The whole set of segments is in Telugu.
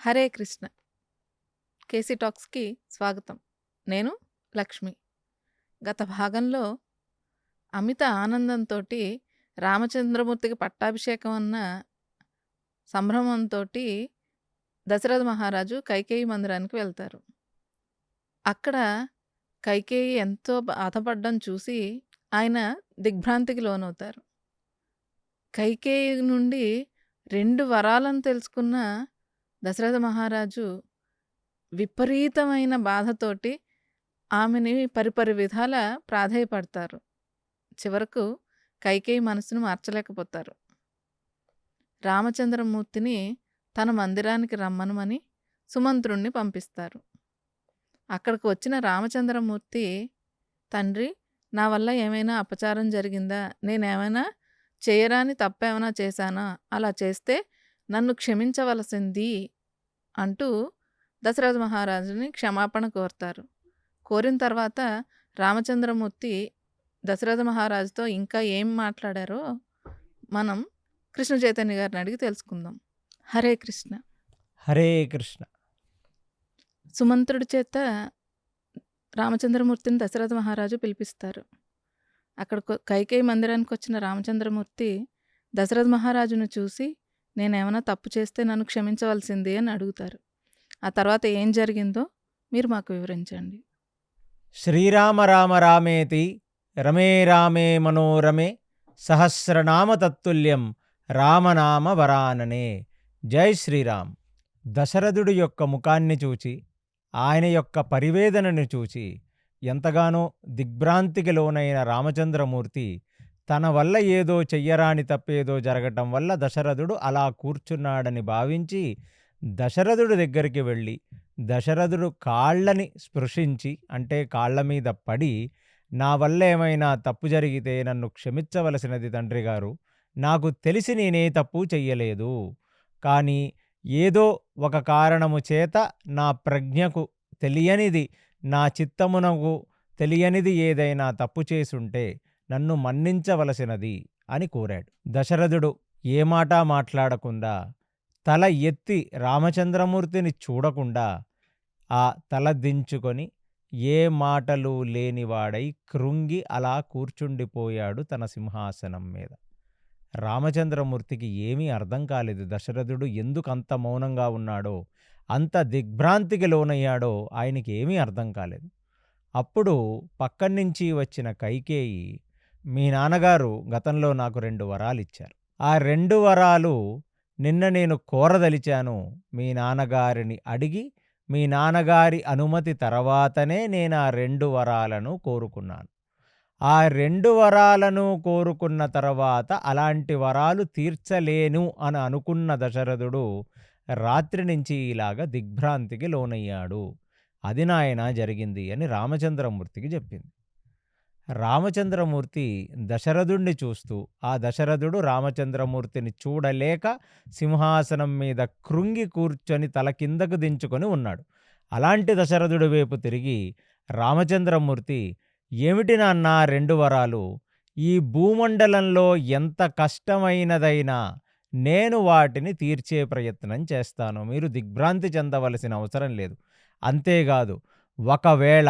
హరే కృష్ణ. కేసీ టాక్స్‌కి స్వాగతం. నేను లక్ష్మి. గత భాగంలో అమిత ఆనందంతోటి రామచంద్రమూర్తికి పట్టాభిషేకం అన్న సంభ్రమంతోటి దశరథ మహారాజు కైకేయి మందిరానికి వెళ్తారు. అక్కడ కైకేయి ఎంతో బాధపడ్డం చూసి ఆయన దిగ్భ్రాంతికి లోనవుతారు. కైకేయి నుండి 2 వరాలను తెలుసుకున్న దశరథ మహారాజు విపరీతమైన బాధతోటి ఆమెని పరిపరి విధాల ప్రాధేయపడతారు. చివరకు కైకేయి మనసును మార్చలేకపోతారు. రామచంద్రమూర్తిని తన మందిరానికి రమ్మనమని సుమంత్రుణ్ణి పంపిస్తారు. అక్కడికి వచ్చిన రామచంద్రమూర్తి, తండ్రి, నా వల్ల ఏమైనా అపచారం జరిగిందా? నేనేమైనా చేయరాని తప్పేమైనా చేశానా? అలా చేస్తే నన్ను క్షమించవలసింది అంటూ దశరథ మహారాజుని క్షమాపణ కోరుతారు. కోరిన తర్వాత రామచంద్రమూర్తి దశరథ మహారాజుతో ఇంకా ఏం మాట్లాడారో మనం కృష్ణ చైతన్య గారిని అడిగి తెలుసుకుందాం. హరే కృష్ణ. హరే కృష్ణ. సుమంత్రుడి చేత రామచంద్రమూర్తిని దశరథ మహారాజు పిలిపిస్తారు. అక్కడ కైకేయి మందిరానికి వచ్చిన రామచంద్రమూర్తి దశరథ మహారాజును చూసి, నేనేమైనా తప్పు చేస్తే నన్ను క్షమించవలసింది అని అడుగుతారు. ఆ తర్వాత ఏం జరిగిందో మీరు మాకు వివరించండి. శ్రీరామ రామ రామేతి రమే రామే మనోరమే సహస్రనామ తత్తుల్యం రామనామ వరాననే. జై శ్రీరామ్. దశరథుడి యొక్క ముఖాన్ని చూచి, ఆయన యొక్క పరివేదనను చూచి ఎంతగానో దిగ్భ్రాంతికి లోనైన రామచంద్రమూర్తి తన వల్ల ఏదో చెయ్యరాని తప్పేదో జరగటం వల్ల దశరథుడు అలా కూర్చున్నాడని భావించి దశరథుడి దగ్గరికి వెళ్ళి దశరథుడు కాళ్ళని స్పృశించి, అంటే కాళ్ళ మీద పడి, నా వల్ల ఏమైనా తప్పు జరిగితే నన్ను క్షమించవలసినది తండ్రి గారు. నాకు తెలిసి నేనే తప్పు చెయ్యలేదు. కానీ ఏదో ఒక కారణము చేత నా ప్రజ్ఞకు తెలియనిది, నా చిత్తమునకు తెలియనిది ఏదైనా తప్పు చేసుంటే నన్ను మన్నించవలసినది అని కోరాడు. దశరథుడు ఏ మాట మాట్లాడకుండా తల ఎత్తి రామచంద్రమూర్తిని చూడకుండా ఆ తల దించుకొని ఏ మాటలు లేనివాడై కృంగి అలా కూర్చుండిపోయాడు తన సింహాసనం మీద. రామచంద్రమూర్తికి ఏమీ అర్థం కాలేదు. దశరథుడు ఎందుకు అంత మౌనంగా ఉన్నాడో, అంత దిగ్భ్రాంతికి లోనయ్యాడో ఆయనకి ఏమీ అర్థం కాలేదు. అప్పుడు పక్కన్నించి వచ్చిన కైకేయి, మీ నాన్నగారు గతంలో నాకు 2 వరాలు ఇచ్చారు. ఆ 2 వరాలు నిన్న నేను కోరదలిచాను. మీ నాన్నగారిని అడిగి మీ నాన్నగారి అనుమతి తర్వాతనే నేను ఆ 2 వరాలను కోరుకున్నాను. ఆ 2 వరాలను కోరుకున్న తర్వాత అలాంటి వరాలు తీర్చలేను అని అనుకున్న దశరథుడు రాత్రి నుంచి ఇలాగ దిగ్భ్రాంతికి లోనయ్యాడు. అది నాయన జరిగింది అని రామచంద్రమూర్తికి చెప్పింది. రామచంద్రమూర్తి దశరథుణ్ణి చూస్తూ, ఆ దశరథుడు రామచంద్రమూర్తిని చూడలేక సింహాసనం మీద కృంగి కూర్చొని తల కిందకు దించుకొని ఉన్నాడు. అలాంటి దశరథుడి వైపు తిరిగి రామచంద్రమూర్తి, ఏమిటి నాన్న 2 వరాలు? ఈ భూమండలంలో ఎంత కష్టమైనదైనా నేను వాటిని తీర్చే ప్రయత్నం చేస్తాను. మీరు దిగ్భ్రాంతి చెందవలసిన అవసరం లేదు. అంతేకాదు, ఒకవేళ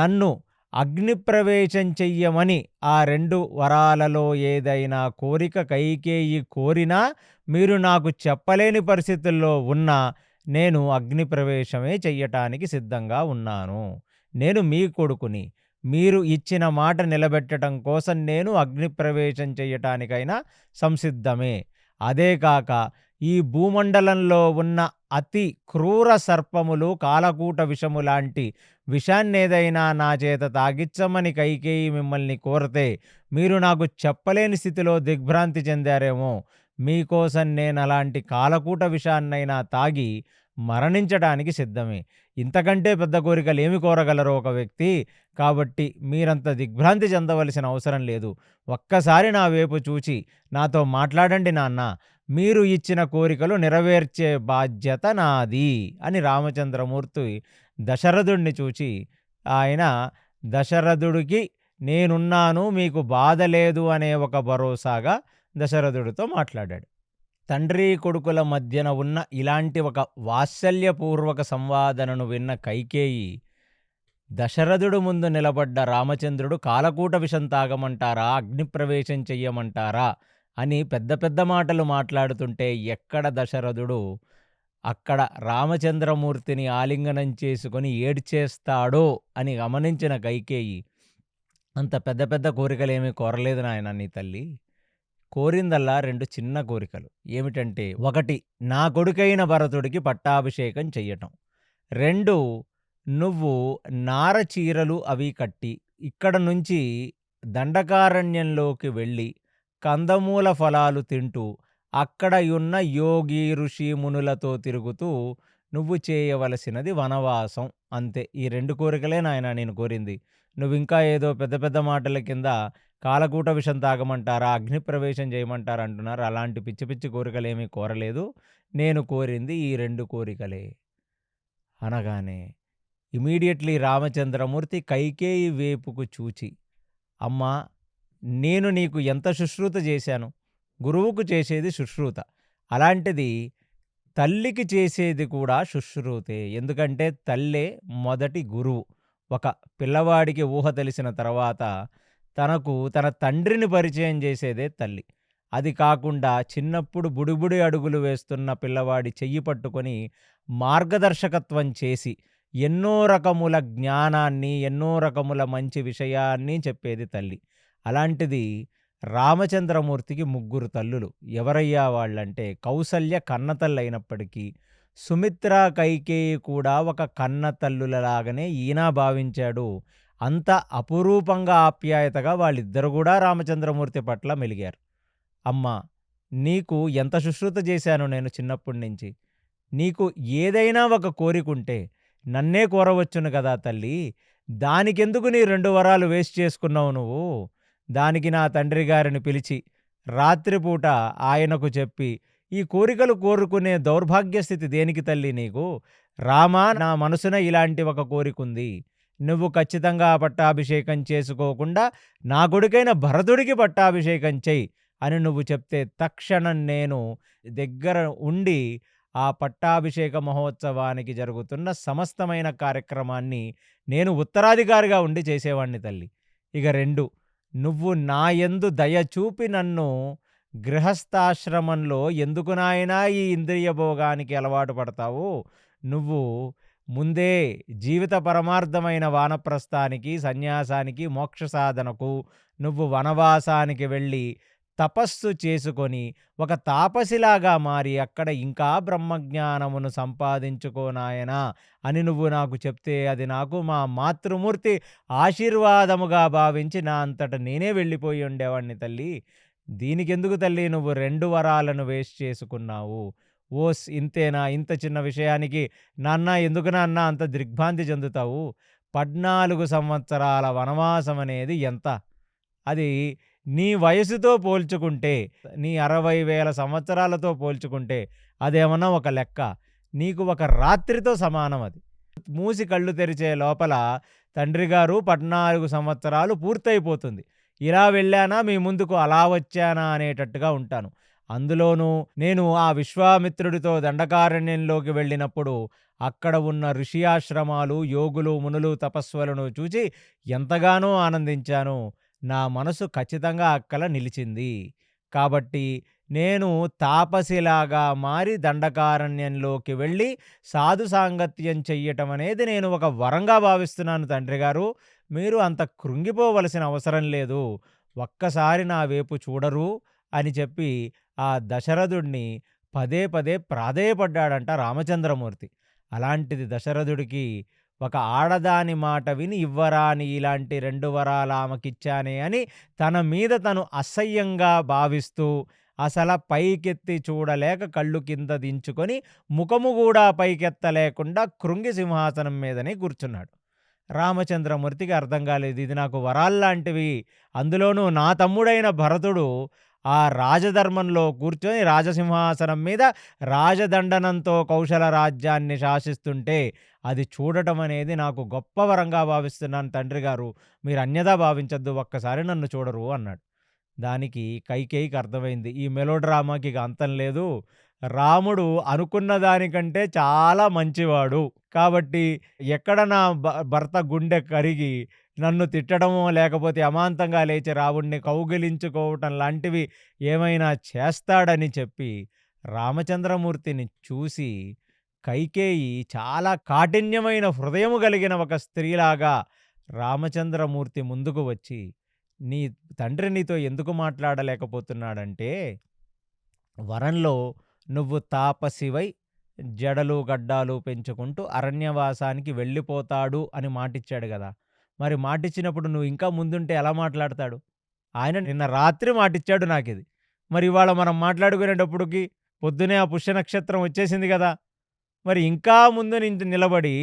నన్ను అగ్నిప్రవేశం చెయ్యమని ఆ 2 వరాలలో ఏదైనా కోరిక కైకేయి కోరినా, మీరు నాకు చెప్పలేని పరిస్థితుల్లో ఉన్నా నేను అగ్నిప్రవేశమే చెయ్యటానికి సిద్ధంగా ఉన్నాను. నేను మీ కొడుకుని. మీరు ఇచ్చిన మాట నిలబెట్టడం కోసం నేను అగ్నిప్రవేశం చెయ్యటానికైనా సంసిద్ధమే. అదే కాక ఈ భూమండలంలో ఉన్న అతి క్రూర సర్పములు, కాలకూట విషము లాంటి విషాన్నేదైనా నా చేత తాగిచ్చమని కైకేయి మిమ్మల్ని కోరితే మీరు నాకు చెప్పలేని స్థితిలో దిగ్భ్రాంతి చెందారేమో. మీకోసం నేను అలాంటి కాలకూట విషాన్నైనా తాగి మరణించడానికి సిద్ధమే. ఇంతకంటే పెద్ద కోరికలు ఏమి కోరగలరో ఒక వ్యక్తి? కాబట్టి మీరంత దిగ్భ్రాంతి చెందవలసిన అవసరం లేదు. ఒక్కసారి నా వైపు చూచి నాతో మాట్లాడండి నాన్న. మీరు ఇచ్చిన కోరికలు నెరవేర్చే బాధ్యత నాది అని రామచంద్రమూర్తి దశరథుడిని చూచి, ఆయన దశరథుడికి నేనున్నాను, మీకు బాధ లేదు అనే ఒక భరోసాగా దశరథుడితో మాట్లాడాడు. తండ్రి కొడుకుల మధ్యన ఉన్న ఇలాంటి ఒక వాత్సల్యపూర్వక సంవాదనను విన్న కైకేయి, దశరథుడు ముందు నిలబడ్డ రామచంద్రుడు కాలకూట విషం తాగమంటారా, అగ్నిప్రవేశం చెయ్యమంటారా అని పెద్ద పెద్ద మాటలు మాట్లాడుతుంటే ఎక్కడ దశరథుడు అక్కడ రామచంద్రమూర్తిని ఆలింగనం చేసుకొని ఏడ్చేస్తాడో అని గమనించిన కైకేయి, అంత పెద్ద పెద్ద కోరికలేమీ కోరలేదు నాయన నీ తల్లి. కోరిందల్లా 2 చిన్న కోరికలు. ఏమిటంటే, 1 నా కొడుకైన భరతుడికి పట్టాభిషేకం చెయ్యటం. 2 నువ్వు నార చీరలు అవి కట్టి ఇక్కడ నుంచి దండకారణ్యంలోకి వెళ్ళి కందమూల ఫలాలు తింటూ అక్కడ ఉన్న యోగి ఋషి మునులతో తిరుగుతూ నువ్వు చేయవలసినది వనవాసం. అంతే. ఈ 2 కోరికలే నాయనా నేను కోరింది. నువ్వింకా ఏదో పెద్ద పెద్ద మాటల కింద కాలకూట విషం తాగమంటారా, అగ్నిప్రవేశం చేయమంటారా అంటున్నారు. అలాంటి పిచ్చి పిచ్చి కోరికలేమీ కోరలేదు. నేను కోరింది ఈ 2 కోరికలే అనగానే ఇమీడియట్లీ రామచంద్రమూర్తి కైకేయి వైపుకు చూచి, అమ్మా, నేను నీకు ఎంత శుశ్రూత చేశాను. గురువుకు చేసేది శుశ్రూత. అలాంటిది తల్లికి చేసేది కూడా శుశ్రూతే. ఎందుకంటే తల్లే మొదటి గురువు. ఒక పిల్లవాడికి ఊహ తెలిసిన తర్వాత తనకు తన తండ్రిని పరిచయం చేసేదే తల్లి. అది కాకుండా చిన్నప్పుడు బుడిబుడి అడుగులు వేస్తున్న పిల్లవాడి చెయ్యి పట్టుకొని మార్గదర్శకత్వం చేసి ఎన్నో రకముల జ్ఞానాన్ని, ఎన్నో రకముల మంచి విషయాన్ని చెప్పేది తల్లి. అలాంటిది రామచంద్రమూర్తికి 3 తల్లులు. ఎవరయ్యా వాళ్ళంటే, కౌసల్య కన్నతల్లైనప్పటికీ సుమిత్ర, కైకేయి కూడా ఒక కన్న తల్లులలాగానే ఈయన భావించాడు. అంత అపురూపంగా ఆప్యాయతగా వాళ్ళిద్దరు కూడా రామచంద్రమూర్తి పట్ల మెలిగారు. అమ్మా, నీకు ఎంత శుశ్రూత చేశాను నేను చిన్నప్పటి నుంచి. నీకు ఏదైనా ఒక కోరికుంటే నన్నే కోరవచ్చును కదా తల్లి. దానికెందుకు నీ 2 వరాలు వేస్ట్ చేసుకున్నావు నువ్వు. దానికి నా తండ్రి గారిని పిలిచి రాత్రిపూట ఆయనకు చెప్పి, ఈ కోరికలు కోరుకునే దౌర్భాగ్య స్థితి దేనికి తల్లి నీకు. రామా, నా మనసున ఇలాంటి ఒక కోరికుంది. నువ్వు ఖచ్చితంగా పట్టాభిషేకం చేసుకోకుండా నా కొడుకైన భరతుడికి పట్టాభిషేకం చెయ్యి అని నువ్వు చెప్తే తక్షణం నేను దగ్గర ఉండి ఆ పట్టాభిషేక మహోత్సవానికి జరుగుతున్న సమస్తమైన కార్యక్రమాన్ని నేను ఉత్తరాధికారిగా ఉండి చేసేవాణ్ణి తల్లి. ఇక 2, నువ్వు నా యందు దయ చూపి నన్ను గృహస్థాశ్రమంలో ఎందుకు నాయనా ఈ ఇంద్రియ భోగానికి అలవాటు పడతావు. నువ్వు ముందే జీవిత పరమార్థమైన వానప్రస్థానికి, సన్యాసానికి, మోక్ష సాధనకు నువ్వు వనవాసానికి వెళ్ళి తపస్సు చేసుకొని ఒక తాపసిలాగా మారి అక్కడ ఇంకా బ్రహ్మజ్ఞానమును సంపాదించుకోనాయనా అని నువ్వు నాకు చెప్తే అది నాకు మా మాతృమూర్తి ఆశీర్వాదముగా భావించి నా అంతట నేనే వెళ్ళిపోయి ఉండేవాణ్ణి తల్లి. దీనికెందుకు తల్లి నువ్వు 2 వరాలను వేస్ట్ చేసుకున్నావు. ఓస్ ఇంతేనా, ఇంత చిన్న విషయానికి నాన్న ఎందుకు నాన్న అంత దిగ్భ్రాంతి చెందుతావు. 14 సంవత్సరాల వనవాసం అనేది ఎంత. అది నీ వయసుతో పోల్చుకుంటే, నీ 60,000 సంవత్సరాలతో పోల్చుకుంటే అదేమన్నా ఒక లెక్క. నీకు ఒక రాత్రితో సమానం అది. మూసి కళ్ళు తెరిచే లోపల తండ్రి గారు 14 సంవత్సరాలు పూర్తయిపోతుంది. ఇలా వెళ్ళానా మీ ముందుకు, అలా వచ్చానా అనేటట్టుగా ఉంటాను. అందులోనూ నేను ఆ విశ్వామిత్రుడితో దండకారణ్యంలోకి వెళ్ళినప్పుడు అక్కడ ఉన్న ఋషి ఆశ్రమాలు, యోగులు, మునులు, తపస్సులను చూచి ఎంతగానో ఆనందించాను. నా మనసు ఖచ్చితంగా అక్కడ నిలిచింది. కాబట్టి నేను తాపసిలాగా మారి దండకారణ్యంలోకి వెళ్ళి సాధు సాంగత్యం చెయ్యటం అనేది నేను ఒక వరంగా భావిస్తున్నాను తండ్రి గారు. మీరు అంత కృంగిపోవలసిన అవసరం లేదు. ఒక్కసారి నా వైపు చూడరు అని చెప్పి ఆ దశరథుడిని పదే పదే ప్రాధేయపడ్డాడంట రామచంద్రమూర్తి. అలాంటిది దశరథుడికి ఒక ఆడదాని మాట విని ఇవ్వరాని ఇలాంటి 2 వరాలు ఆమెకిచ్చానే అని తన మీద తను అసహ్యంగా భావిస్తూ అసల పైకెత్తి చూడలేక కళ్ళు కింద దించుకొని ముఖము కూడా పైకెత్తలేకుండా కృంగి సింహాసనం మీదనే కూర్చున్నాడు. రామచంద్రమూర్తికి అర్థం కాలేదు. ఇది నాకు వరాల్లాంటివి. అందులోనూ నా తమ్ముడైన భరతుడు ఆ రాజధర్మంలో కూర్చొని రాజసింహాసనం మీద రాజదండనంతో కౌశల రాజ్యాన్ని శాసిస్తుంటే అది చూడటం అనేది నాకు గొప్ప వరంగా భావిస్తున్నాను తండ్రి గారు. మీరు అన్యథా భావించొద్దు. ఒక్కసారి నన్ను చూడరు అన్నాడు. దానికి కైకేయికి అర్థమైంది. ఈ మెలోడ్రామాకి ఇక అంతం లేదు. రాముడు అనుకున్న దానికంటే చాలా మంచివాడు. కాబట్టి ఎక్కడ నా భర్త గుండె కరిగి నన్ను తిట్టడమో, లేకపోతే అమాంతంగా లేచి రాముడిని కౌగిలించుకోవటం లాంటివి ఏమైనా చేస్తాడని చెప్పి రామచంద్రమూర్తిని చూసి కైకేయి చాలా కాఠిన్యమైన హృదయము కలిగిన ఒక స్త్రీలాగా రామచంద్రమూర్తి ముందుకు వచ్చి, నీ తండ్రి నీతో ఎందుకు మాట్లాడలేకపోతున్నాడంటే, వరంలో నువ్వు తాపసివై జడలు గడ్డాలు పెంచుకుంటూ అరణ్యవాసానికి వెళ్ళిపోతాడు అని మాటిచ్చాడు గదా! మరి మాటిచ్చినప్పుడు నువ్వు ఇంకా ముందుంటే ఎలా మాట్లాడతాడు? ఆయన నిన్న రాత్రి మాటిచ్చాడు నాకిది. మరి ఇవాళ మనం మాట్లాడుకునేటప్పటికి పొద్దున్నే ఆ పుష్య నక్షత్రం వచ్చేసింది గదా! మరి ఇంకా ముందు నుంచి నిలబడి,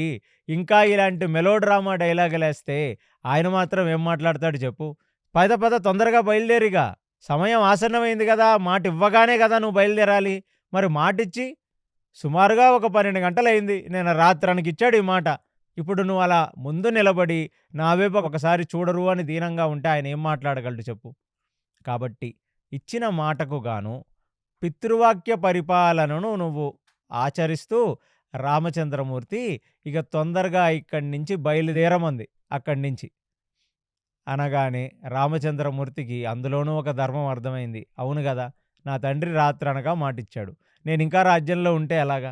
ఇంకా ఇలాంటి మెలోడ్రామా డైలాగులేస్తే ఆయన మాత్రం ఏం మాట్లాడతాడు చెప్పు? పద పద తొందరగా బయలుదేరిగా. సమయం ఆసన్నమైంది గదా! మాటివ్వగానే గదా నువ్వు బయలుదేరాలి. మరి మాటిచ్చి సుమారుగా ఒక 12 గంటలయింది. నిన్న రాత్రానికిచ్చాడు ఈ మాట. ఇప్పుడు నువ్వు అలా ముందు నిలబడి నా వైపు ఒకసారి చూడరు అని దీనంగా ఉంటే ఆయన ఏం మాట్లాడగలడు చెప్పు? కాబట్టి ఇచ్చిన మాటకు గాను పితృవాక్య పరిపాలనను నువ్వు ఆచరిస్తూ రామచంద్రమూర్తి ఇక తొందరగా ఇక్కడి నుంచి బయలుదేరమంది అక్కడి నుంచి. అనగానే రామచంద్రమూర్తికి అందులోనూ ఒక ధర్మం అర్థమైంది. అవును గదా! నా తండ్రి రాత్రనగా మాటిచ్చాడు. నేనింకా రాజ్యంలో ఉంటే ఎలాగా?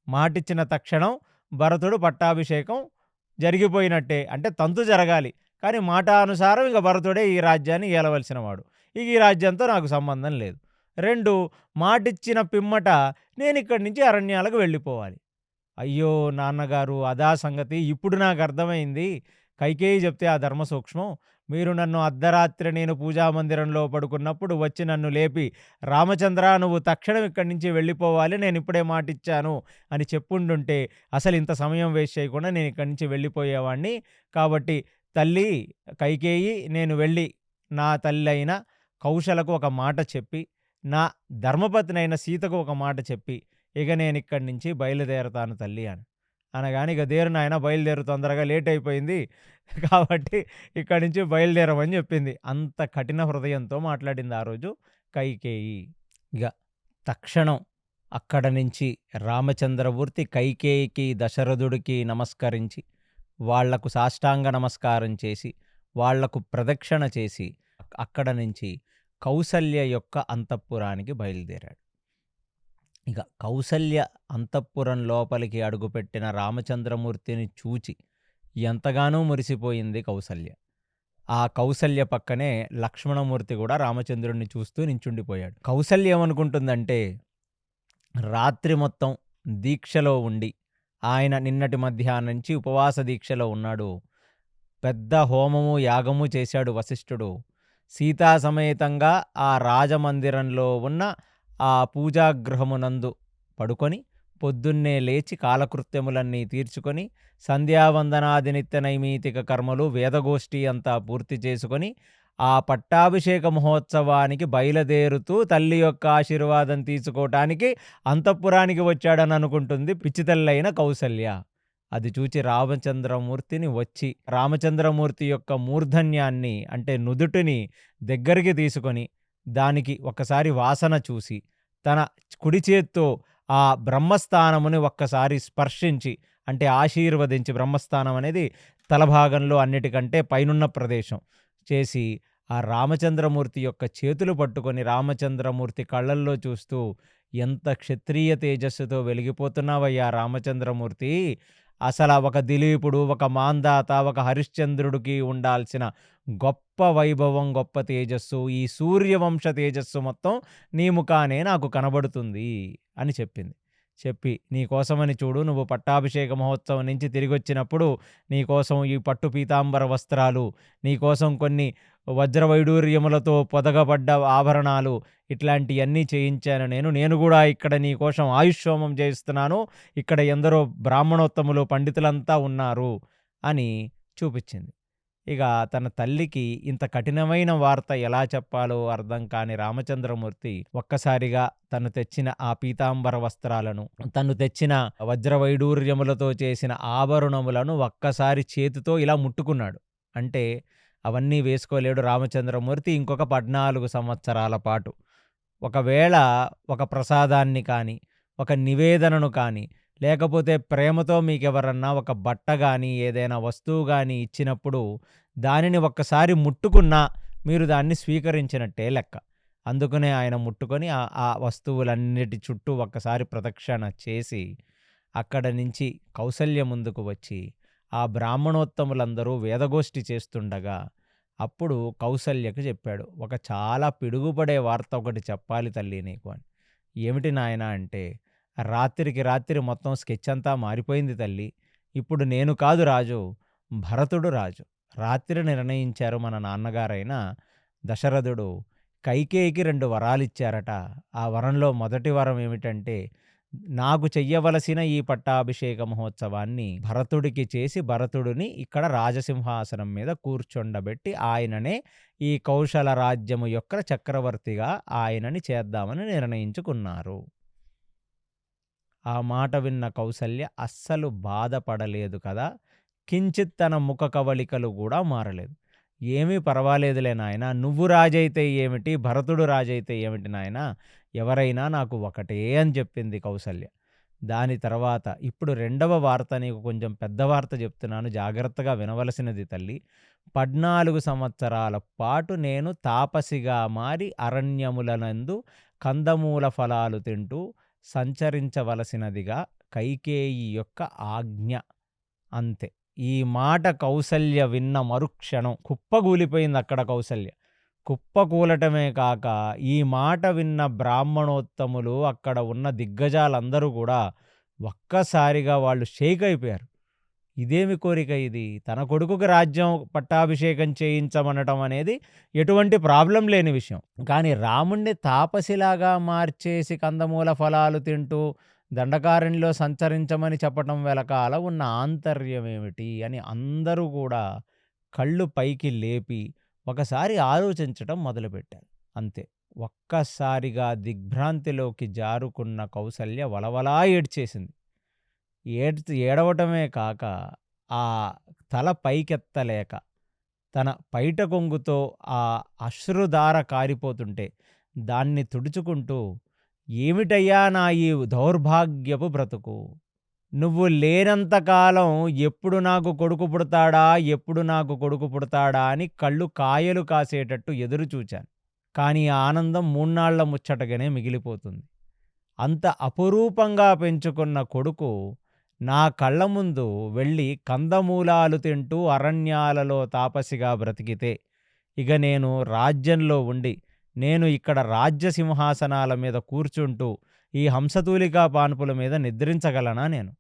మాటిచ్చిన తక్షణం భరతుడు పట్టాభిషేకం జరిగిపోయినట్టే. అంటే తంతు జరగాలి. కానీ మాటానుసారం ఇక భరతుడే ఈ రాజ్యాన్ని ఏలవలసిన వాడు. ఇక ఈ రాజ్యంతో నాకు సంబంధం లేదు. 2 మాటిచ్చిన పిమ్మట నేనిక్కడి నుంచి అరణ్యాలకు వెళ్ళిపోవాలి. అయ్యో! నాన్నగారు అదా సంగతి. ఇప్పుడు నాకర్థమైంది. కైకేయి చెప్తే ఆ ధర్మ సూక్ష్మం. మీరు నన్ను అర్ధరాత్రి నేను పూజామందిరంలో పడుకున్నప్పుడు వచ్చి నన్ను లేపి, రామచంద్ర నువ్వు తక్షణం ఇక్కడి నుంచి వెళ్ళిపోవాలి. నేనిప్పుడే మాటిచ్చాను అని చెప్పుండుంటే అసలు ఇంత సమయం వేస్ట్ చేయకుండా నేను ఇక్కడి నుంచి వెళ్ళిపోయేవాడిని. కాబట్టి తల్లి కైకేయి నేను వెళ్ళి నా తల్లైన కౌశలకు ఒక మాట చెప్పి, నా ధర్మపత్నైన సీతకు ఒక మాట చెప్పి, ఇక నేనిక్కడి నుంచి బయలుదేరతాను తల్లి అని. అనగానే ఇక దేరు నాయన బయలుదేరు తొందరగా లేట్ అయిపోయింది. కాబట్టి ఇక్కడి నుంచి బయలుదేరమని చెప్పింది. అంత కఠిన హృదయంతో మాట్లాడింది ఆ రోజు కైకేయి. ఇక తక్షణం అక్కడ నుంచి రామచంద్రమూర్తి కైకేయికి, దశరథుడికి నమస్కరించి, వాళ్లకు సాష్టాంగ నమస్కారం చేసి, వాళ్లకు ప్రదక్షిణ చేసి, అక్కడ నుంచి కౌసల్య యొక్క అంతఃపురానికి బయలుదేరాడు. ఇక కౌసల్య అంతఃపురం లోపలికి అడుగుపెట్టిన రామచంద్రమూర్తిని చూచి ఎంతగానో మురిసిపోయింది కౌసల్య. ఆ కౌసల్య పక్కనే లక్ష్మణమూర్తి కూడా రామచంద్రుడిని చూస్తూ నించుండిపోయాడు. కౌసల్య ఏమనుకుంటుందంటే, రాత్రి మొత్తం దీక్షలో ఉండి ఆయన నిన్నటి మధ్యాహ్నం నుంచి ఉపవాస దీక్షలో ఉన్నాడు. పెద్ద హోమము యాగము చేశాడు వశిష్ఠుడు. సీతా సమేతంగా ఆ రాజమందిరంలో ఉన్న ఆ పూజాగృహమునందు పడుకొని పొద్దున్నే లేచి కాలకృత్యములన్నీ తీర్చుకొని సంధ్యావందనాది నిత్య నైమితిక కర్మలు వేదగోష్ఠి అంతా పూర్తి చేసుకొని ఆ పట్టాభిషేక మహోత్సవానికి బయలుదేరుతూ తల్లి యొక్క ఆశీర్వాదం తీసుకోవటానికి అంతఃపురానికి వచ్చాడని అనుకుంటుంది పిచ్చితల్లైన కౌసల్య. అది చూచి రామచంద్రమూర్తిని వచ్చి రామచంద్రమూర్తి యొక్క మూర్ధన్యాన్ని అంటే నుదుటిని దగ్గరికి తీసుకొని దానికి ఒకసారి వాసన చూసి తన కుడి చేత్తో ఆ బ్రహ్మస్థానముని ఒక్కసారి స్పర్శించి అంటే ఆశీర్వదించి, బ్రహ్మస్థానం అనేది తలభాగంలో అన్నిటికంటే పైనున్న ప్రదేశం చేసి ఆ రామచంద్రమూర్తి యొక్క చేతులు పట్టుకొని రామచంద్రమూర్తి కళ్ళల్లో చూస్తూ, ఎంత క్షత్రియ తేజస్సుతో వెలిగిపోతున్నావయ్యా రామచంద్రమూర్తి, అసలు ఒక దిలీపుడు, ఒక మాందాత, ఒక హరిశ్చంద్రుడికి ఉండాల్సిన గొప్ప వైభవం, గొప్ప తేజస్సు, ఈ సూర్యవంశ తేజస్సు మొత్తం నీ ముఖానే నాకు కనబడుతుంది అని చెప్పింది. చెప్పి, నీకోసమని చూడు, నువ్వు పట్టాభిషేక మహోత్సవం నుంచి తిరిగొచ్చినప్పుడు నీకోసం ఈ పట్టు పీతాంబర వస్త్రాలు, నీకోసం కొన్ని వజ్రవైడూర్యములతో పొదగబడ్డ ఆభరణాలు, ఇట్లాంటివన్నీ చేయించాను నేను కూడా ఇక్కడ నీకోసం ఆయుష్షోమం చేయిస్తున్నాను, ఇక్కడ ఎందరో బ్రాహ్మణోత్తములు పండితులంతా ఉన్నారు అని చూపించింది. ఇక తన తల్లికి ఇంత కఠినమైన వార్త ఎలా చెప్పాలో అర్థం కాని రామచంద్రమూర్తి ఒక్కసారిగా తను తెచ్చిన ఆ పీతాంబర వస్త్రాలను, తను తెచ్చిన వజ్రవైడూర్యములతో చేసిన ఆభరణములను ఒక్కసారి చేతితో ఇలా ముట్టుకున్నాడు. అంటే అవన్నీ వేసుకోలేడు రామచంద్రమూర్తి ఇంకొక 14 సంవత్సరాల పాటు. ఒకవేళ ఒక ప్రసాదాన్ని కానీ, ఒక నివేదనను కానీ, లేకపోతే ప్రేమతో మీకెవరన్నా ఒక బట్ట గానీ, ఏదైనా వస్తువు గానీ ఇచ్చినప్పుడు దానిని ఒక్కసారి ముట్టుకున్నా మీరు దాన్ని స్వీకరించినట్టే లెక్క. అందుకనే ఆయన ముట్టుకొని ఆ వస్తువులన్నిటి చుట్టూ ఒక్కసారి ప్రదక్షిణ చేసి, అక్కడ నుంచి కౌసల్య ముందుకు వచ్చి, ఆ బ్రాహ్మణోత్తములందరూ వేదగోష్ఠి చేస్తుండగా, అప్పుడు కౌసల్యకు చెప్పాడు, "ఒక చాలా పిడుగుపడే వార్త ఒకటి చెప్పాలి తల్లి నీకు" అని. "ఏమిటి నాయనా" అంటే, "రాత్రికి రాత్రి మొత్తం స్కెచ్ అంతా మారిపోయింది తల్లి. ఇప్పుడు నేను కాదు రాజు, భరతుడు రాజు. రాత్రి నిర్ణయించారు మన నాన్నగారైన దశరథుడు కైకేయికి 2 వరాలిచ్చారట. ఆ వరంలో మొదటి వరం ఏమిటంటే, నాకు చెయ్యవలసిన ఈ పట్టాభిషేక మహోత్సవాన్ని భరతుడికి చేసి, భరతుడిని ఇక్కడ రాజసింహాసనం మీద కూర్చొండబెట్టి, ఆయననే ఈ కౌశల రాజ్యము యొక్క చక్రవర్తిగా ఆయనని చేద్దామని నిర్ణయించుకున్నారు." ఆ మాట విన్న కౌసల్య అస్సలు బాధపడలేదు కదా, కించిత్ తన ముఖ కవళికలు కూడా మారలేదు. "ఏమీ పర్వాలేదులే నాయనా, నువ్వు రాజైతే ఏమిటి, భరతుడు రాజైతే ఏమిటి నాయనా, ఎవరైనా నాకు ఒకటే" అని చెప్పింది కౌసల్య. దాని తర్వాత ఇప్పుడు 2వ వార్త నీకు కొంచెం పెద్ద వార్త చెప్తున్నాను, జాగ్రత్తగా వినవలసినది తల్లి. 14 సంవత్సరాల పాటు నేను తాపసిగా మారి అరణ్యములనందు కందమూల ఫలాలు తింటూ సంచరించవలసినదిగా కైకేయి యొక్క ఆజ్ఞ. అంతే. ఈ మాట కౌసల్య విన్న మరుక్షణం కుప్పగూలిపోయింది అక్కడ కౌసల్య. కుప్పకూలటమే కాక, ఈ మాట విన్న బ్రాహ్మణోత్తములు, అక్కడ ఉన్న దిగ్గజాలందరూ కూడా ఒక్కసారిగా వాళ్ళు షేక్ అయిపోయారు. ఇదేమి కోరిక ఇది? తన కొడుకుకి రాజ్యం పట్టాభిషేకం చేయించమనటం అనేది ఎటువంటి ప్రాబ్లం లేని విషయం. కానీ రాముణ్ణి తాపసిలాగా మార్చేసి కందమూల ఫలాలు తింటూ దండకారణ్యంలో సంచరించమని చెప్పటం వెనకాల ఉన్న ఆంతర్యం ఏమిటి అని అందరూ కూడా కళ్ళు పైకి లేపి ఒకసారి ఆలోచించటం మొదలుపెట్టారు. అంతే. ఒక్కసారిగా దిగ్భ్రాంతిలోకి జారుకున్న కౌసల్య వలవలా ఏడ్చేసింది. ఏడవటమే కాక, ఆ తల పైకెత్తలేక తన పైట కొంగుతో ఆ అశ్రుధార కారిపోతుంటే దాన్ని తుడుచుకుంటూ, "ఏమిటయ్యా నా ఈ దౌర్భాగ్యపు బ్రతుకు, నువ్వు లేనంతకాలం ఎప్పుడు నాకు కొడుకు పుడతాడా, ఎప్పుడు నాకు కొడుకు పుడతాడా అని కళ్ళు కాయలు కాసేటట్టు ఎదురు చూచాను. కానీ ఆ ఆనందం 3 నాళ్ల ముచ్చటగానే మిగిలిపోతుంది. అంత అపురూపంగా పెంచుకున్న కొడుకు నా కళ్ళ ముందు వెళ్ళి కందమూలాలు తింటూ అరణ్యాలలో తాపసిగా బ్రతికితే, ఇక నేను రాజ్యంలో ఉండి, నేను ఇక్కడ రాజ్య సింహాసనాల మీద కూర్చుంటూ ఈ హంసతూలికా పాన్పుల మీద నిద్రించగలనా నేను?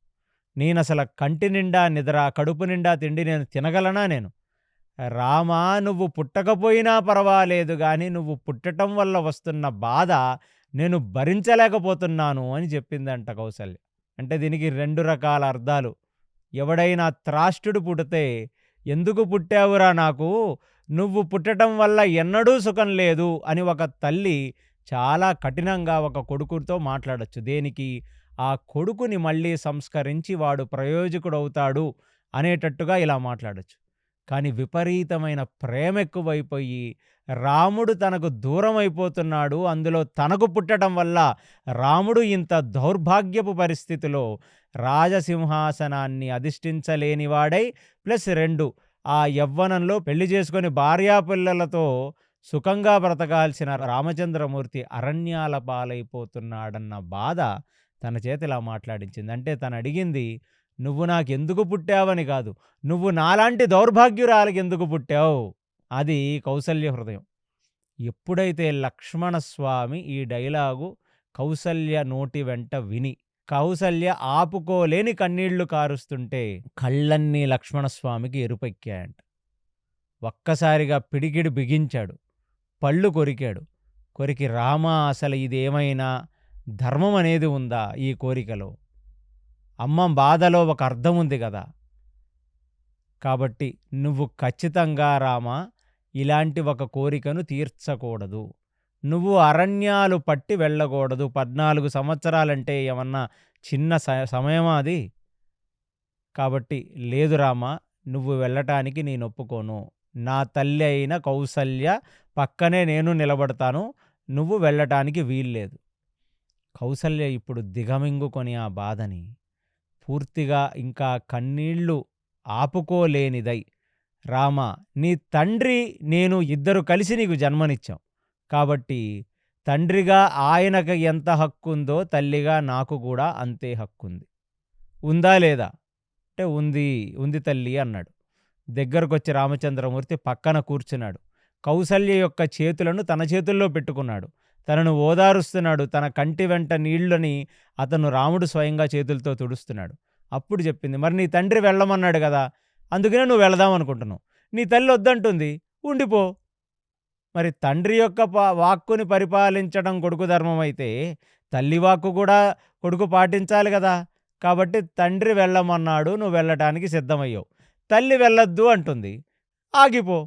నేనసల కంటి నిండా నిద్ర, కడుపు నిండా తిండి నేను తినగలనా నేను? రామా, నువ్వు పుట్టకపోయినా పర్వాలేదు గాని, నువ్వు పుట్టటం వల్ల వస్తున్న బాధ నేను భరించలేకపోతున్నాను" అని చెప్పిందంట కౌసల్య. అంటే దీనికి 2 రకాల అర్థాలు. ఎవడైనా త్రాష్టుడు పుడితే, "ఎందుకు పుట్టావురా నాకు, నువ్వు పుట్టటం వల్ల ఎన్నడూ సుఖం లేదు" అని ఒక తల్లి చాలా కఠినంగా ఒక కొడుకుతో మాట్లాడొచ్చు. దేనికి? ఆ కొడుకుని మళ్ళీ సంస్కరించి వాడు ప్రయోజకుడవుతాడు అనేటట్టుగా ఇలా మాట్లాడొచ్చు. కానీ విపరీతమైన ప్రేమ ఎక్కువైపోయి రాముడు తనకు దూరం అయిపోతున్నాడు, అందులో తనకు పుట్టడం వల్ల రాముడు ఇంత దౌర్భాగ్యపు పరిస్థితిలో రాజసింహాసనాన్ని అధిష్ఠించలేనివాడై, ప్లస్ 2 ఆ యవ్వనంలో పెళ్లి చేసుకొని భార్యాపిల్లలతో సుఖంగా బ్రతకాల్సిన రామచంద్రమూర్తి అరణ్యాల పాలైపోతున్నాడన్న బాధ తన చేత ఇలా మాట్లాడించింది. అంటే తను అడిగింది, "నువ్వు నాకెందుకు పుట్టావని కాదు, నువ్వు నాలాంటి దౌర్భాగ్యురాలికి ఎందుకు పుట్టావు?" అది కౌసల్య హృదయం. ఎప్పుడైతే లక్ష్మణస్వామి ఈ డైలాగు కౌసల్య నోటి వెంట విని, కౌసల్య ఆపుకోలేని కన్నీళ్లు కారుస్తుంటే కళ్ళన్నీ లక్ష్మణస్వామికి ఎరుపెక్కాయంట. ఒక్కసారిగా పిడికిడి బిగించాడు, పళ్ళు కొరికాడు. కొరికి, "రామా, అసలు ఇదేమైనా ధర్మం అనేది ఉందా ఈ కోరికలో? అమ్మ బాధలో ఒక అర్థం ఉంది కదా. కాబట్టి నువ్వు ఖచ్చితంగా రామా ఇలాంటి ఒక కోరికను తీర్చకూడదు. నువ్వు అరణ్యాలు పట్టి వెళ్ళకూడదు. 14 సంవత్సరాలంటే ఏమన్నా చిన్న సమయమా అది? కాబట్టి లేదు రామా, నువ్వు వెళ్ళటానికి నేను ఒప్పుకోను. నా తల్లి అయిన కౌసల్య పక్కనే నేను నిలబడతాను, నువ్వు వెళ్ళటానికి వీల్లేదు. కౌసల్య ఇప్పుడు దిగమింగుకొని ఆ బాధని పూర్తిగా ఇంకా కన్నీళ్లు ఆపుకోలేనిదై, రామా, నీ తండ్రి నేను ఇద్దరు కలిసి నీకు జన్మనిచ్చాం, కాబట్టి తండ్రిగా ఆయనకు ఎంత హక్కుందో తల్లిగా నాకు కూడా అంతే హక్కుంది. ఉందా లేదా అంటే ఉంది, ఉంది తల్లి అన్నాడు. దగ్గరకొచ్చి రామచంద్రమూర్తి పక్కన కూర్చున్నాడు. కౌసల్య యొక్క చేతులను తన చేతుల్లో పెట్టుకున్నాడు. తనను ఓదారుస్తున్నాడు. తన కంటి వెంట నీళ్లని అతను రాముడు స్వయంగా చేతులతో తుడుస్తున్నాడు. అప్పుడు చెప్పింది, మరి నీ తండ్రి వెళ్ళమన్నాడు కదా, అందుకనే నువ్వు వెళదాం అనుకుంటున్నావు. నీ తల్లి వద్దంటుంది, ఉండిపో. మరి తండ్రి యొక్క వాక్కుని పరిపాలించడం కొడుకు ధర్మం అయితే తల్లి వాక్కు కూడా కొడుకు పాటించాలి కదా. కాబట్టి తండ్రి వెళ్ళమన్నాడు, నువ్వు వెళ్ళటానికి సిద్ధమయ్యావు. తల్లి వెళ్ళొద్దు అంటుంది, ఆగిపో.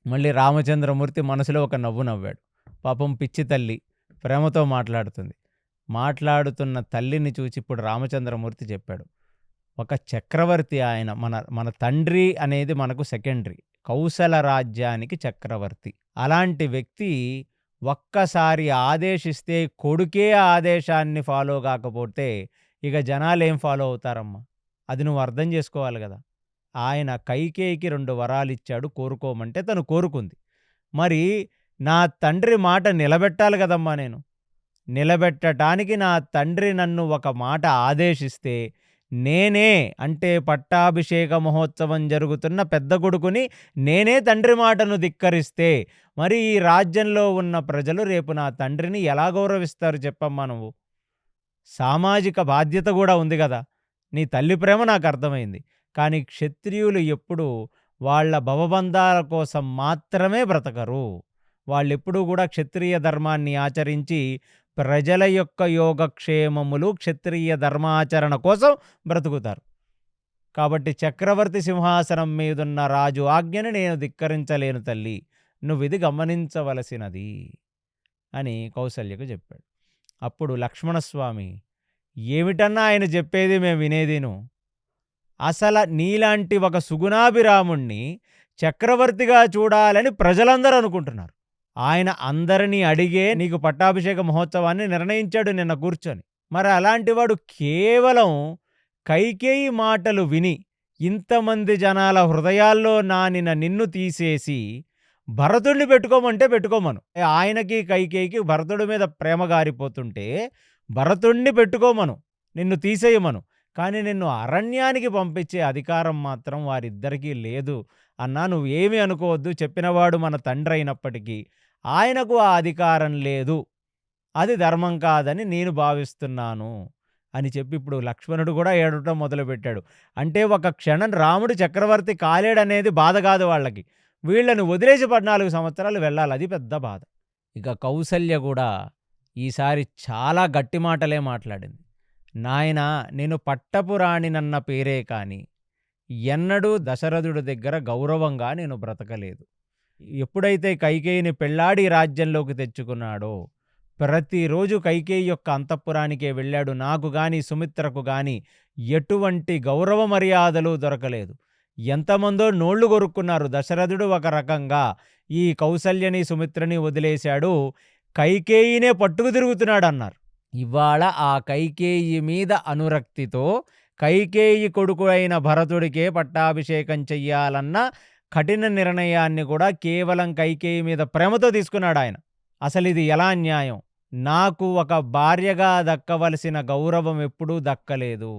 మళ్ళీ రామచంద్రమూర్తి మనసులో ఒక నవ్వు నవ్వాడు. పాపం పిచ్చి తల్లి ప్రేమతో మాట్లాడుతుంది. మాట్లాడుతున్న తల్లిని చూచి ఇప్పుడు రామచంద్రమూర్తి చెప్పాడు, ఒక చక్రవర్తి ఆయన, మన తండ్రి అనేది మనకు సెకండరీ, కౌసల రాజ్యానికి చక్రవర్తి. అలాంటి వ్యక్తి ఒక్కసారి ఆదేశిస్తే కొడుకే ఆదేశాన్ని ఫాలో కాకపోతే ఇక జనాలు ఏం ఫాలో అవుతారమ్మా? అది నువ్వు అర్థం చేసుకోవాలి కదా. ఆయన కైకేయికి 2 వరాలిచ్చాడు, కోరుకోమంటే తను కోరుకుంది. మరి నా తండ్రి మాట నిలబెట్టాలి కదమ్మా. నేను నిలబెట్టడానికి నా తండ్రి నన్ను ఒక మాట ఆదేశిస్తే నేనే, అంటే పట్టాభిషేక మహోత్సవం జరుగుతున్న పెద్ద కొడుకుని నేనే తండ్రి మాటను ధిక్కరిస్తే మరి ఈ రాజ్యంలో ఉన్న ప్రజలు రేపు నా తండ్రిని ఎలా గౌరవిస్తారు చెప్పమ్మా నువ్వు? సామాజిక బాధ్యత కూడా ఉంది కదా. నీ తల్లి ప్రేమ నాకు అర్థమైంది, కానీ క్షత్రియులు ఎప్పుడూ వాళ్ళ భవబంధాల కోసం మాత్రమే బ్రతకరు. వాళ్ళెప్పుడూ కూడా క్షత్రియ ధర్మాన్ని ఆచరించి ప్రజల యొక్క యోగక్షేమములు, క్షత్రియ ధర్మాచరణ కోసం బ్రతుకుతారు. కాబట్టి చక్రవర్తి సింహాసనం మీదున్న రాజు ఆజ్ఞను నేను ధిక్కరించలేను తల్లి, నువ్విది గమనించవలసినది అని కౌసల్యకు చెప్పాడు. అప్పుడు లక్ష్మణస్వామి, ఏమిటన్నా ఆయన చెప్పేది మేము వినేదిను, అసలు నీలాంటి ఒక సుగుణాభిరాముణ్ణి చక్రవర్తిగా చూడాలని ప్రజలందరూ అనుకుంటున్నారు. ఆయన అందరినీ అడిగే నీకు పట్టాభిషేక మహోత్సవాన్ని నిర్ణయించాడు నిన్న కూర్చొని. మరి అలాంటివాడు కేవలం కైకేయి మాటలు విని ఇంతమంది జనాల హృదయాల్లో నానిన నిన్ను తీసేసి భరతుడిని పెట్టుకోమంటే పెట్టుకోమను. ఆయనకి కైకేయికి భరతుడి మీద ప్రేమ గారిపోతుంటే భరతుడిని పెట్టుకోమను, నిన్ను తీసేయమను. కానీ నిన్ను అరణ్యానికి పంపించే అధికారం మాత్రం వారిద్దరికీ లేదు అన్నా, నువ్వు ఏమీ అనుకోవద్దు. చెప్పినవాడు మన తండ్రి అయినప్పటికీ ఆయనకు ఆ అధికారం లేదు, అది ధర్మం కాదని నేను భావిస్తున్నాను అని చెప్పి ఇప్పుడు లక్ష్మణుడు కూడా ఏడవటం మొదలుపెట్టాడు. అంటే ఒక క్షణం రాముడు చక్రవర్తి కాలేడనేది బాధ కాదు వాళ్ళకి, వీళ్ళని వదిలేసి 14 సంవత్సరాలు వెళ్ళాలి, అది పెద్ద బాధ. ఇక కౌసల్య కూడా ఈసారి చాలా గట్టి మాటలే మాట్లాడింది. నాయనా, నేను పట్టపురాణినన్న పేరే కానీ ఎన్నడూ దశరథుడి దగ్గర గౌరవంగా నేను బ్రతకలేదు. ఎప్పుడైతే కైకేయిని పెళ్లాడి రాజ్యంలోకి తెచ్చుకున్నాడో ప్రతిరోజు కైకేయి యొక్క అంతఃపురానికే వెళ్ళాడు. నాకు గాని సుమిత్రకు గాని ఎటువంటి గౌరవ మర్యాదలు దొరకలేదు. ఎంతమందో నోళ్లు కొరుక్కున్నారు. దశరథుడు ఒక రకంగా ఈ కౌసల్యని సుమిత్రని వదిలేశాడు, కైకేయినే పట్టుకు తిరుగుతున్నాడు అన్నారు. ఇవాళ ఆ కైకేయి మీద అనురక్తితో కైకేయి కొడుకు అయిన భరతుడికే పట్టాభిషేకం చెయ్యాలన్న కఠిన నిర్ణయాన్ని కూడా కేవలం కైకేయి మీద ప్రేమతో తీసుకున్నాడు ఆయన. అసలు ఇది ఎలా న్యాయం? నాకు ఒక భార్యగా దక్కవలసిన గౌరవం ఎప్పుడూ దక్కలేదు.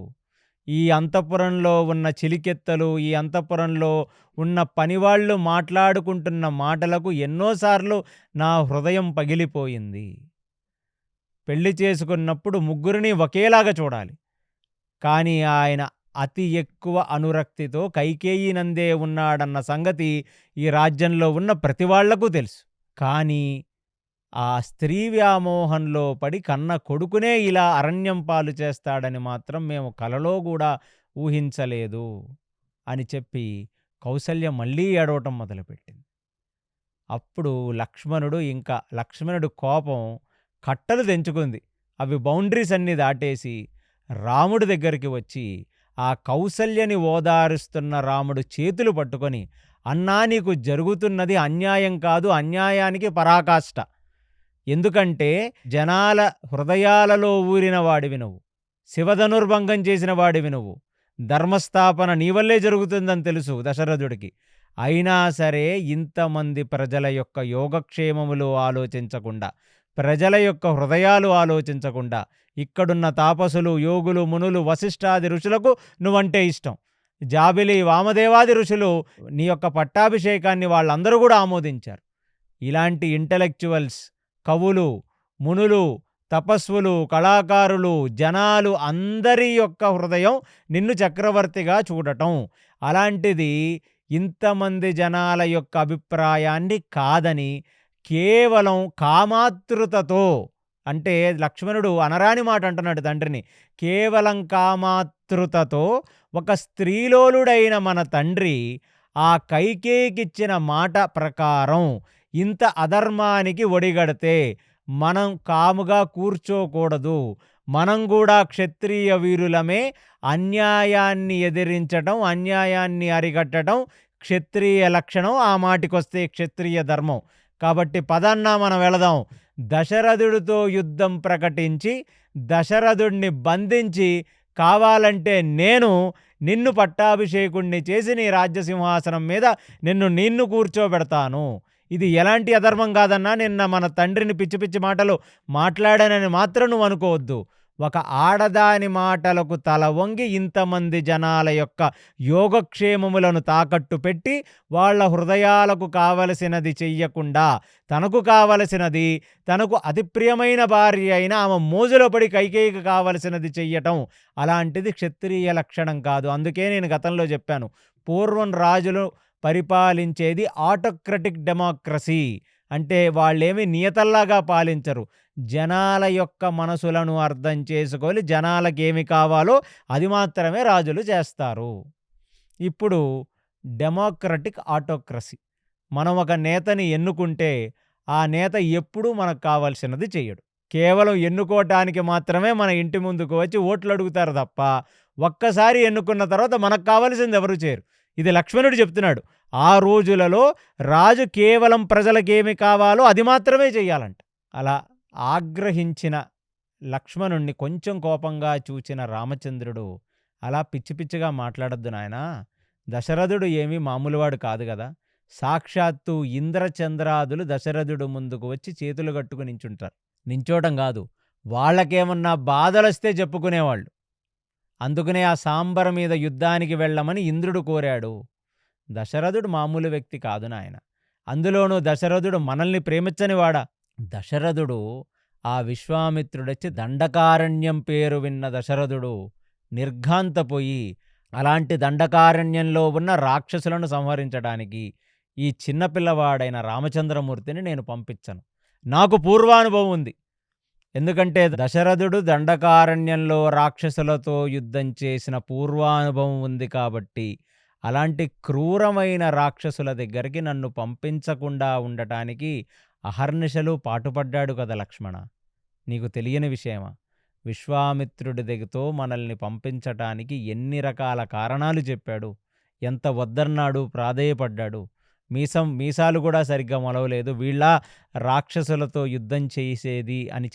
ఈ అంతఃపురంలో ఉన్న చిలికెత్తలు, ఈ అంతఃపురంలో ఉన్న పనివాళ్ళు మాట్లాడుకుంటున్న మాటలకు ఎన్నోసార్లు నా హృదయం పగిలిపోయింది. పెళ్లి చేసుకున్నప్పుడు ముగ్గురిని ఒకేలాగా చూడాలి, కానీ ఆయన అతి ఎక్కువ అనురక్తితో కైకేయి నందే ఉన్నాడన్న సంగతి ఈ రాజ్యంలో ఉన్న ప్రతి వాళ్లకు తెలుసు. కానీ ఆ స్త్రీ వ్యామోహంలో పడి కన్న కొడుకునే ఇలా అరణ్యం పాలు చేస్తాడని మాత్రం మేము కలలో కూడా ఊహించలేదు అని చెప్పి కౌసల్య మళ్ళీ ఏడవటం మొదలుపెట్టింది. అప్పుడు లక్ష్మణుడు కోపం కట్టలు తెంచుకుంది. అవి బౌండరీస్ అన్నీ దాటేసి రాముడి దగ్గరికి వచ్చి, ఆ కౌసల్యని ఓదారుస్తున్న రాముడు చేతులు పట్టుకొని, అన్నా నీకు జరుగుతున్నది అన్యాయం కాదు, అన్యాయానికి పరాకాష్ట. ఎందుకంటే జనాల హృదయాలలో ఊరిన వాడివి నువ్వు, శివధనుర్భంగం చేసిన వాడివి నువ్వు, ధర్మస్థాపన నీ వల్లే జరుగుతుందని తెలుసు దశరథుడికి. అయినా సరే ఇంతమంది ప్రజల యొక్క యోగక్షేమములు ఆలోచించకుండా, ప్రజల యొక్క హృదయాలు ఆలోచించకుండా, ఇక్కడున్న తాపసులు, యోగులు, మునులు, వశిష్ఠాది ఋషులకు నువ్వంటే ఇష్టం. జాబిలి, వామదేవాది ఋషులు నీ యొక్క పట్టాభిషేకాన్ని వాళ్ళందరూ కూడా ఆమోదించారు. ఇలాంటి ఇంటలెక్చువల్స్, కవులు, మునులు, తపస్వులు, కళాకారులు, జనాలు అందరి యొక్క హృదయం నిన్ను చక్రవర్తిగా చూడటం, అలాంటిది ఇంతమంది జనాల యొక్క అభిప్రాయాన్ని కాదని కేవలం కామాతృతతో, అంటే లక్ష్మణుడు అనరాని మాట అంటున్నాడు తండ్రిని, కేవలం కామాతృతతో ఒక స్త్రీలోలుడైన మన తండ్రి ఆ కైకేయికిచ్చిన మాట ప్రకారం ఇంత అధర్మానికి ఒడిగడితే మనం కాముగా కూర్చోకూడదు. మనం కూడా క్షత్రియ వీరులమే. అన్యాయాన్ని ఎదిరించడం, అన్యాయాన్ని అరికట్టడం క్షత్రియ లక్షణం. ఆ మాటికొస్తే క్షత్రియ ధర్మం. కాబట్టి పదన్నా మనం వెళదాం. దశరథుడితో యుద్ధం ప్రకటించి దశరథుడిని బంధించి, కావాలంటే నేను నిన్ను పట్టాభిషేకుణ్ణి చేసి నీ రాజ్యసింహాసనం మీద నిన్ను కూర్చోబెడతాను. ఇది ఎలాంటి అధర్మం కాదన్నా. నిన్న మన తండ్రిని పిచ్చి పిచ్చి మాటలు మాట్లాడానని మాత్రం నువ్వు అనుకోవద్దు. ఒక ఆడదాని మాటలకు తల వంగి ఇంతమంది జనాల యొక్క యోగక్షేమములను తాకట్టు పెట్టి వాళ్ళ హృదయాలకు కావలసినది చెయ్యకుండా, తనకు కావలసినది, తనకు అతి ప్రియమైన భార్య అయిన ఆమె మోజులో పడి కైకేయికి కావలసినది చెయ్యటం, అలాంటిది క్షత్రియ లక్షణం కాదు. అందుకే నేను గతంలో చెప్పాను, పూర్వం రాజులు పరిపాలించేది ఆటోక్రటిక్ డెమోక్రసీ. అంటే వాళ్ళేమి నియతల్లాగా పాలించరు. జనాల యొక్క మనసులను అర్థం చేసుకొని జనాలకేమి కావాలో అది మాత్రమే రాజులు చేస్తారు. ఇప్పుడు డెమోక్రటిక్ ఆటోక్రసీ. మనం ఒక నేతని ఎన్నుకుంటే ఆ నేత ఎప్పుడూ మనకు కావాల్సినది చెయ్యడు. కేవలం ఎన్నుకోవటానికి మాత్రమే మన ఇంటి ముందుకు వచ్చి ఓట్లు అడుగుతారు తప్ప, ఒక్కసారి ఎన్నుకున్న తర్వాత మనకు కావాల్సింది ఎవరు చేయరు. ఇది లక్ష్మణుడు చెప్తున్నాడు. ఆ రోజులలో రాజు కేవలం ప్రజలకేమి కావాలో అది మాత్రమే చెయ్యాలంట. అలా ఆగ్రహించిన లక్ష్మణుణ్ణి కొంచెం కోపంగా చూచిన రామచంద్రుడు, అలా పిచ్చి పిచ్చిగా మాట్లాడొద్దు నాయనా, దశరథుడు ఏమీ మామూలువాడు కాదు కదా. సాక్షాత్తు ఇంద్రచంద్రాదులు దశరథుడు ముందుకు వచ్చి చేతులు కట్టుకుని నించుంటారు. నించోవడం కాదు, వాళ్ళకేమన్నా బాధలొస్తే చెప్పుకునేవాళ్ళు. అందుకనే ఆ సాంబర మీద యుద్ధానికి వెళ్ళమని ఇంద్రుడు కోరాడు. దశరథుడు మామూలు వ్యక్తి కాదు నాయన. అందులోనూ దశరథుడు మనల్ని ప్రేమించనివాడా? దశరథుడు ఆ విశ్వామిత్రుడొచ్చి దండకారణ్యం పేరు విన్న దశరథుడు నిర్ఘాంతపోయి, అలాంటి దండకారణ్యంలో ఉన్న రాక్షసులను సంహరించడానికి ఈ చిన్నపిల్లవాడైన రామచంద్రమూర్తిని నేను పంపించను. నాకు పూర్వానుభవం ఉంది. ఎందుకంటే దశరథుడు దండకారణ్యంలో రాక్షసులతో యుద్ధం చేసిన పూర్వానుభవం ఉంది కాబట్టి, అలాంటి క్రూరమైన రాక్షసుల దగ్గరికి నన్ను పంపించకుండా ఉండటానికి అహర్నిశలు పాటుపడ్డాడు కదా లక్ష్మణ. నీకు తెలియని విషయమా? విశ్వామిత్రుడి దగ్గరతో మనల్ని పంపించటానికి ఎన్ని రకాల కారణాలు చెప్పాడు, ఎంత వద్దన్నాడు, ప్రాధేయపడ్డాడు. మీసాలు కూడా సరిగ్గా మొలవలేదు, వీళ్ళ రాక్షసులతో యుద్ధం చేసేది అని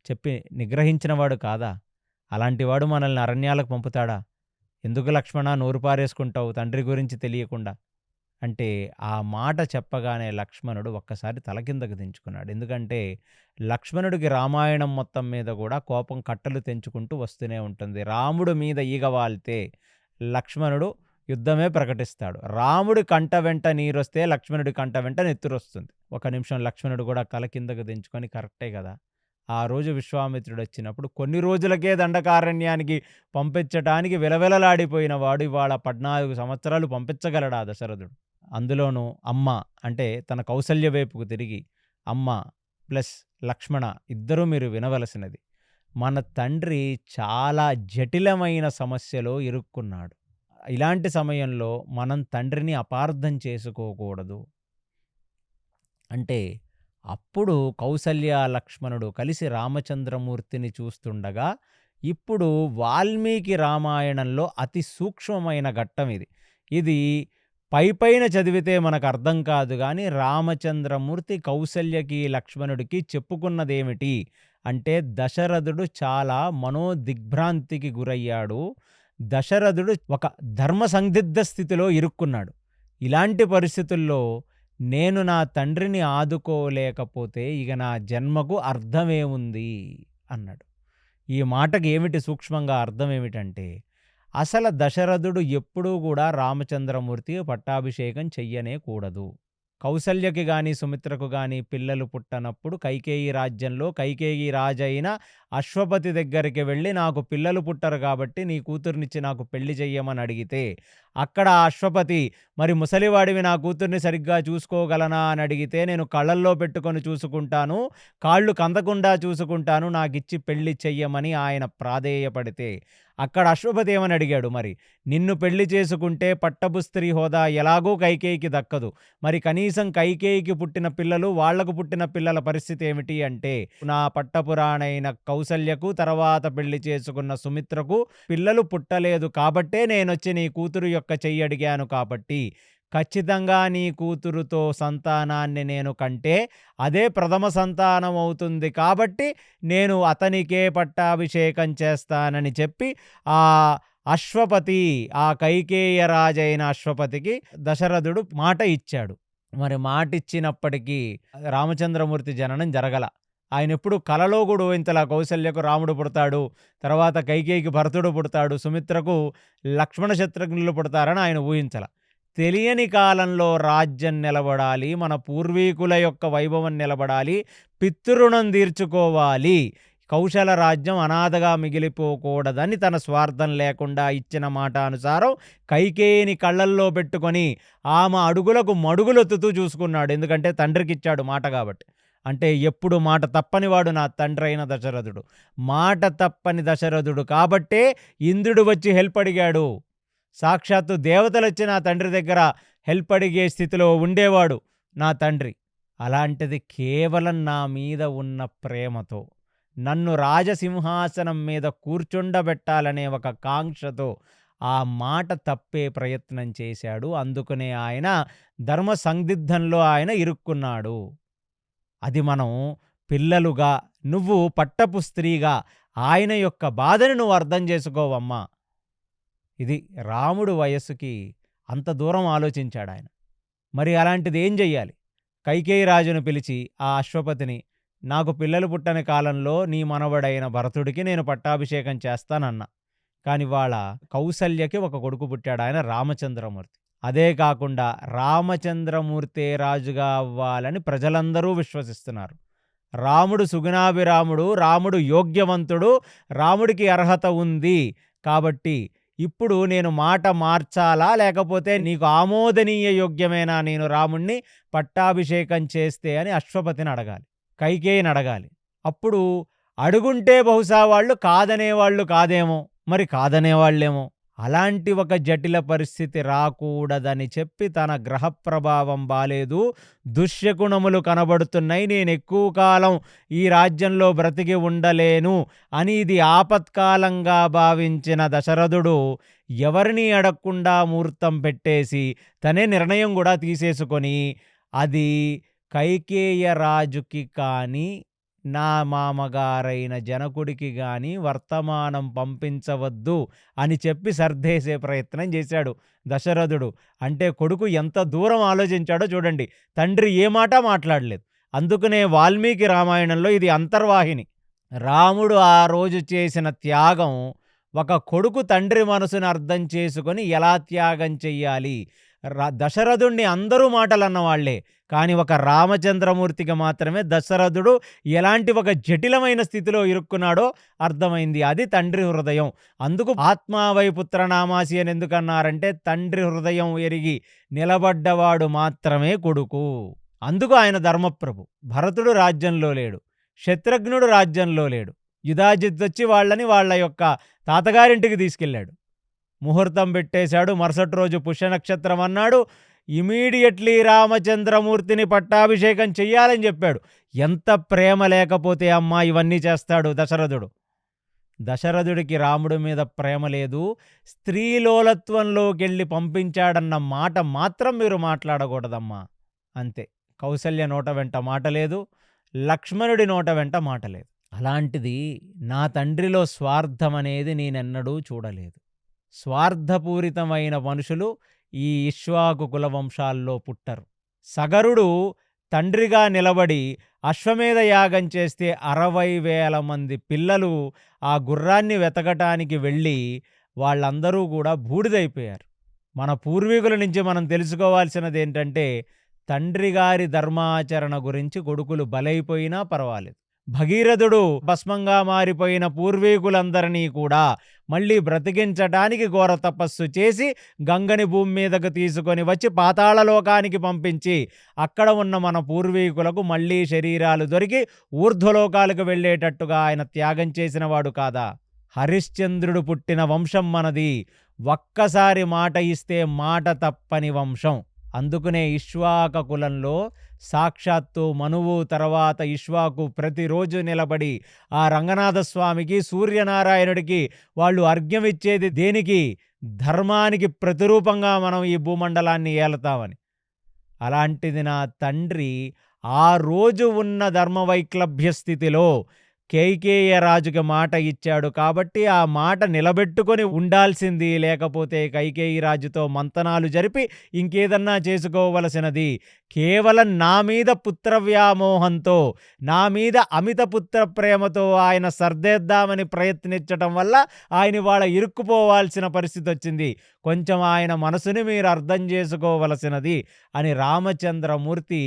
చెప్పి నిగ్రహించినవాడు కాదా? అలాంటివాడు మనల్ని అరణ్యాలకు పంపుతాడా? ఎందుకు లక్ష్మణ నోరు పారేసుకుంటావు తండ్రి గురించి తెలియకుండా? అంటే ఆ మాట చెప్పగానే లక్ష్మణుడు ఒక్కసారి తల కిందకు దించుకున్నాడు. ఎందుకంటే లక్ష్మణుడికి రామాయణం మొత్తం మీద కూడా కోపం కట్టలు తెంచుకుంటూ వస్తూనే ఉంటుంది. రాముడు మీద ఈగ వాలితే లక్ష్మణుడు యుద్ధమే ప్రకటిస్తాడు. రాముడి కంట వెంట నీరొస్తే లక్ష్మణుడి కంట వెంట నెత్తురొస్తుంది. ఒక నిమిషం లక్ష్మణుడు కూడా తల కిందకు దించుకొని, కరెక్టే కదా, ఆ రోజు విశ్వామిత్రుడు వచ్చినప్పుడు కొన్ని రోజులకే దండకారణ్యానికి పంపించటానికి విలవిలలాడిపోయిన వాడు ఇవాళ 14 సంవత్సరాలు పంపించగలడా దశరథుడు? అందులోనూ అమ్మ అంటే తన కౌసల్య వైపుకు తిరిగి, అమ్మ ప్లస్ లక్ష్మణ ఇద్దరూ మీరు వినవలసినది, మన తండ్రి చాలా జటిలమైన సమస్యలో ఇరుక్కున్నాడు. ఇలాంటి సమయంలో మనం తండ్రిని అపార్థం చేసుకోకూడదు. అంటే అప్పుడు కౌసల్య లక్ష్మణుడు కలిసి రామచంద్రమూర్తిని చూస్తుండగా ఇప్పుడు వాల్మీకి రామాయణంలో అతి సూక్ష్మమైన ఘట్టం ఇది. ఇది పైపైన చదివితే మనకు అర్థం కాదు గానీ, రామచంద్రమూర్తి కౌసల్యకి, లక్ష్మణుడికి చెప్పుకున్నదేమిటి అంటే, దశరథుడు చాలా మనోదిగ్భ్రాంతికి గురయ్యాడు. దశరథుడు ఒక ధర్మ సందిగ్ధ స్థితిలో ఇరుక్కున్నాడు. ఇలాంటి పరిస్థితుల్లో నేను నా తండ్రిని ఆదుకోలేకపోతే ఇక నా జన్మకు అర్థమేముంది అన్నాడు. ఈ మాటకి ఏమిటి సూక్ష్మంగా అర్థం ఏమిటంటే, అసలు దశరథుడు ఎప్పుడూ కూడా రామచంద్రమూర్తి పట్టాభిషేకం చెయ్యనే కూడదు. కౌసల్యకి గాని, సుమిత్రకు గాని పిల్లలు పుట్టనప్పుడు కైకేయి రాజ్యంలో కైకేయి రాజైన అశ్వపతి దగ్గరికి వెళ్ళి, నాకు పిల్లలు పుట్టరు కాబట్టి నీ కూతుర్నిచ్చి నాకు పెళ్లి చెయ్యమని అడిగితే, అక్కడ ఆ అశ్వపతి, మరి ముసలివాడివి నా కూతుర్ని సరిగ్గా చూసుకోగలనా అని అడిగితే, నేను కళ్ళల్లో పెట్టుకొని చూసుకుంటాను, కాళ్ళు కందకుండా చూసుకుంటాను, నాకిచ్చి పెళ్లి చెయ్యమని ఆయన ప్రాధేయపడితే, అక్కడ అశ్వపతి ఏమని అడిగాడు, మరి నిన్ను పెళ్లి చేసుకుంటే పట్టపు స్త్రీ హోదా ఎలాగూ కైకేయికి దక్కదు, మరి కనీసం కైకేయికి పుట్టిన పిల్లలు, వాళ్లకు పుట్టిన పిల్లల పరిస్థితి ఏమిటి అంటే, నా పట్టపురాణైన కౌసల్యకు తర్వాత పెళ్లి చేసుకున్న సుమిత్రకు పిల్లలు పుట్టలేదు కాబట్టే నేనొచ్చి నీ కూతురు యొక్క చెయ్యి అడిగాను, కాబట్టి ఖచ్చితంగా నీ కూతురుతో సంతానాన్ని నేను కంటే అదే ప్రథమ సంతానం అవుతుంది, కాబట్టి నేను అతనికే పట్టాభిషేకం చేస్తానని చెప్పి ఆ అశ్వపతి, ఆ కైకేయ రాజైన అశ్వపతికి దశరథుడు మాట ఇచ్చాడు. మరి మాటిచ్చినప్పటికీ రామచంద్రమూర్తి జననం జరగల. ఆయనెప్పుడు కలలో కూడా ఊహించలా కౌసల్యకు రాముడు పుడతాడు, తర్వాత కైకేయికి భరతుడు పుడతాడు, సుమిత్రకు లక్ష్మణ శత్రుఘ్నులు పుడతారని ఆయన ఊహించల. తెలియని కాలంలో రాజ్యం నిలబడాలి, మన పూర్వీకుల యొక్క వైభవం నిలబడాలి, పితృరుణం తీర్చుకోవాలి, కౌశల రాజ్యం అనాథగా మిగిలిపోకూడదని తన స్వార్థం లేకుండా ఇచ్చిన మాట అనుసారం కైకేయిని కళ్ళల్లో పెట్టుకొని ఆమె అడుగులకు మడుగులొత్తుతూ చూసుకున్నాడు. ఎందుకంటే తండ్రికి ఇచ్చాడు మాట కాబట్టి. అంటే ఎప్పుడు మాట తప్పనివాడు నా తండ్రి అయిన దశరథుడు. మాట తప్పని దశరథుడు కాబట్టే ఇంద్రుడు వచ్చి హెల్ప్ అడిగాడు. సాక్షాత్తు దేవతలు వచ్చి నా తండ్రి దగ్గర హెల్ప్ అడిగే స్థితిలో ఉండేవాడు నా తండ్రి. అలాంటిది కేవలం నా మీద ఉన్న ప్రేమతో, నన్ను రాజసింహాసనం మీద కూర్చుండబెట్టాలనే ఒక కాంక్షతో ఆ మాట తప్పే ప్రయత్నం చేశాడు. అందుకనే ఆయన ధర్మ సందిగ్ధంలో ఆయన ఇరుక్కున్నాడు. అది మనం పిల్లలుగా, నువ్వు పట్టపు స్త్రీగా ఆయన యొక్క బాధని నువ్వు అర్థం చేసుకోవమ్మా. ఇది రాముడు వయస్సుకి అంత దూరం ఆలోచించాడు ఆయన. మరి అలాంటిది ఏం చెయ్యాలి? కైకేయి రాజును పిలిచి ఆ అశ్వపతిని, నాకు పిల్లలు పుట్టని కాలంలో నీ మనవడైన భరతుడికి నేను పట్టాభిషేకం చేస్తానన్నా. కానీ వాళ్ళ కౌసల్యకి ఒక కొడుకు పుట్టాడు, ఆయన రామచంద్రమూర్తి. అదే కాకుండా రామచంద్రమూర్తే రాజుగా అవ్వాలని ప్రజలందరూ విశ్వసిస్తున్నారు. రాముడు సుగుణాభిరాముడు, రాముడు యోగ్యవంతుడు, రాముడికి అర్హత ఉంది, కాబట్టి ఇప్పుడు నేను మాట మార్చాలా, లేకపోతే నీకు ఆమోదనీయ యోగ్యమేనా నేను రాముణ్ణి పట్టాభిషేకం చేస్తే అని అశ్వపతిని అడగాలి, కైకేయిని అడగాలి. అప్పుడు అడుగుంటే బహుశా వాళ్ళు కాదనేవాళ్ళు కాదేమో, మరి కాదనేవాళ్ళేమో. అలాంటి ఒక జటిల పరిస్థితి రాకూడదని చెప్పి తన గ్రహ ప్రభావం బాలేదు, దుశ్శకునములు కనబడుతున్నాయి, నేను ఎక్కువ కాలం ఈ రాజ్యంలో బ్రతికి ఉండలేను అని ఇది ఆపత్కాలంగా భావించిన దశరథుడు ఎవరిని అడగకుండా ముహూర్తం పెట్టేసి తనే నిర్ణయం కూడా తీసేసుకొని, అది కైకేయ రాజుకి కానీ నా మామగారైన జనకుడికి గాని వర్తమానం పంపించవద్దు అని చెప్పి సర్దేసే ప్రయత్నం చేశాడు దశరథుడు. అంటే కొడుకు ఎంత దూరం ఆలోచించాడో చూడండి. తండ్రి ఏ మాట మాట్లాడలేదు. అందుకనే వాల్మీకి రామాయణంలో ఇది అంతర్వాహిని. రాముడు ఆ రోజు చేసిన త్యాగం ఒక కొడుకు తండ్రి మనసును అర్థం చేసుకొని ఎలా త్యాగం చెయ్యాలి. దశరథుణ్ణి అందరూ మాటలు అన్నవాళ్లే, కానీ ఒక రామచంద్రమూర్తికి మాత్రమే దశరథుడు ఎలాంటి ఒక జటిలమైన స్థితిలో ఇరుక్కున్నాడో అర్థమైంది. అది తండ్రి హృదయం. అందుకు ఆత్మావై పుత్రనామాసి అని ఎందుకన్నారంటే, తండ్రి హృదయం ఎరిగి నిలబడ్డవాడు మాత్రమే కొడుకు. అందుకు ఆయన ధర్మప్రభు. భరతుడు రాజ్యంలో లేడు, శత్రుఘ్నుడు రాజ్యంలో లేడు. యుధాజిత్ వచ్చి వాళ్ళని వాళ్ళ యొక్క తాతగారింటికి తీసుకెళ్ళాడు. ముహూర్తం పెట్టేశాడు. మరుసటి రోజు పుష్యనక్షత్రం అన్నాడు. ఇమీడియట్లీ రామచంద్రమూర్తిని పట్టాభిషేకం చెయ్యాలని చెప్పాడు. ఎంత ప్రేమ లేకపోతే అమ్మా ఇవన్నీ చేస్తాడు దశరథుడు. దశరథుడికి రాముడి మీద ప్రేమ లేదు, స్త్రీలోలత్వంలోకెళ్ళి పంపించాడన్న మాట మాత్రం మీరు మాట్లాడకూడదమ్మా. అంతే. కౌసల్య నోట వెంట మాట లేదు, లక్ష్మణుడి నోట వెంట మాట లేదు. అలాంటిది నా తండ్రిలో స్వార్థం అనేది నేనెన్నడూ చూడలేదు. స్వార్థపూరితమైన మనుషులు ఈ ఇక్ష్వాకు కులవంశాల్లో పుట్టరు. సగరుడు తండ్రిగా నిలబడి అశ్వమేధ యాగం చేస్తే 60,000 మంది పిల్లలు ఆ గుర్రాన్ని వెతకటానికి వెళ్ళి వాళ్ళందరూ కూడా బూడిదైపోయారు. మన పూర్వీకుల నుంచి మనం తెలుసుకోవాల్సినది ఏంటంటే, తండ్రి గారి ధర్మాచరణ గురించి కొడుకులు బలైపోయినా పర్వాలేదు. భగీరథుడు భస్మంగా మారిపోయిన పూర్వీకులందరినీ కూడా మళ్ళీ బ్రతికించటానికి ఘోర తపస్సు చేసి గంగని భూమి మీదకు తీసుకొని వచ్చి పాతాళలోకానికి పంపించి అక్కడ ఉన్న మన పూర్వీకులకు మళ్ళీ శరీరాలు దొరికి ఊర్ధ్వలోకాలకు వెళ్ళేటట్టుగా ఆయన త్యాగం చేసిన వాడు కాదా? హరిశ్చంద్రుడు పుట్టిన వంశం మనది. ఒక్కసారి మాట ఇస్తే మాట తప్పని వంశం. అందుకనే ఇక్ష్వాక కులంలో సాక్షాత్తు మనువు తర్వాత ఇక్ష్వాకు ప్రతిరోజు నిలబడి ఆ రంగనాథస్వామికి, సూర్యనారాయణుడికి వాళ్ళు అర్ఘ్యం ఇచ్చేది దేనికి? ధర్మానికి ప్రతిరూపంగా మనం ఈ భూమండలాన్ని ఏలతామని. అలాంటిది నా తండ్రి ఆ రోజు ఉన్న ధర్మవైక్లభ్య స్థితిలో కైకేయ రాజుకి మాట ఇచ్చాడు కాబట్టి ఆ మాట నిలబెట్టుకొని ఉండాల్సింది. లేకపోతే కైకేయి రాజుతో మంతనాలు జరిపి ఇంకేదన్నా చేసుకోవలసినది. కేవలం నా మీద పుత్ర వ్యామోహంతో, నా మీద అమిత పుత్ర ప్రేమతో ఆయన సర్దేద్దామని ప్రయత్నించటం వల్ల ఆయన ఇవాళ ఇరుక్కుపోవాల్సిన పరిస్థితి వచ్చింది. కొంచెం ఆయన మనసుని మీరు అర్థం చేసుకోవలసినది అని రామచంద్రమూర్తి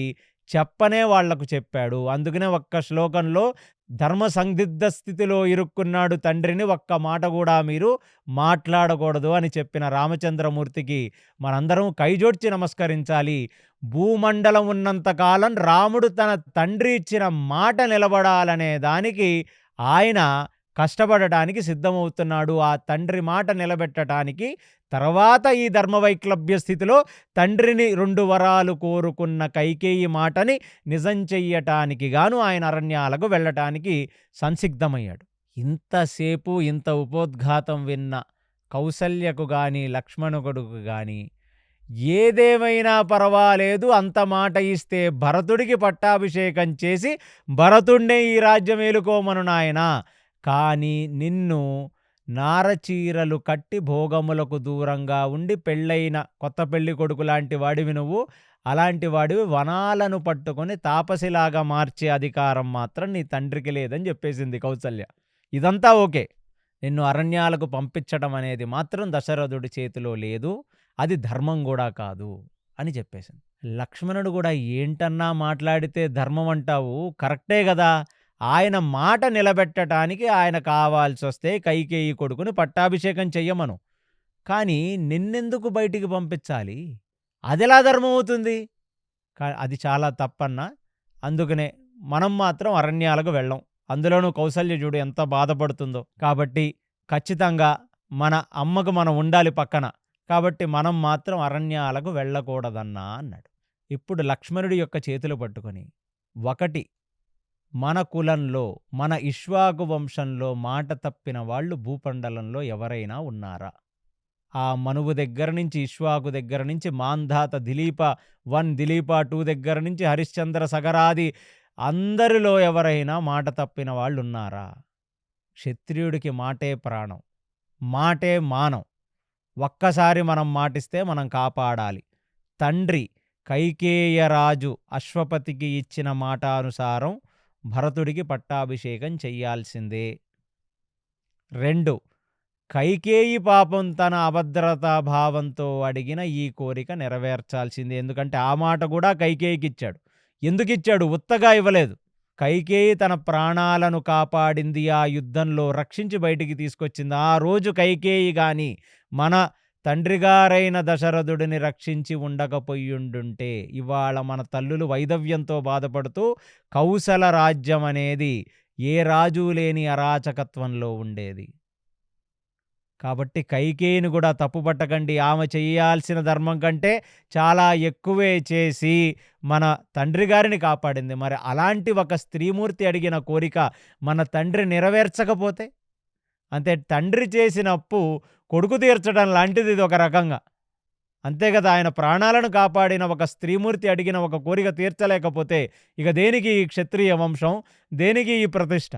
చెప్పనే వాళ్లకు చెప్పాడు. అందుకనే ఒక్క శ్లోకంలో ధర్మ సందిగ్ధ స్థితిలో ఇరుక్కున్నాడు తండ్రిని, ఒక్క మాట కూడా మీరు మాట్లాడకూడదు అని చెప్పిన రామచంద్రమూర్తికి మనందరం కైజోడ్చి నమస్కరించాలి. భూమండలం ఉన్నంతకాలం రాముడు తన తండ్రి ఇచ్చిన మాట నిలబడాలనే దానికి ఆయన కష్టపడటానికి సిద్ధమవుతున్నాడు. ఆ తండ్రి మాట నిలబెట్టడానికి తర్వాత ఈ ధర్మవైక్లభ్య స్థితిలో తండ్రిని 2 వరాలు కోరుకున్న కైకేయి మాటని నిజం చెయ్యటానికి గాను ఆయన అరణ్యాలకు వెళ్ళటానికి సంసిద్ధమయ్యాడు. ఇంతసేపు ఇంత ఉపోద్ఘాతం విన్న కౌసల్యకు గాని లక్ష్మణుడుకు గాని ఏదేమైనా పర్వాలేదు, అంత మాట ఇస్తే భరతుడికి పట్టాభిషేకం చేసి భరతుణ్ణే ఈ రాజ్యం ఏలుకోమను నాయనా, కానీ నిన్ను నారచీరలు కట్టి భోగములకు దూరంగా ఉండి పెళ్ళైన కొత్త పెళ్లి కొడుకు లాంటి వాడివి నువ్వు, అలాంటి వాడివి వనాలను పట్టుకొని తాపసిలాగా మార్చే అధికారం మాత్రం నీ తండ్రికి లేదని చెప్పేసింది కౌసల్య. ఇదంతా ఓకే, నిన్ను అరణ్యాలకు పంపించడం అనేది మాత్రం దశరథుడి చేతిలో లేదు, అది ధర్మం కూడా కాదు అని చెప్పేసింది. లక్ష్మణుడు కూడా ఏంటన్నా మాట్లాడితే ధర్మం అంటావు, కరెక్టే కదా, ఆయన మాట నిలబెట్టడానికి ఆయన కావాల్సి వస్తే కైకేయి కొడుకుని పట్టాభిషేకం చెయ్యమను, కానీ నిన్నెందుకు బయటికి పంపించాలి? అదెలా ధర్మం అవుతుంది? అది చాలా తప్పన్నా. అందుకనే మనం మాత్రం అరణ్యాలకు వెళ్ళం. అందులోనూ కౌసల్య చూడు ఎంత బాధపడుతుందో. కాబట్టి ఖచ్చితంగా మన అమ్మకు మనం ఉండాలి పక్కన, కాబట్టి మనం మాత్రం అరణ్యాలకు వెళ్ళకూడదన్నా అన్నాడు. ఇప్పుడు లక్ష్మణుడి యొక్క చేతులు పట్టుకొని, ఒకటి, మన కులంలో మన ఇక్ష్వాకు వంశంలో మాట తప్పిన వాళ్ళు భూమండలంలో ఎవరైనా ఉన్నారా? ఆ మనువు దగ్గర నుంచి, ఇక్ష్వాకు దగ్గర నుంచి, మాంధాత దిలీప 1 దిలీప 2 దగ్గర నుంచి హరిశ్చంద్ర సగరాది అందరిలో ఎవరైనా మాట తప్పిన వాళ్ళు ఉన్నారా? క్షత్రియుడికి మాటే ప్రాణం, మాటే మానం. ఒక్కసారి మనం మాటిస్తే మనం కాపాడాలి. తండ్రి కైకేయరాజు అశ్వపతికి ఇచ్చిన మాట అనుసారం భరతుడికి పట్టాభిషేకం చెయ్యాల్సిందే. 2, కైకేయి పాపం తన అభద్రతా భావంతో అడిగిన ఈ కోరిక నెరవేర్చాల్సిందే. ఎందుకంటే ఆ మాట కూడా కైకేయికి ఇచ్చాడు. ఎందుకు ఇచ్చాడు? ఉత్తగా ఇవ్వలేదు. కైకేయి తన ప్రాణాలను కాపాడింది, ఆ యుద్ధంలో రక్షించి బయటికి తీసుకొచ్చింది. ఆ రోజు కైకేయి గాని మన తండ్రిగారైన దశరథుడిని రక్షించి ఉండకపోయుండుంటే ఇవాళ మన తల్లులు వైధవ్యంతో బాధపడుతూ కౌసల రాజ్యం అనేది ఏ రాజు లేని అరాచకత్వంలో ఉండేది. కాబట్టి కైకేయిని కూడా తప్పుపట్టకండి. ఆమె చేయాల్సిన ధర్మం కంటే చాలా ఎక్కువే చేసి మన తండ్రి గారిని కాపాడింది. మరి అలాంటి ఒక స్త్రీమూర్తి అడిగిన కోరిక మన తండ్రి నెరవేర్చకపోతే అంతే తండ్రి చేసిన అప్పు కొడుకు తీర్చడం లాంటిది ఇది ఒక రకంగా. అంతే కదా! ఆయన ప్రాణాలను కాపాడిన ఒక స్త్రీమూర్తి అడిగిన ఒక కోరిక తీర్చలేకపోతే ఇక దేనికి ఈ క్షత్రియ వంశం? దేనికి ఈ ప్రతిష్ట?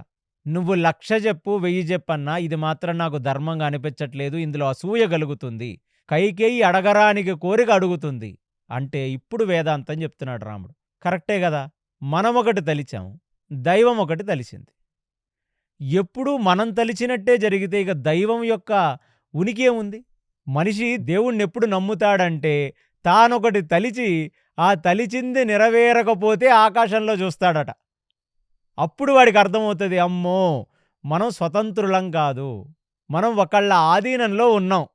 నువ్వు 1,00,000 చెప్పు, 1000 చెప్పన్నా ఇది మాత్రం నాకు ధర్మంగా అనిపించట్లేదు. ఇందులో అసూయ కలుగుతుంది. కైకేయి అడగరానికి కోరిక అడుగుతుంది. అంటే ఇప్పుడు వేదాంతం చెప్తున్నాడు రాముడు. కరెక్టే గదా! మనం ఒకటి తలిచాము. దైవం ఒకటి తలిచింది. ఎప్పుడూ మనం తలిచినట్టే జరిగితే ఇక దైవం యొక్క ఉనికి ఏముంది? మనిషి దేవుణ్ణెప్పుడు నమ్ముతాడంటే తానొకటి తలిచి ఆ తలిచింది నెరవేరకపోతే ఆకాశంలో చూస్తాడట. అప్పుడు వాడికి అర్థమవుతుంది, అమ్మో మనం స్వతంత్రులం కాదు, మనం ఒకళ్ళ ఆధీనంలో ఉన్నాం.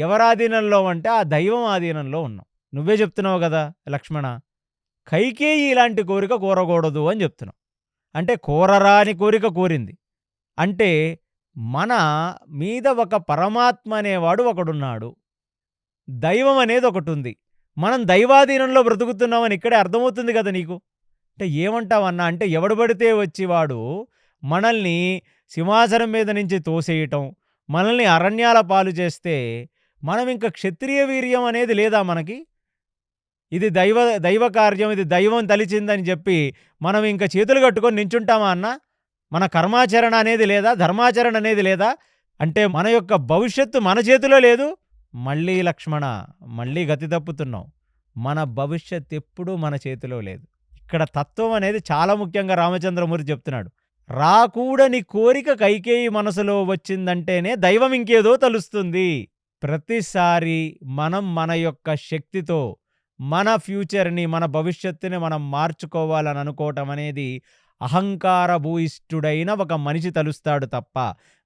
ఎవరాధీనంలో అంటే ఆ దైవం ఆధీనంలో ఉన్నాం. నువ్వే చెప్తున్నావు కదా లక్ష్మణ, కైకేయి ఇలాంటి కోరిక కోరకూడదు అని చెప్తున్నావు. అంటే కోరరాని కోరిక కోరింది. అంటే మన మీద ఒక పరమాత్మ అనేవాడు ఒకడున్నాడు, దైవం అనేది ఒకటుంది. మనం దైవాధీనంలో బ్రతుకుతున్నామని ఇక్కడే అర్థమవుతుంది కదా నీకు. అంటే ఏమంటావన్నా అంటే ఎవడు పడితే వచ్చి వాడు మనల్ని సింహాసనం మీద నుంచి తోసేయటం, మనల్ని అరణ్యాల పాలు చేస్తే మనం ఇంకా క్షత్రియ వీర్యం అనేది లేదా మనకి? ఇది దైవ కార్యం, ఇది దైవం తలిచిందని చెప్పి మనం ఇంకా చేతులు కట్టుకొని నించుంటామా అన్న? మన కర్మాచరణ అనేది లేదా? ధర్మాచరణ అనేది లేదా? అంటే మన యొక్క భవిష్యత్తు మన చేతిలో లేదు. మళ్ళీ లక్ష్మణ, మళ్ళీ గతి తప్పుతున్నావు. మన భవిష్యత్ ఎప్పుడూ మన చేతిలో లేదు. ఇక్కడ తత్వం అనేది చాలా ముఖ్యంగా రామచంద్రమూర్తి చెప్తున్నాడు. రాకూడని కోరిక కైకేయి మనసులో వచ్చిందంటేనే దైవం ఇంకేదో తలుస్తుంది. ప్రతిసారి మనం మన యొక్క శక్తితో మన ఫ్యూచర్ని, మన భవిష్యత్తుని మనం మార్చుకోవాలని అనుకోవటం అనేది అహంకార భూయిష్ఠుడైన ఒక మనిషి తలుస్తాడు తప్ప,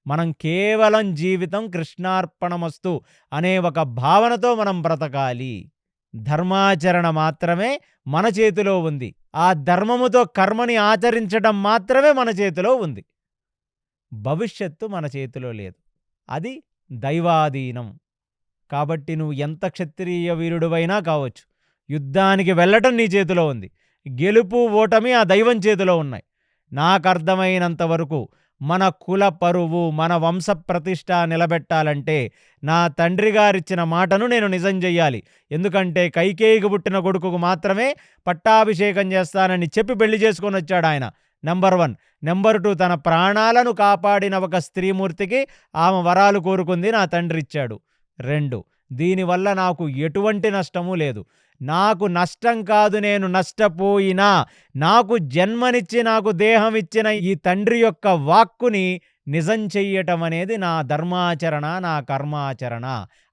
మనం కేవలం జీవితం కృష్ణార్పణమస్తు అనే ఒక భావనతో మనం బ్రతకాలి. ధర్మాచరణ మాత్రమే మన చేతిలో ఉంది. ఆ ధర్మముతో కర్మని ఆచరించడం మాత్రమే మన చేతిలో ఉంది. భవిష్యత్తు మన చేతిలో లేదు. అది దైవాధీనం. కాబట్టి నువ్వు ఎంత క్షత్రియ వీరుడివైనా కావచ్చు, యుద్ధానికి వెళ్ళటం నీ చేతిలో ఉంది. గెలుపు ఓటమి ఆ దైవం చేతిలో ఉన్నాయి. నాకు అర్థమైనంత వరకు మన కుల పరువు, మన వంశ ప్రతిష్ట నిలబెట్టాలంటే నా తండ్రి గారిచ్చిన మాటను నేను నిజం చెయ్యాలి. ఎందుకంటే కైకేయికి పుట్టిన కొడుకుకు మాత్రమే పట్టాభిషేకం చేస్తానని చెప్పి పెళ్లి చేసుకొని వచ్చాడు ఆయన. నెంబర్ 1. నెంబర్ 2, తన ప్రాణాలను కాపాడిన ఒక స్త్రీమూర్తికి ఆమె వరాలు కోరుకుంది, నా తండ్రి ఇచ్చాడు. 2, దీనివల్ల నాకు ఎటువంటి నష్టము లేదు. నాకు నష్టం కాదు, నేను నష్టపోయినా నాకు జన్మనిచ్చి నాకు దేహం ఇచ్చిన ఈ తండ్రి యొక్క వాక్కుని నిజం చెయ్యటం అనేది నా ధర్మాచరణ, నా కర్మాచరణ.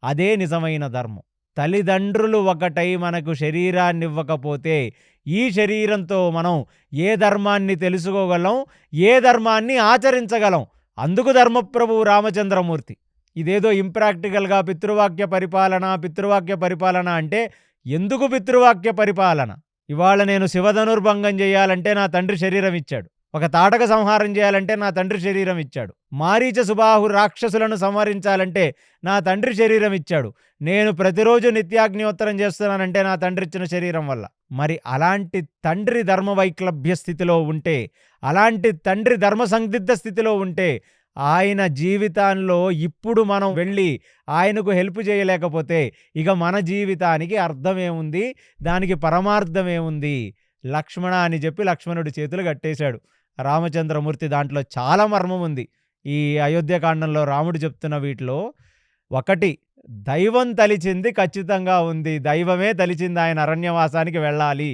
అదే నిజమైన ధర్మం. తల్లిదండ్రులు ఒకటై మనకు శరీరాన్ని ఇవ్వకపోతే ఈ శరీరంతో మనం ఏ ధర్మాన్ని తెలుసుకోగలం, ఏ ధర్మాన్ని ఆచరించగలం? అందుకు ధర్మప్రభువు రామచంద్రమూర్తి. ఇదేదో ఇంప్రాక్టికల్గా పితృవాక్య పరిపాలన అంటే ఎందుకు పితృవాక్య పరిపాలన? ఇవాళ నేను శివధనుర్భంగం చేయాలంటే నా తండ్రి శరీరం ఇచ్చాడు. ఒక తాటక సంహారం చేయాలంటే నా తండ్రి శరీరం ఇచ్చాడు. మారీచ సుబాహు రాక్షసులను సంహరించాలంటే నా తండ్రి శరీరం ఇచ్చాడు. నేను ప్రతిరోజు నిత్యాగ్నిహోత్రం చేస్తున్నానంటే నా తండ్రి ఇచ్చిన శరీరం వల్ల. మరి అలాంటి తండ్రి ధర్మ వైక్లభ్య స్థితిలో ఉంటే, అలాంటి తండ్రి ధర్మ సందిగ్ధ స్థితిలో ఉంటే, ఆయన జీవితాల్లో ఇప్పుడు మనం వెళ్ళి ఆయనకు హెల్ప్ చేయలేకపోతే ఇక మన జీవితానికి అర్థమేముంది, దానికి పరమార్థమేముంది? లక్ష్మణ అని చెప్పి లక్ష్మణుడి చేతులు కట్టేశాడు రామచంద్రమూర్తి. దాంట్లో చాలా మర్మం ఉంది. ఈ అయోధ్యకాండంలో రాముడు చెప్తున్న వీటిలో ఒకటి, దైవం తలిచింది ఖచ్చితంగా ఉంది. దైవమే తలిచింది ఆయన అరణ్యవాసానికి వెళ్ళాలి.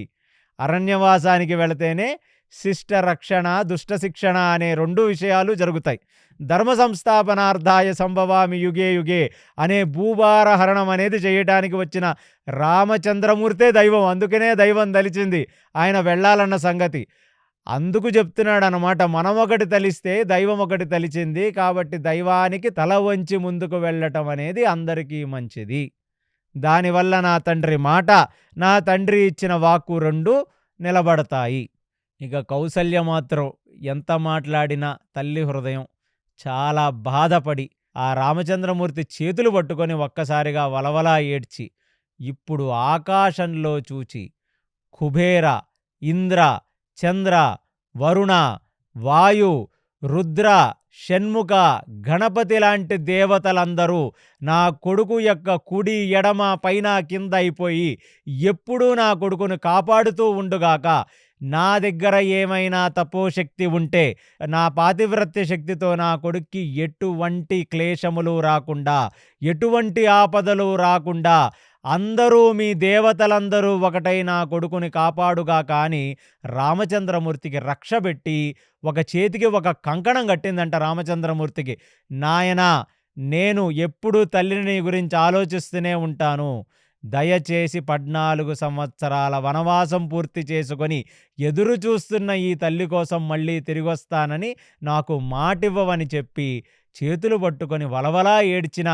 అరణ్యవాసానికి వెళితేనే శిష్ట రక్షణ, దుష్ట శిక్షణ అనే 2 విషయాలు జరుగుతాయి. ధర్మ సంస్థాపనార్థాయ సంభవామి యుగే యుగే అనే భూభార హరణం అనేది చేయటానికి వచ్చిన రామచంద్రమూర్తే దైవం. అందుకనే దైవం తలిచింది ఆయన వెళ్ళాలన్న సంగతి. అందుకు చెప్తున్నాడు అన్నమాట, మనం ఒకటి తలిస్తే దైవం ఒకటి తలిచింది, కాబట్టి దైవానికి తల వంచి ముందుకు వెళ్ళటం అనేది అందరికీ మంచిది. దానివల్ల నా తండ్రి మాట, నా తండ్రి ఇచ్చిన వాక్కు 2 నిలబడతాయి. ఇక కౌసల్య మాత్రం ఎంత మాట్లాడినా తల్లి హృదయం చాలా బాధపడి ఆ రామచంద్రమూర్తి చేతులు పట్టుకొని ఒక్కసారిగా వలవలా ఏడ్చి, ఇప్పుడు ఆకాశంలో చూచి కుబేర, ఇంద్ర, చంద్ర, వరుణ, వాయు, రుద్ర, షణ్ముఖ, గణపతి లాంటి దేవతలందరూ నా కొడుకు యొక్క కుడి ఎడమ పైన కింద అయిపోయి ఎప్పుడూ నా కొడుకును కాపాడుతూ ఉండుగాక. నా దగ్గర ఏమైనా తపోశక్తి ఉంటే నా పాతివ్రత్య శక్తితో నా కొడుక్కి ఎటువంటి క్లేశములు రాకుండా, ఎటువంటి ఆపదలు రాకుండా అందరూ మీ దేవతలందరూ ఒకటై నా కొడుకుని కాపాడుగాక అని రామచంద్రమూర్తికి రక్షబెట్టి ఒక చేతికి ఒక కంకణం కట్టిందంట రామచంద్రమూర్తికి. నాయనా, నేను ఎప్పుడూ తల్లిని నీ గురించి ఆలోచిస్తూనే ఉంటాను. దయచేసి 14 సంవత్సరాల వనవాసం పూర్తి చేసుకొని ఎదురు చూస్తున్న ఈ తల్లి కోసం మళ్ళీ తిరిగొస్తానని నాకు మాటివ్వవని చెప్పి చేతులు పట్టుకొని వలవలా ఏడ్చిన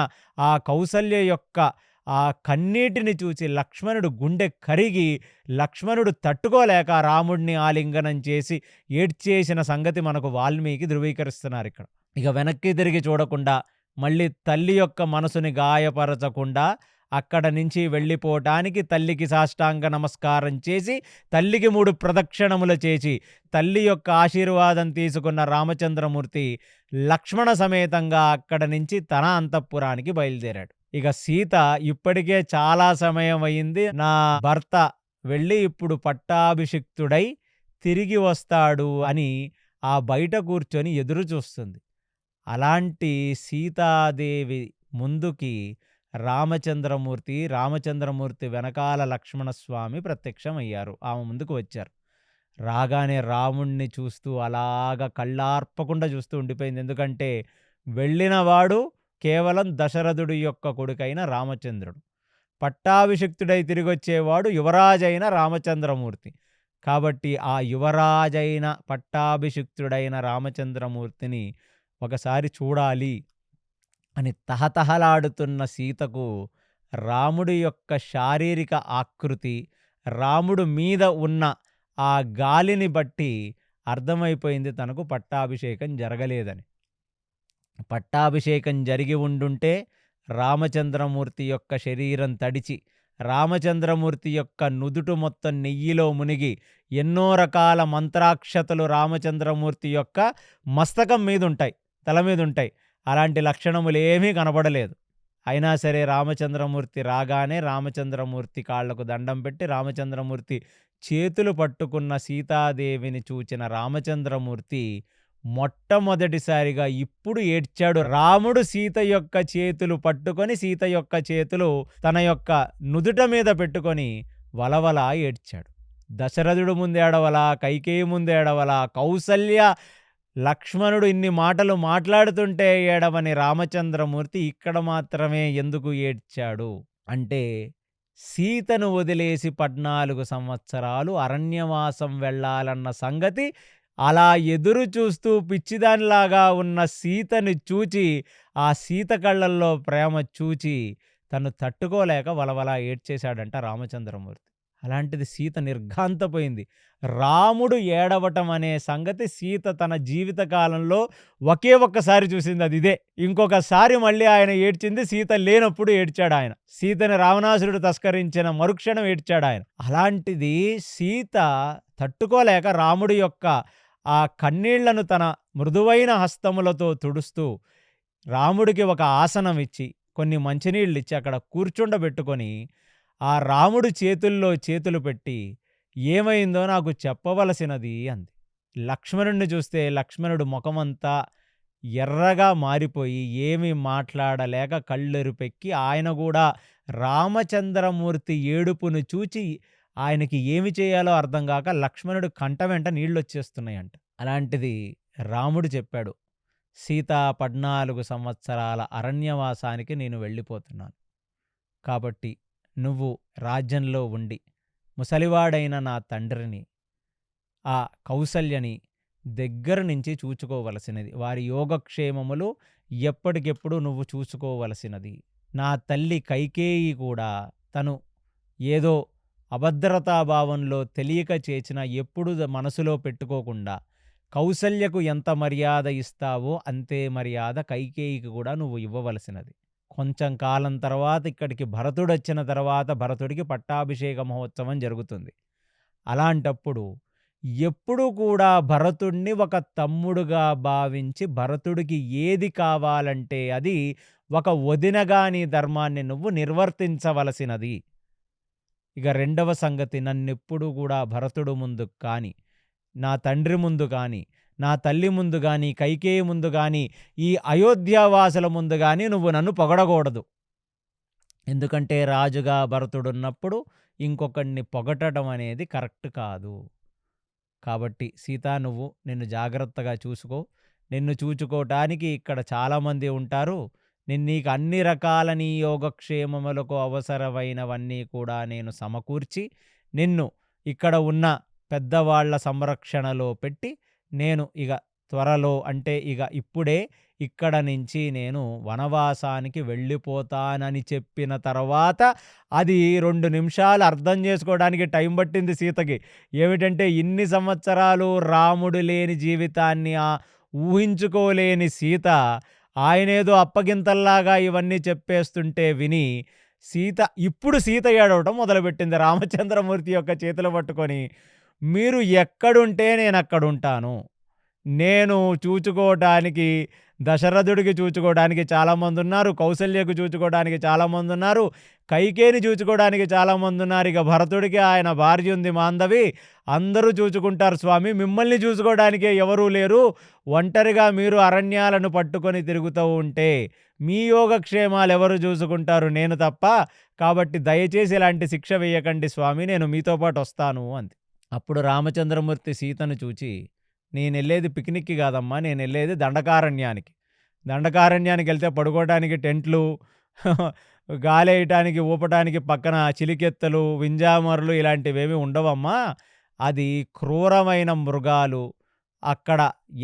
ఆ కౌసల్య యొక్క ఆ కన్నీటిని చూసి లక్ష్మణుడు గుండె కరిగి, లక్ష్మణుడు తట్టుకోలేక రాముడిని ఆలింగనం చేసి ఏడ్చేసిన సంగతి మనకు వాల్మీకి ధృవీకరిస్తున్నారు ఇక్కడ. ఇక వెనక్కి తిరిగి చూడకుండా, మళ్ళీ తల్లి యొక్క మనసుని గాయపరచకుండా అక్కడ నుంచి వెళ్ళిపోవటానికి తల్లికి సాష్టాంగ నమస్కారం చేసి, తల్లికి 3 ప్రదక్షిణములు చేసి, తల్లి యొక్క ఆశీర్వాదం తీసుకున్న రామచంద్రమూర్తి లక్ష్మణ సమేతంగా అక్కడ నుంచి తన అంతఃపురానికి బయలుదేరాడు. ఇక సీత ఇప్పటికే చాలా సమయం అయింది, నా భర్త వెళ్ళి ఇప్పుడు పట్టాభిషిక్తుడై తిరిగి వస్తాడు అని ఆ బయట కూర్చొని ఎదురు చూస్తుంది. అలాంటి సీతాదేవి ముందుకి రామచంద్రమూర్తి వెనకాల లక్ష్మణస్వామి ప్రత్యక్షమయ్యారు. ఆమె ముందుకు వచ్చారు. రాగానే రాముణ్ణి చూస్తూ అలాగా కళ్ళార్పకుండా చూస్తూ ఉండిపోయింది. ఎందుకంటే వెళ్ళినవాడు కేవలం దశరథుడి యొక్క కొడుకైన రామచంద్రుడు, పట్టాభిషిక్తుడై తిరిగొచ్చేవాడు యువరాజైన రామచంద్రమూర్తి. కాబట్టి ఆ యువరాజైన పట్టాభిషిక్తుడైన రామచంద్రమూర్తిని ఒకసారి చూడాలి అని తహతహలాడుతున్న సీతకు రాముడి యొక్క శారీరక ఆకృతి, రాముడు మీద ఉన్న ఆ గాలిని బట్టి అర్థమైపోయింది తనకు పట్టాభిషేకం జరగలేదని. పట్టాభిషేకం జరిగి ఉండుంటే రామచంద్రమూర్తి యొక్క శరీరం తడిచి, రామచంద్రమూర్తి యొక్క నుదుటు మొత్తం నెయ్యిలో మునిగి ఎన్నో రకాల మంత్రాక్షతలు రామచంద్రమూర్తి యొక్క మస్తకం మీదుంటాయి, తల మీదుంటాయి. అలాంటి లక్షణములేమీ కనబడలేదు. అయినా సరే రామచంద్రమూర్తి రాగానే రామచంద్రమూర్తి కాళ్లకు దండం పెట్టి, రామచంద్రమూర్తి చేతులు పట్టుకున్న సీతాదేవిని చూచిన రామచంద్రమూర్తి మొట్టమొదటిసారిగా ఇప్పుడు ఏడ్చాడు. రాముడు సీత యొక్క చేతులు పట్టుకొని, సీత యొక్క చేతులు తన యొక్క నుదుట మీద పెట్టుకొని వలవలా ఏడ్చాడు. దశరథుడు ముందేడవలా, కైకేయి ముందేడవలా, కౌసల్య లక్ష్మణుడు ఇన్ని మాటలు మాట్లాడుతుంటే ఏడవని రామచంద్రమూర్తి ఇక్కడ మాత్రమే ఎందుకు ఏడ్చాడు అంటే, సీతను వదిలేసి 14 సంవత్సరాలు అరణ్యవాసం వెళ్ళాలన్న సంగతి అలా ఎదురు చూస్తూ పిచ్చిదానిలాగా ఉన్న సీతని చూచి, ఆ సీత కళ్ళల్లో ప్రేమ చూచి తను తట్టుకోలేక వలవలా ఏడ్చేశాడంట రామచంద్రమూర్తి. అలాంటిది సీత నిర్ఘాంతపోయింది. రాముడు ఏడవటం అనే సంగతి సీత తన జీవితకాలంలో ఒకే ఒక్కసారి చూసింది, అది ఇదే. ఇంకొకసారి మళ్ళీ ఆయన ఏడ్చింది సీత లేనప్పుడు ఏడ్చాడు ఆయన. సీతని రావణాసురుడు తస్కరించిన మరుక్షణం ఏడ్చాడు ఆయన. అలాంటిది సీత తట్టుకోలేక రాముడి యొక్క ఆ కన్నీళ్లను తన మృదువైన హస్తములతో తుడుస్తూ రాముడికి ఒక ఆసనం ఇచ్చి, కొన్ని మంచినీళ్ళు ఇచ్చి అక్కడ కూర్చుండబెట్టుకొని ఆ రాముడి చేతుల్లో చేతులు పెట్టి, ఏమైందో నాకు చెప్పవలసినది అంది. లక్ష్మణుడిని చూస్తే లక్ష్మణుడు ముఖమంతా ఎర్రగా మారిపోయి ఏమీ మాట్లాడలేక కళ్ళెరుపెక్కి, ఆయన కూడా రామచంద్రమూర్తి ఏడుపును చూచి ఆయనకి ఏమి చేయాలో అర్థం కాక లక్ష్మణుడు కంట వెంట నీళ్ళొచ్చేస్తున్నాయంట. అలాంటిది రాముడు చెప్పాడు, సీత 14 సంవత్సరాల అరణ్యవాసానికి నేను వెళ్ళిపోతున్నాను. కాబట్టి నువ్వు రాజ్యంలో ఉండి ముసలివాడైన నా తండ్రిని, ఆ కౌసల్యని దగ్గర నుంచి చూచుకోవలసినది. వారి యోగక్షేమములు ఎప్పటికెప్పుడు నువ్వు చూసుకోవలసినది. నా తల్లి కైకేయి కూడా తను ఏదో అభద్రతాభావంలో తెలియక చేసిన ఎప్పుడు మనసులో పెట్టుకోకుండా కౌసల్యకు ఎంత మర్యాద ఇస్తావో అంతే మర్యాద కైకేయికి కూడా నువ్వు ఇవ్వవలసినది. కొంచెం కాలం తర్వాత ఇక్కడికి భరతుడు వచ్చిన తర్వాత భరతుడికి పట్టాభిషేక మహోత్సవం జరుగుతుంది. అలాంటప్పుడు ఎప్పుడూ కూడా భరతుడిని ఒక తమ్ముడుగా భావించి భరతుడికి ఏది కావాలంటే అది ఒక వదినగా నీ ధర్మాన్ని నువ్వు నిర్వర్తించవలసినది. ఇక రెండవ సంగతి, నన్నెప్పుడూ కూడా భరతుడు ముందు కానీ, నా తండ్రి ముందు గాని, నా తల్లి ముందు గాని, కైకేయి ముందు గాని, ఈ అయోధ్యావాసుల ముందు గాని నువ్వు నన్ను పొగడకూడదు. ఎందుకంటే రాజుగా భరతుడున్నప్పుడు ఇంకొకడిని పొగడటం అనేది కరెక్ట్ కాదు. కాబట్టి సీత, నువ్వు నిన్ను జాగ్రత్తగా చూసుకో. నిన్ను చూచుకోవటానికి ఇక్కడ చాలామంది ఉంటారు. నీకు అన్ని రకాల నీ యోగక్షేమములకు అవసరమైనవన్నీ కూడా నేను సమకూర్చి నిన్ను ఇక్కడ ఉన్న పెద్దవాళ్ల సంరక్షణలో పెట్టి నేను ఇక త్వరలో, అంటే ఇక ఇప్పుడే ఇక్కడ నుంచి నేను వనవాసానికి వెళ్ళిపోతానని చెప్పిన తర్వాత అది 2 నిమిషాలు అర్థం చేసుకోవడానికి టైం పట్టింది సీతకి. ఏమిటంటే ఇన్ని సంవత్సరాలు రాముడు లేని జీవితాన్ని ఊహించుకోలేని సీత ఆయనేదో అప్పగింతల్లాగా ఇవన్నీ చెప్పేస్తుంటే విని ఇప్పుడు సీత ఏడవటం మొదలుపెట్టింది రామచంద్రమూర్తి యొక్క చేతులు పట్టుకొని. మీరు ఎక్కడుంటే నేను అక్కడుంటాను. నేను చూచుకోవటానికి, దశరథుడికి చూచుకోవడానికి చాలామంది ఉన్నారు, కౌసల్యకు చూచుకోవడానికి చాలామంది ఉన్నారు, కైకేయిని చూచుకోవడానికి చాలామంది ఉన్నారు, ఇక భరతుడికి ఆయన భార్య ఉంది మాంధవి, అందరూ చూచుకుంటారు స్వామి, మిమ్మల్ని చూసుకోవడానికే ఎవరూ లేరు. ఒంటరిగా మీరు అరణ్యాలను పట్టుకొని తిరుగుతూ ఉంటే మీ యోగక్షేమాలు ఎవరు చూసుకుంటారు? నేను తప్ప. కాబట్టి దయచేసి ఇలాంటి శిక్ష వేయకండి స్వామి, నేను మీతో పాటు వస్తాను అంది. అప్పుడు రామచంద్రమూర్తి సీతను చూచి, నేనెళ్ళేది పిక్నిక్కి కాదమ్మా, నేనెళ్ళేది దండకారణ్యానికి. దండకారణ్యానికి వెళ్తే పడుకోవడానికి టెంట్లు, గాలేయటానికి ఊపటానికి పక్కన చిలికెత్తలు, వింజామరులు ఇలాంటివేమీ ఉండవమ్మా. అది క్రూరమైన మృగాలు, అక్కడ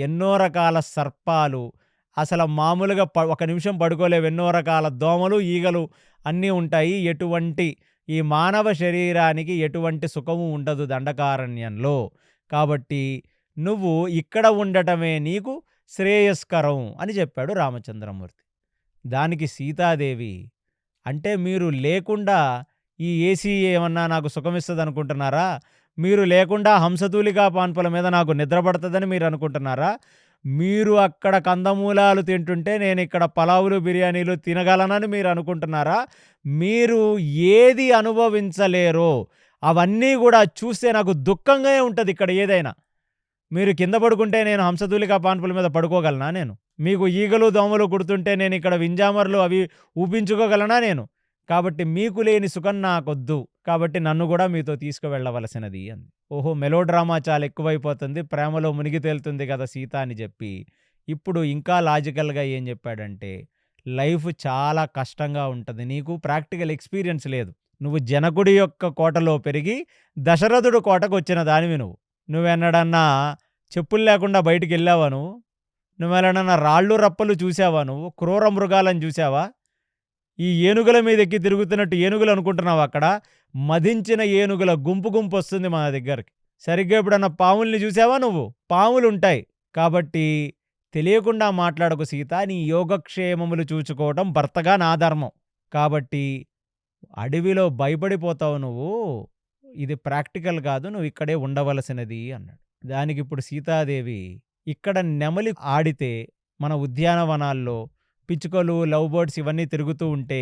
ఎన్నో రకాల సర్పాలు, అసలు మామూలుగా ఒక నిమిషం పడుకోలేవు, ఎన్నో రకాల దోమలు, ఈగలు అన్నీ ఉంటాయి. ఈ మానవ శరీరానికి ఎటువంటి సుఖము ఉండదు దండకారణ్యంలో. కాబట్టి నువ్వు ఇక్కడ ఉండటమే నీకు శ్రేయస్కరం అని చెప్పాడు రామచంద్రమూర్తి. దానికి సీతాదేవి, అంటే మీరు లేకుండా ఈ ఏసీ ఏమన్నా నాకు సుఖమిస్తుంది అనుకుంటున్నారా? మీరు లేకుండా హంసతూలికా పాన్పుల మీద నాకు నిద్ర పడుతుందని మీరు అనుకుంటున్నారా? మీరు అక్కడ కందమూలాలు తింటుంటే నేను ఇక్కడ పలావులు, బిర్యానీలు తినగలనని మీరు అనుకుంటున్నారా? మీరు ఏది అనుభవించలేరో అవన్నీ కూడా చూస్తే నాకు దుఃఖంగానే ఉంటుంది. ఇక్కడ ఏదైనా మీరు కింద పడుకుంటే నేను హంసతూలికా పాన్పుల మీద పడుకోగలనా? నేను మీకు ఈగలు దోమలు కుడుతుంటే నేను ఇక్కడ వింజామర్లు అవి ఊపించుకోగలనా నేను? కాబట్టి మీకు లేని సుఖం నాకొద్దు, కాబట్టి నన్ను కూడా మీతో తీసుకువెళ్ళవలసినది అంది. ఓహో, మెలోడ్రామా చాలా ఎక్కువైపోతుంది, ప్రేమలో మునిగి తేలుతుంది కదా సీత అని చెప్పి ఇప్పుడు ఇంకా లాజికల్గా ఏం చెప్పాడంటే, లైఫ్ చాలా కష్టంగా ఉంటుంది, నీకు ప్రాక్టికల్ ఎక్స్పీరియన్స్ లేదు, నువ్వు జనకుడి యొక్క కోటలో పెరిగి దశరథుడు కోటకు వచ్చిన దానివి, నువ్వెన్నడన్నా చెప్పులు లేకుండా బయటికి వెళ్ళావా? నువ్వెన్నడన్నా రాళ్ళు రప్పలు చూసావా? నువ్వు క్రూర మృగాలను చూసావా? ఈ ఏనుగుల మీద ఎక్కి తిరుగుతున్నట్టు ఏనుగులు అనుకుంటున్నావు? అక్కడ మదించిన ఏనుగుల గుంపు వస్తుంది మన దగ్గరికి. సరిగ్గా ఎప్పుడన్నా పాముల్ని చూసావా? నువ్వు పాములు ఉంటాయి. కాబట్టి తెలియకుండా మాట్లాడకు సీత, నీ యోగక్షేమములు చూచుకోవటం భర్తగా నా ధర్మం. కాబట్టి అడవిలో భయపడిపోతావు నువ్వు, ఇది ప్రాక్టికల్ కాదు, నువ్వు ఇక్కడే ఉండవలసినది అన్నాడు. దానికి ఇప్పుడు సీతాదేవి, ఇక్కడ నెమలి ఆడితే మన ఉద్యానవనాల్లో పిచ్చుకలు, లవ్ బర్డ్స్ ఇవన్నీ తిరుగుతూ ఉంటే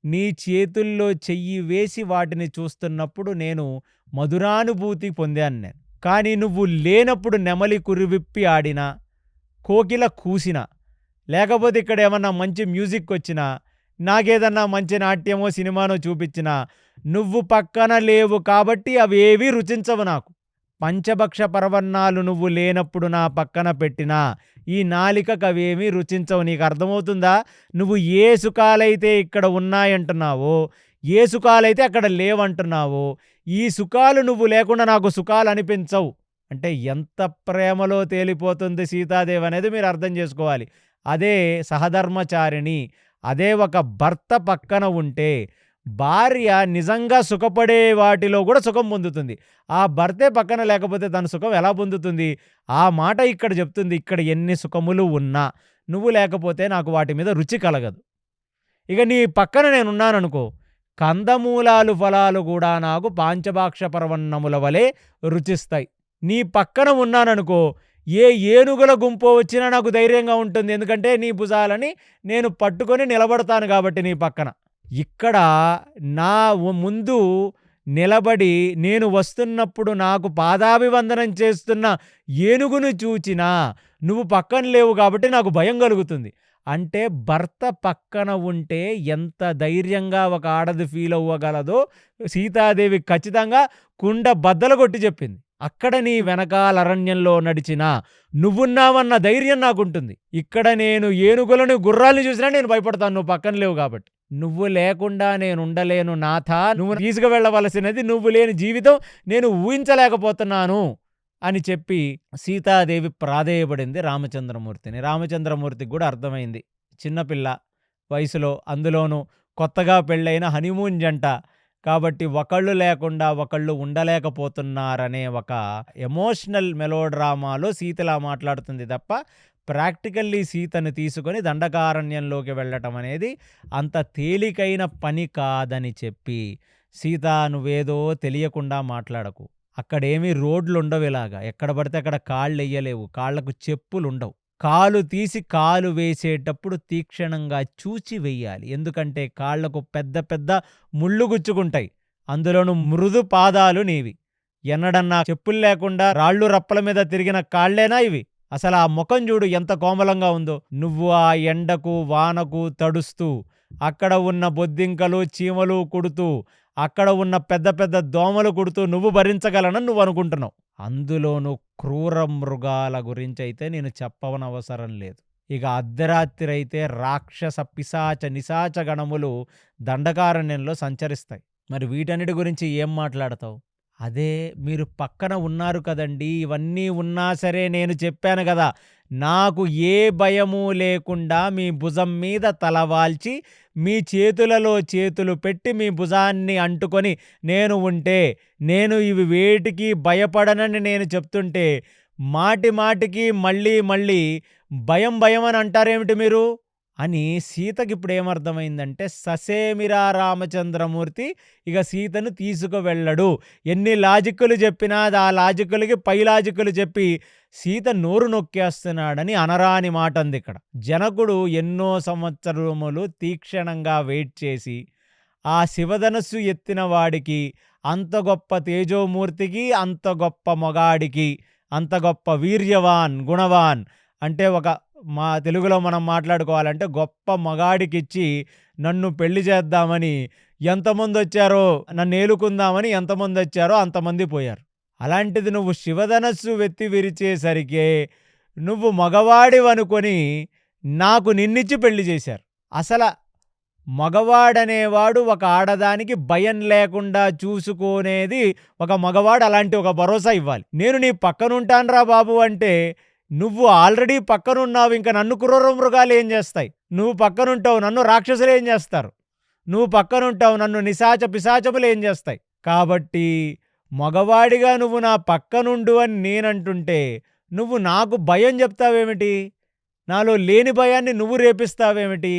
నీ చేతుల్లో చెయ్యి వేసి వాటిని చూస్తున్నప్పుడు నేను మధురానుభూతి పొందాను నేను. కానీ నువ్వు లేనప్పుడు నెమలి కురివిప్పి ఆడినా, కోకిల కూసినా, లేకపోతే ఇక్కడ ఏమన్నా మంచి మ్యూజిక్ వచ్చినా, నాకేదన్నా మంచి నాట్యమో సినిమానో చూపించినా నువ్వు పక్కన లేవు కాబట్టి అవేవీ రుచించవు నాకు. పంచభక్ష పరవన్నాలు నువ్వు లేనప్పుడు నా పక్కన పెట్టినా ఈ నాలికకు అవేమీ రుచించవు. నీకు అర్థమవుతుందా? నువ్వు ఏ సుఖాలైతే ఇక్కడ ఉన్నాయంటున్నావో, ఏ సుఖాలైతే అక్కడ లేవంటున్నావో, ఈ సుఖాలు నువ్వు లేకుండా నాకు సుఖాలు అనిపించవు. అంటే ఎంత ప్రేమలో తేలిపోతుంది సీతాదేవి అనేది మీరు అర్థం చేసుకోవాలి. అదే సహధర్మచారిణి, అదే ఒక భర్త పక్కన ఉంటే భార్య నిజంగా సుఖపడే వాటిలో కూడా సుఖం పొందుతుంది. ఆ భర్తే పక్కన లేకపోతే తన సుఖం ఎలా పొందుతుంది? ఆ మాట ఇక్కడ చెప్తుంది. ఇక్కడ ఎన్ని సుఖములు ఉన్నా నువ్వు లేకపోతే నాకు వాటి మీద రుచి కలగదు. ఇక నీ పక్కన నేనున్నాననుకో, కందమూలాలు ఫలాలు కూడా నాకు పాంచభాక్ష పరవన్నముల వలె రుచిస్తాయి. నీ పక్కన ఉన్నాననుకో, ఏ ఏనుగుల గుంపో వచ్చినా నాకు ధైర్యంగా ఉంటుంది. ఎందుకంటే నీ భుజాలని నేను పట్టుకొని నిలబడతాను కాబట్టి నీ పక్కన. ఇక్కడ నా ముందు నిలబడి నేను వస్తున్నప్పుడు నాకు పాదాభివందనం చేస్తున్న ఏనుగును చూచినా నువ్వు పక్కన లేవు కాబట్టి నాకు భయం కలుగుతుంది. అంటే భర్త పక్కన ఉంటే ఎంత ధైర్యంగా ఒక ఆడది ఫీల్ అవ్వగలదో సీతాదేవి ఖచ్చితంగా కుండ బద్దలు కొట్టి చెప్పింది. అక్కడ నీ వెనకాల అరణ్యంలో నడిచినా నువ్వున్నావన్న ధైర్యం నాకుంటుంది. ఇక్కడ నేను ఏనుగులను, గుర్రాల్ని చూసినా నేను భయపడతాను, నువ్వు పక్కన లేవు కాబట్టి. నువ్వు లేకుండా నేనుండలేను నాథా, నువ్వు తీసుకువెళ్ళవలసినది, నువ్వు లేని జీవితం నేను ఊహించలేకపోతున్నాను అని చెప్పి సీతాదేవి ప్రాధేయపడింది రామచంద్రమూర్తిని. రామచంద్రమూర్తికి కూడా అర్థమైంది, చిన్నపిల్ల వయసులో, అందులోనూ కొత్తగా పెళ్ళైన హనీమూన్ జంట కాబట్టి ఒకళ్ళు లేకుండా ఒకళ్ళు ఉండలేకపోతున్నారనే ఒక ఎమోషనల్ మెలోడ్రామాలో సీతలా మాట్లాడుతుంది తప్ప ప్రాక్టికల్లీ సీతను తీసుకొని దండకారణ్యంలోకి వెళ్ళటం అనేది అంత తేలికైన పని కాదని చెప్పి, సీత నువ్వేదో తెలియకుండా మాట్లాడకు, అక్కడేమీ రోడ్లు ఉండవు, ఇలాగా ఎక్కడ పడితే అక్కడ కాళ్ళు వెయ్యలేవు, కాళ్లకు చెప్పులుండవు, కాలు తీసి కాలు వేసేటప్పుడు తీక్షణంగా చూచి వెయ్యాలి. ఎందుకంటే కాళ్లకు పెద్ద పెద్ద ముళ్ళు గుచ్చుకుంటాయి, అందులోనూ మృదు పాదాలు నీవి. ఎన్నడన్నా చెప్పులు లేకుండా రాళ్ళు రప్పల మీద తిరిగిన కాళ్లేనా ఇవి? అసలు ఆ ముఖం చూడు ఎంత కోమలంగా ఉందో. నువ్వు ఆ ఎండకు వానకు తడుస్తూ, అక్కడ ఉన్న బొద్దింకలు చీమలు కుడుతూ, అక్కడ ఉన్న పెద్ద పెద్ద దోమలు కుడుతూ నువ్వు భరించగలనని నువ్వు అనుకుంటున్నావు. అందులోనూ క్రూర మృగాల గురించి అయితే నేను చెప్పవనవసరం లేదు. ఇక అర్ధరాత్రి అయితే రాక్షస పిశాచ నిశాచ గణములు దండకారణ్యంలో సంచరిస్తాయి. మరి వీటన్నిటి గురించి ఏం మాట్లాడతావు? అదే మీరు పక్కన ఉన్నారు కదండి, ఇవన్నీ ఉన్నా సరే నేను చెప్పాను కదా, నాకు ఏ భయము లేకుండా మీ భుజం మీద తలవాల్చి మీ చేతులలో చేతులు పెట్టి మీ భుజాన్ని అంటుకొని నేను ఉంటే, నేను ఇవి వేటికి భయపడనని నేను చెప్తుంటే మాటి మాటికి మళ్ళీ మళ్ళీ భయం భయం అని అంటారేమిటి మీరు అని సీతకి ఇప్పుడు ఏమర్థమైందంటే, ససేమిరా రామచంద్రమూర్తి ఇక సీతను తీసుకువెళ్ళడు. ఎన్ని లాజిక్కులు చెప్పినా ఆ లాజిక్కులకి పై లాజిక్కులు చెప్పి సీత నోరు నొక్కేస్తున్నాడని అనరాని మాట అంది ఇక్కడ. జనకుడు ఎన్నో సంవత్సరములు తీక్షణంగా వెయిట్ చేసి ఆ శివధనస్సు ఎత్తిన వాడికి, అంత గొప్ప తేజోమూర్తికి, అంత గొప్ప మొగాడికి, అంత గొప్ప వీర్యవాన్ గుణవాన్ అంటే ఒక మా తెలుగులో మనం మాట్లాడుకోవాలంటే గొప్ప మగాడికిచ్చి నన్ను పెళ్లి చేద్దామని ఎంతమంది వచ్చారో, నన్ను ఏలుకుందామని ఎంతమంది వచ్చారో అంతమంది పోయారు. అలాంటిది నువ్వు శివధనస్సు వెత్తి విరిచేసరికి నువ్వు మగవాడివనుకొని నాకు నిన్నిచ్చి పెళ్లి చేశారు. అసలు మగవాడనేవాడు ఒక ఆడదానికి భయం లేకుండా చూసుకునేది ఒక మగవాడు. అలాంటి ఒక భరోసా ఇవ్వాలి. నేను నీ పక్కనుంటానురా బాబు అంటే నువ్వు ఆల్రెడీ పక్కనున్నావు, ఇంకా నన్ను క్రూర మృగాలు ఏం చేస్తాయి? నువ్వు పక్కనుంటావు, నన్ను రాక్షసులు ఏం చేస్తారు? నువ్వు పక్కనుంటావు, నన్ను నిశాచ పిశాచములు ఏం చేస్తాయి? కాబట్టి మగవాడిగా నువ్వు నా పక్కనుండు అని నేనంటుంటే నువ్వు నాకు భయం చెప్తావేమిటి? నాలో లేని భయాన్ని నువ్వు రేపిస్తావేమిటి?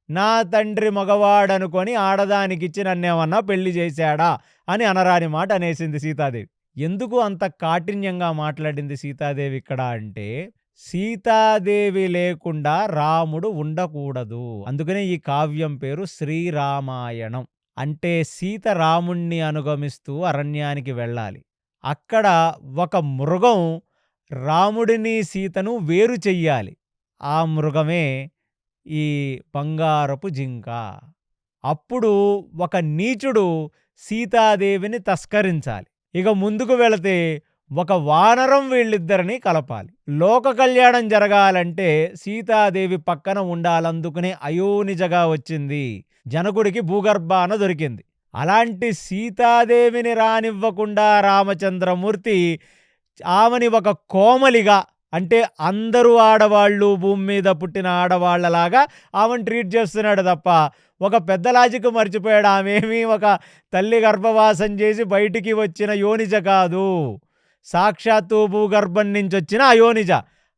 నా తండ్రి మగవాడనుకొని ఆడదానికిచ్చి నన్నేమన్నా పెళ్లి చేశాడా అని అనరాని మాట అనేసింది సీతాదేవి. ఎందుకు అంత కాఠిన్యంగా మాట్లాడింది సీతాదేవి ఇక్కడ అంటే, సీతాదేవి లేకుండా రాముడు ఉండకూడదు. అందుకనే ఈ కావ్యం పేరు శ్రీరామాయణం. అంటే సీత రాముణ్ణి అనుగమిస్తూ అరణ్యానికి వెళ్ళాలి. అక్కడ ఒక మృగం రాముడిని సీతను వేరు చెయ్యాలి. ఆ మృగమే ఈ బంగారపు జింక. అప్పుడు ఒక నీచుడు సీతాదేవిని తస్కరించాలి. ఇక ముందుకు వెళితే ఒక వానరం వీళ్ళిద్దరిని కలపాలి. లోక కళ్యాణం జరగాలంటే సీతాదేవి పక్కన ఉండాలందుకునే అయోనిజగా వచ్చింది. జనకుడికి భూగర్భాన దొరికింది. అలాంటి సీతాదేవిని రానివ్వకుండా రామచంద్రమూర్తి ఆమెని ఒక కోమలిగా, అంటే అందరూ ఆడవాళ్ళు భూమి మీద పుట్టిన ఆడవాళ్లలాగా ఆమెను ట్రీట్ చేస్తున్నాడు తప్ప ఒక పెద్ద లాజిక్ మర్చిపోయాడు. ఆమెమీ ఒక తల్లి గర్భవాసం చేసి బయటికి వచ్చిన యోనిజ కాదు, సాక్షాత్తు భూగర్భం నుంచి వచ్చిన అయోనిజ.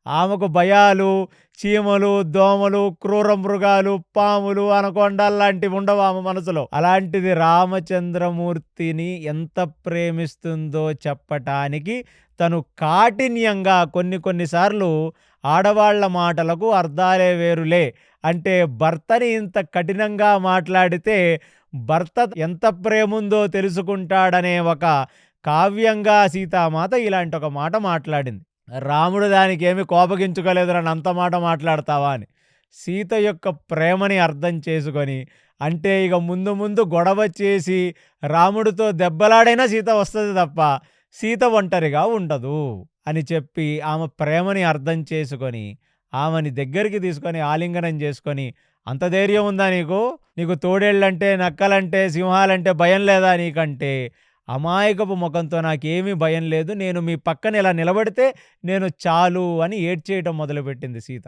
ఆమెకు భయాలు, చీమలు, దోమలు, క్రూర మృగాలు, పాములు, అనకొండల్లాంటివి ఉండవు ఆమె మనసులో. అలాంటిది రామచంద్రమూర్తిని ఎంత ప్రేమిస్తుందో చెప్పటానికి తను కాఠిన్యంగా కొన్ని సార్లు ఆడవాళ్ల మాటలకు అర్థాలే వేరులే. అంటే భర్తని ఇంత కఠినంగా మాట్లాడితే భర్త ఎంత ప్రేముందో తెలుసుకుంటాడనే ఒక కావ్యంగా సీతామాత ఇలాంటి ఒక మాట మాట్లాడింది. రాముడు దానికేమి కోపగించుకోలేదు, నన్ను అంత మాట మాట్లాడతావా అని. సీత యొక్క ప్రేమని అర్థం చేసుకొని, అంటే ఇక ముందు ముందు గొడవ చేసి రాముడితో దెబ్బలాడైనా సీత వస్తుంది తప్ప సీత ఒంటరిగా ఉండదు అని చెప్పి ఆమె ప్రేమని అర్థం చేసుకొని ఆమెని దగ్గరికి తీసుకొని ఆలింగనం చేసుకొని, అంత ధైర్యం ఉందా నీకు? నీకు తోడేళ్ళంటే, నక్కలంటే, సింహాలంటే భయం లేదా నీకంటే? అమాయకపు ముఖంతో నాకేమీ భయం లేదు, నేను మీ పక్కన ఇలా నిలబడితే నేను చాలు అని ఏడ్చేయటం మొదలుపెట్టింది సీత.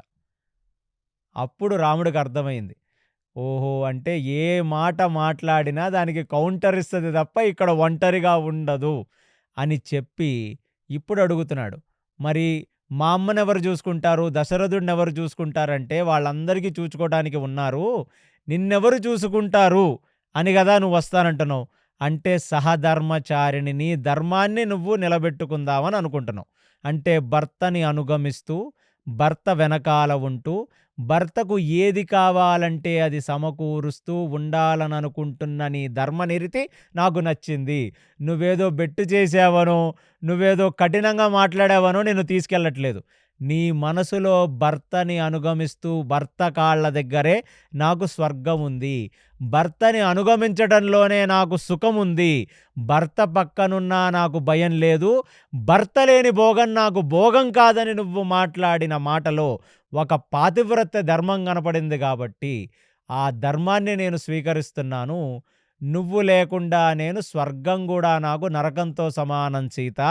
అప్పుడు రాముడికి అర్థమైంది, ఓహో! అంటే ఏ మాట మాట్లాడినా దానికి కౌంటర్ ఇస్తుంది తప్ప ఇక్కడ ఒంటరిగా ఉండదు అని చెప్పి ఇప్పుడు అడుగుతున్నాడు. మరి మా అమ్మనెవరు చూసుకుంటారు, దశరథుడినెవరు చూసుకుంటారంటే వాళ్ళందరికీ చూచుకోవడానికి ఉన్నారు, నిన్నెవరు చూసుకుంటారు అని కదా నువ్వు వస్తానంటున్నావు. అంటే సహధర్మచారిణి, నీ ధర్మాన్ని నువ్వు నిలబెట్టుకుందామని అనుకుంటున్నావు. అంటే భర్తని అనుగమిస్తూ, భర్త వెనకాల ఉంటూ, భర్తకు ఏది కావాలంటే అది సమకూరుస్తూ ఉండాలని అనుకుంటున్న నీ ధర్మనిరతి నాకు నచ్చింది. నువ్వేదో బెట్టు చేసావనో, నువ్వేదో కఠినంగా మాట్లాడావనో నేను తీసుకెళ్ళట్లేదు. నీ మనసులో భర్తని అనుగమిస్తూ భర్త కాళ్ళ దగ్గరే నాకు స్వర్గం ఉంది, భర్తని అనుగమించడంలోనే నాకు సుఖం ఉంది, భర్త పక్కనున్నా నాకు భయం లేదు, భర్త లేని భోగం నాకు భోగం కాదని నువ్వు మాట్లాడిన మాటలో ఒక పాతివ్రత్య ధర్మం కనపడింది కాబట్టి ఆ ధర్మాన్ని నేను స్వీకరిస్తున్నాను. నువ్వు లేకుండా నేను స్వర్గం కూడా నాకు నరకంతో సమానం సీత.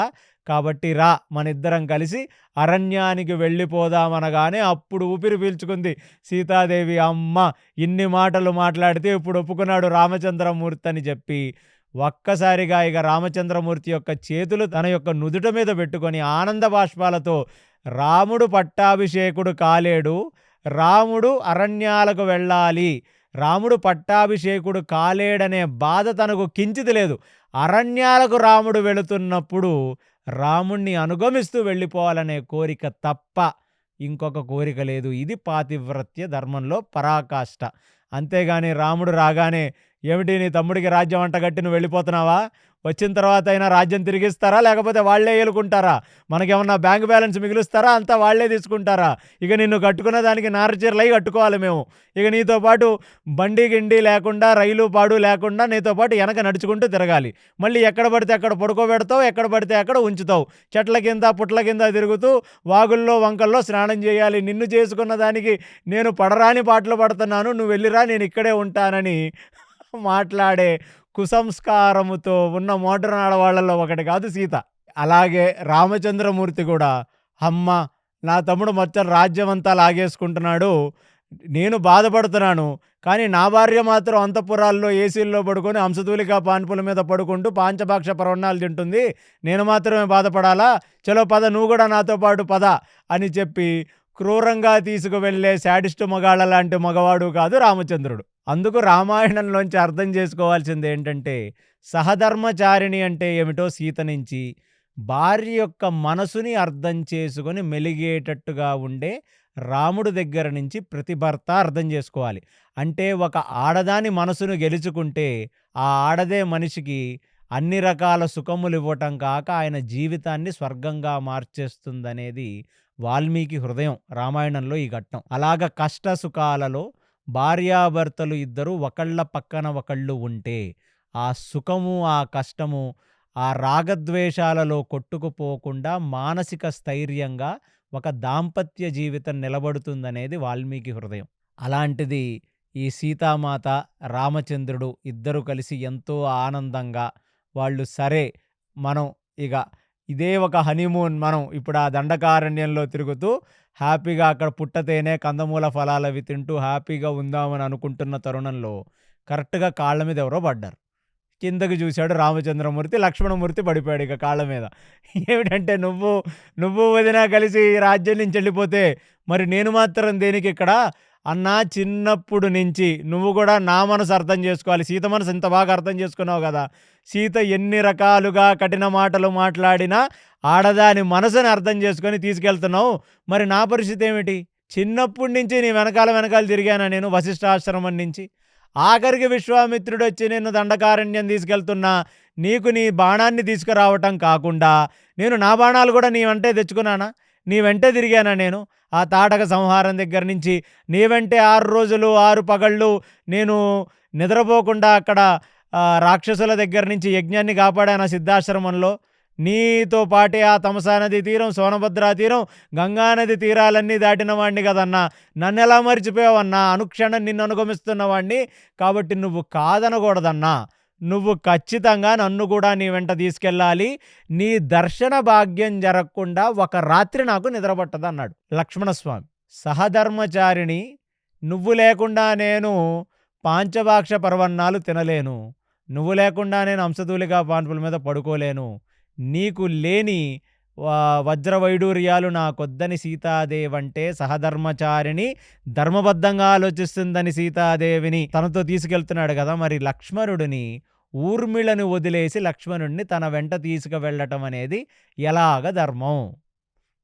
కాబట్టి రా, మనిద్దరం కలిసి అరణ్యానికి వెళ్ళిపోదామనగానే అప్పుడు ఊపిరి పీల్చుకుంది సీతాదేవి. అమ్మ, ఇన్ని మాటలు మాట్లాడితే ఇప్పుడు ఒప్పుకున్నాడు రామచంద్రమూర్తి అని చెప్పి ఒక్కసారిగా ఇక రామచంద్రమూర్తి యొక్క చేతులు తన యొక్క నుదుట మీద పెట్టుకొని ఆనంద బాష్పాలతో, రాముడు పట్టాభిషేకుడు కాలేడు, రాముడు అరణ్యాలకు వెళ్ళాలి, రాముడు పట్టాభిషేకుడు కాలేడనే బాధ తనకు కించిది లేదు, అరణ్యాలకు రాముడు వెళుతున్నప్పుడు రాముణ్ణి అనుగమిస్తూ వెళ్ళిపోవాలనే కోరిక తప్ప ఇంకొక కోరిక లేదు. ఇది పాతివ్రత్య ధర్మంలో పరాకాష్ట. అంతేగాని రాముడు రాగానే, ఏమిటి నీ తమ్ముడికి రాజ్యం అంటగట్టి నువ్వు వెళ్ళిపోతున్నావా, వచ్చిన తర్వాత అయినా రాజ్యం తిరిగిస్తారా, లేకపోతే వాళ్లే ఏలుకుంటారా, మనకేమన్నా బ్యాంక్ బ్యాలెన్స్ మిగులుస్తారా, అంతా వాళ్లే తీసుకుంటారా, ఇక నిన్ను కట్టుకున్న దానికి నారచీరలై కట్టుకోవాలి మేము, ఇక నీతో పాటు బండి గిండి లేకుండా, రైలు పాడు లేకుండా నీతో పాటు వెనక నడుచుకుంటూ తిరగాలి, మళ్ళీ ఎక్కడ పడితే అక్కడ పడుకోబెడతావు, ఎక్కడ పడితే అక్కడ ఉంచుతావు, చెట్ల కింద పుట్ల కింద తిరుగుతూ వాగుల్లో వంకల్లో స్నానం చేయాలి, నిన్ను చేసుకున్న దానికి నేను పడరాని పాటలు పడుతున్నాను, నువ్వు వెళ్ళిరా, నేను ఇక్కడే ఉంటానని మాట్లాడే కుసంస్కారముతో ఉన్న మోడర్న్ ఆడవాళ్లలో ఒకటి కాదు సీత. అలాగే రామచంద్రమూర్తి కూడా, అమ్మ, నా తమ్ముడు మొత్తం రాజ్యం అంతా లాగేసుకుంటున్నాడు, నేను బాధపడుతున్నాను, కానీ నా భార్య మాత్రం అంతఃపురాల్లో ఏసీల్లో పడుకొని హంసతూలికా పాన్పుల మీద పడుకుంటూ పాంచభాక్ష పరవన్నాలు తింటుంది, నేను మాత్రమే బాధపడాలా, చలో పద, నువ్వు కూడా నాతో పాటు పద అని చెప్పి క్రూరంగా తీసుకువెళ్ళే శాడిస్టు మగాళ్ళ లాంటి మగవాడు కాదు రామచంద్రుడు. అందుకు రామాయణంలోంచి అర్థం చేసుకోవాల్సింది ఏంటంటే, సహధర్మచారిణి అంటే ఏమిటో సీత నుంచి, భార్య యొక్క మనసుని అర్థం చేసుకొని మెలిగేటట్టుగా ఉండే రాముడి దగ్గర నుంచి ప్రతి భర్త అర్థం చేసుకోవాలి. అంటే ఒక ఆడదాని మనసును గెలుచుకుంటే ఆ ఆడదే మనిషికి అన్ని రకాల సుఖములు ఇవ్వటం కాక ఆయన జీవితాన్ని స్వర్గంగా మార్చేస్తుందనేది వాల్మీకి హృదయం రామాయణంలో ఈ ఘట్టం. అలాగ కష్ట సుఖాలలో భార్యాభర్తలు ఇద్దరు ఒకళ్ళ పక్కన ఒకళ్ళు ఉంటే ఆ సుఖము, ఆ కష్టము, ఆ రాగద్వేషాలలో కొట్టుకుపోకుండా మానసిక స్థైర్యంగా ఒక దాంపత్య జీవితం నిలబడుతుందనేది వాల్మీకి హృదయం. అలాంటిది ఈ సీతామాత, రామచంద్రుడు ఇద్దరు కలిసి ఎంతో ఆనందంగా వాళ్ళు, సరే మనం ఇక ఇదే ఒక హనీమూన్, మనం ఇప్పుడు ఆ దండకారణ్యంలో తిరుగుతూ హ్యాపీగా అక్కడ పుట్టతేనే కందమూల ఫలాలవి తింటూ హ్యాపీగా ఉందామని అనుకుంటున్న తరుణంలో కరెక్ట్గా కాళ్ళ మీద ఎవరో పడ్డారు. కిందకి చూశాడు రామచంద్రమూర్తి. లక్ష్మణమూర్తి పడిపోయాడు ఇక కాళ్ళ మీద. ఏమిటంటే నువ్వు వదిన కలిసి రాజ్యం నుంచి వెళ్ళిపోతే మరి నేను మాత్రం దేనికిక్కడ? అన్నా చిన్నప్పుడు నుంచి నువ్వు కూడా నా మనసు అర్థం చేసుకోవాలి. సీత మనసు ఇంత బాగా అర్థం చేసుకున్నావు కదా! సీత ఎన్ని రకాలుగా కఠిన మాటలు మాట్లాడినా ఆడదాని మనసుని అర్థం చేసుకొని తీసుకెళ్తున్నావు. మరి నా పరిస్థితి ఏమిటి? చిన్నప్పటి నుంచి నీ వెనకాల తిరిగానా నేను వశిష్ఠాశ్రమం నుంచి? ఆఖరికి విశ్వామిత్రుడొచ్చి నిన్ను దండకారణ్యం తీసుకెళ్తున్నా నీకు నీ బాణాన్ని తీసుకురావటం కాకుండా నేను నా బాణాలు కూడా నీ వెంటే తెచ్చుకున్నానా? నీ వెంటే తిరిగానా నేను? ఆ తాటక సంహారం దగ్గర నుంచి నీ వెంటే 6 రోజులు 6 పగళ్ళు నేను నిద్రపోకుండా అక్కడ రాక్షసుల దగ్గర నుంచి యజ్ఞాన్ని కాపాడాను ఆ సిద్ధాశ్రమంలో. నీతో పాటే ఆ తమసా నది తీరం, సోనభద్రా తీరం, గంగానది తీరాలన్నీ దాటిన వాడిని కదన్నా. నన్నెలా మర్చిపోయావన్నా? అనుక్షణం నిన్ను అనుగమిస్తున్న వాడిని. కాబట్టి నువ్వు కాదనకూడదన్నా. నువ్వు ఖచ్చితంగా నన్ను కూడా నీ వెంట తీసుకెళ్ళాలి. నీ దర్శన భాగ్యం జరగకుండా ఒక రాత్రి నాకు నిద్రపట్టదన్నాడు లక్ష్మణస్వామి. సహధర్మచారిణి, నువ్వు లేకుండా నేను పాంచభాక్ష పర్వన్నాలు తినలేను. నువ్వు లేకుండా నేను హంసతూలికా పాన్పుల మీద పడుకోలేను. నీకు లేని వజ్రవైడూర్యాలు నాకొద్దని సీతాదేవంటే సహధర్మచారిణి ధర్మబద్ధంగా ఆలోచిస్తుందని సీతాదేవిని తనతో తీసుకెళ్తున్నాడు కదా. మరి లక్ష్మణుడిని ఊర్మిళను వదిలేసి లక్ష్మణుడిని తన వెంట తీసుకువెళ్ళటం అనేది ఎలాగ ధర్మం?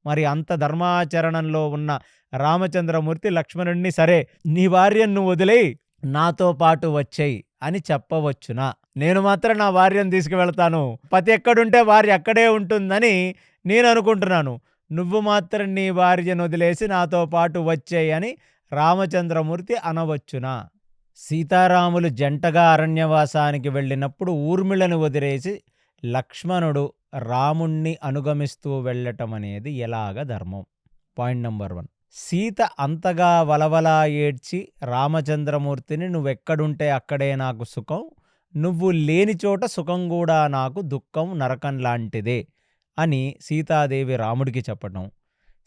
మరి అంత ధర్మాచరణంలో ఉన్న రామచంద్రమూర్తి లక్ష్మణుడిని సరే నీ భార్యను నువ్వు వదిలేయి నాతో పాటు వచ్చేయి అని చెప్పవచ్చునా? నేను మాత్రం నా భార్యను తీసుకువెళ్తాను, పతి ఎక్కడుంటే భార్య అక్కడే ఉంటుందని నేను అనుకుంటున్నాను. నువ్వు మాత్రం నీ భార్యను వదిలేసి నాతో పాటు వచ్చేయి అని రామచంద్రమూర్తి అనవచ్చునా? సీతారాములు జంటగా అరణ్యవాసానికి వెళ్ళినప్పుడు ఊర్మిళను వదిలేసి లక్ష్మణుడు రాముణ్ణి అనుగమిస్తూ వెళ్ళటం అనేది ఎలాగ ధర్మం? Point number 1. సీత అంతగా వలవలా ఏడ్చి రామచంద్రమూర్తిని నువ్వెక్కడుంటే అక్కడే నాకు సుఖం, నువ్వు లేని చోట సుఖం కూడా నాకు దుఃఖం నరకం లాంటిదే అని సీతాదేవి రాముడికి చెప్పటం,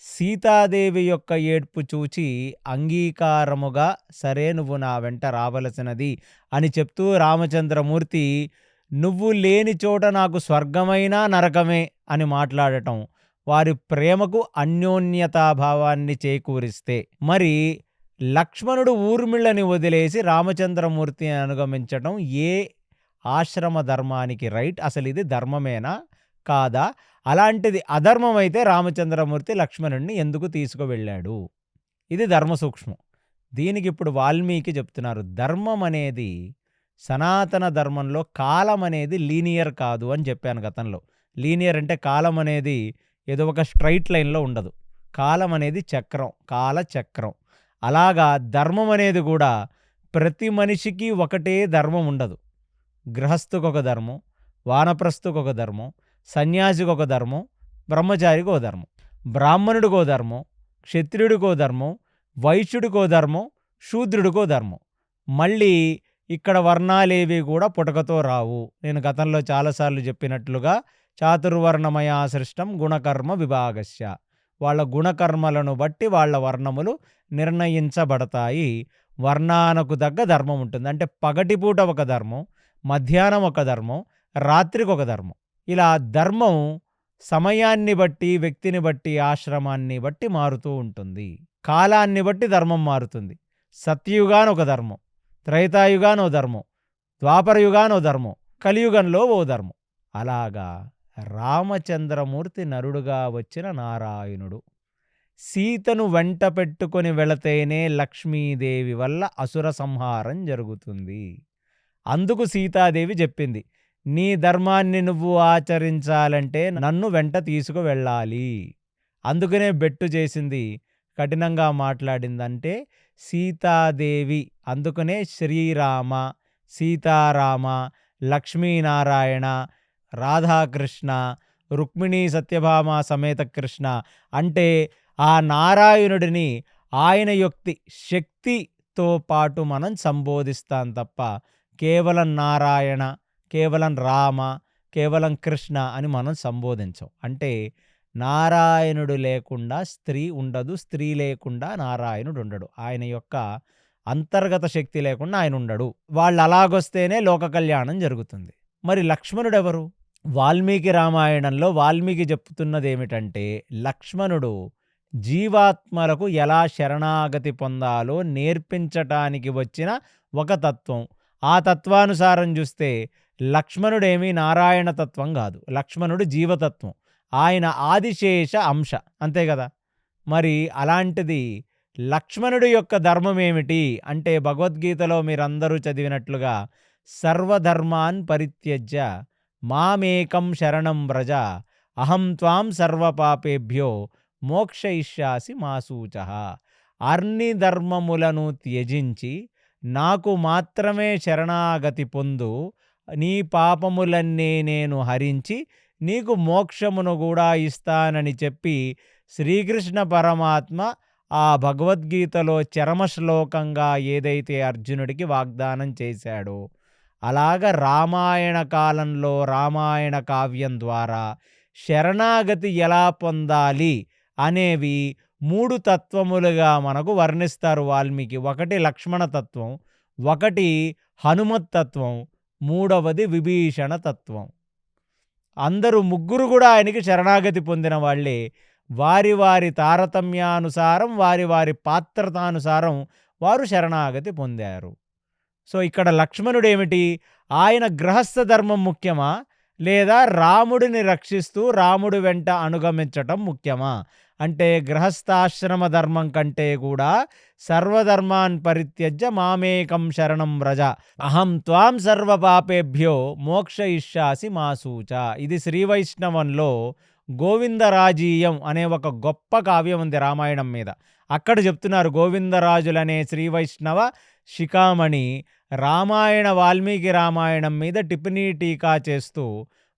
సీతాదేవి యొక్క ఏడ్పు చూచి అంగీకారముగా సరే నువ్వు నా వెంట రావలసినది అని చెప్తూ రామచంద్రమూర్తి నువ్వు లేని చోట నాకు స్వర్గమైనా నరకమే అని మాట్లాడటం వారి ప్రేమకు అన్యోన్యతాభావాన్ని చేకూరిస్తే, మరి లక్ష్మణుడు ఊర్మిళని వదిలేసి రామచంద్రమూర్తిని అనుగమించటం ఏ ఆశ్రమ ధర్మానికి రైట్? అసలు ఇది ధర్మమేనా కాదా? అలాంటిది అధర్మం అయితే రామచంద్రమూర్తి లక్ష్మణుడిని ఎందుకు తీసుకువెళ్ళాడు? ఇది ధర్మ సూక్ష్మం. దీనికి ఇప్పుడు వాల్మీకి చెప్తున్నారు, ధర్మం అనేది సనాతన ధర్మంలో కాలం అనేది లీనియర్ కాదు అని చెప్పాను గతంలో. లీనియర్ అంటే కాలం అనేది ఏదో ఒక స్ట్రైట్ లైన్లో ఉండదు. కాలం అనేది చక్రం, కాలచక్రం. అలాగా ధర్మం అనేది కూడా ప్రతి మనిషికి ఒకటే ధర్మం ఉండదు. గృహస్థుకు ఒక ధర్మం, వానప్రస్థుకు ఒక ధర్మం, సన్యాసికి ఒక ధర్మం, బ్రహ్మచారికి ఒక ధర్మం, బ్రాహ్మణుడికో ధర్మం, క్షత్రియుడికో ధర్మం, వైశ్యుడికో ధర్మం, శూద్రుడికో ధర్మం. మళ్ళీ ఇక్కడ వర్ణాలేవి కూడా పుటకతో రావు. నేను గతంలో చాలాసార్లు చెప్పినట్లుగా చాతుర్వర్ణమయా సృష్టం గుణకర్మ విభాగస్య. వాళ్ళ గుణకర్మలను బట్టి వాళ్ళ వర్ణములు నిర్ణయించబడతాయి. వర్ణానకు తగ్గ ధర్మం ఉంటుంది. అంటే పగటిపూట ఒక ధర్మం, మధ్యాహ్నం ఒక ధర్మం, రాత్రికి ఒక ధర్మం. ఇలా ధర్మం సమయాన్ని బట్టి, వ్యక్తిని బట్టి, ఆశ్రమాన్ని బట్టి మారుతూ ఉంటుంది. కాలాన్ని బట్టి ధర్మం మారుతుంది. సత్యయుగాన ఒక ధర్మం, త్రైతాయుగాన ఓ ధర్మం, ద్వాపరయుగాన ఓ ధర్మం, కలియుగంలో ఓ ధర్మం. అలాగా రామచంద్రమూర్తి నరుడుగా వచ్చిన నారాయణుడు. సీతను వెంట పెట్టుకొని వెళతేనే లక్ష్మీదేవి వల్ల అసుర సంహారం జరుగుతుంది. అందుకు సీతాదేవి చెప్పింది, నీ ధర్మాన్ని నువ్వు ఆచరించాలంటే నన్ను వెంట తీసుకు వెళ్ళాలి. అందుకనే బెట్టు చేసింది, కఠినంగా మాట్లాడిందంటే సీతాదేవి. అందుకనే శ్రీరామ, సీతారామ, లక్ష్మీనారాయణ, రాధాకృష్ణ, రుక్మిణీ సత్యభామ సమేత కృష్ణ అంటే ఆ నారాయణుడిని ఆయన యొక్క శక్తితో పాటు మనం సంబోధిస్తాం తప్ప కేవలం నారాయణ, కేవలం రామ, కేవలం కృష్ణ అని మనం సంబోధించం. అంటే నారాయణుడు లేకుండా స్త్రీ ఉండదు, స్త్రీ లేకుండా నారాయణుడు ఉండడు. ఆయన యొక్క అంతర్గత శక్తి లేకుండా ఆయన ఉండడు. వాళ్ళు అలాగొస్తేనే లోక కళ్యాణం జరుగుతుంది. మరి లక్ష్మణుడెవరు? వాల్మీకి రామాయణంలో వాల్మీకి చెప్తున్నదేమిటంటే, లక్ష్మణుడు జీవాత్మలకు ఎలా శరణాగతి పొందాలో నేర్పించటానికి వచ్చిన ఒక తత్వం. ఆ తత్వానుసారం చూస్తే లక్ష్మణుడేమీ నారాయణ తత్వం కాదు. లక్ష్మణుడు జీవతత్వం. ఆయన ఆదిశేష అంశ. అంతే కదా! మరి అలాంటిది లక్ష్మణుడి యొక్క ధర్మం ఏమిటి అంటే, భగవద్గీతలో మీరందరూ చదివినట్లుగా సర్వధర్మాన్ పరిత్యజ్య మామేకం శరణం వ్రజ అహం త్వాం సర్వపాపేభ్యో మోక్షయిష్యాసి మా శూచః. అన్ని ధర్మములను త్యజించి నాకు మాత్రమే శరణాగతి పొందు, నీ పాపములన్నీ నేను హరించి నీకు మోక్షమును కూడా ఇస్తానని చెప్పి శ్రీకృష్ణ పరమాత్మ ఆ భగవద్గీతలో చరమ శ్లోకంగా ఏదైతే అర్జునుడికి వాగ్దానం చేశాడో, అలాగ రామాయణ కాలంలో రామాయణ కావ్యం ద్వారా శరణాగతి ఎలా పొందాలి అనేవి 3 తత్వములుగా మనకు వర్ణిస్తారు వాల్మీకి. ఒకటి లక్ష్మణ తత్వం, ఒకటి హనుమత్ తత్వం, మూడవది విభీషణ తత్వం. అందరూ ముగ్గురు కూడా ఆయనకి శరణాగతి పొందిన వాళ్ళే. వారి వారి తారతమ్యానుసారం, వారి వారి పాత్రతానుసారం వారు శరణాగతి పొందారు. సో ఇక్కడ లక్ష్మణుడేమిటి? ఆయన గృహస్థ ధర్మం ముఖ్యమా, లేదా రాముడిని రక్షిస్తూ రాముడి వెంట అనుగమించటం ముఖ్యమా? అంటే గృహస్థాశ్రమ ధర్మం కంటే కూడా సర్వధర్మాన్ పరిత్యజ్య మామేకం శరణం వ్రజ అహం త్వాం సర్వపాపేభ్యో మోక్షయిష్యాసి మా శూచ. ఇది శ్రీవైష్ణవంలో గోవిందరాజీయం అనే ఒక గొప్ప కావ్యం ఉంది రామాయణం మీద. అక్కడ చెప్తున్నారు, గోవిందరాజులనే శ్రీవైష్ణవ శిఖామణి రామాయణ వాల్మీకి రామాయణం మీద టిప్పణీ టీకా చేస్తూ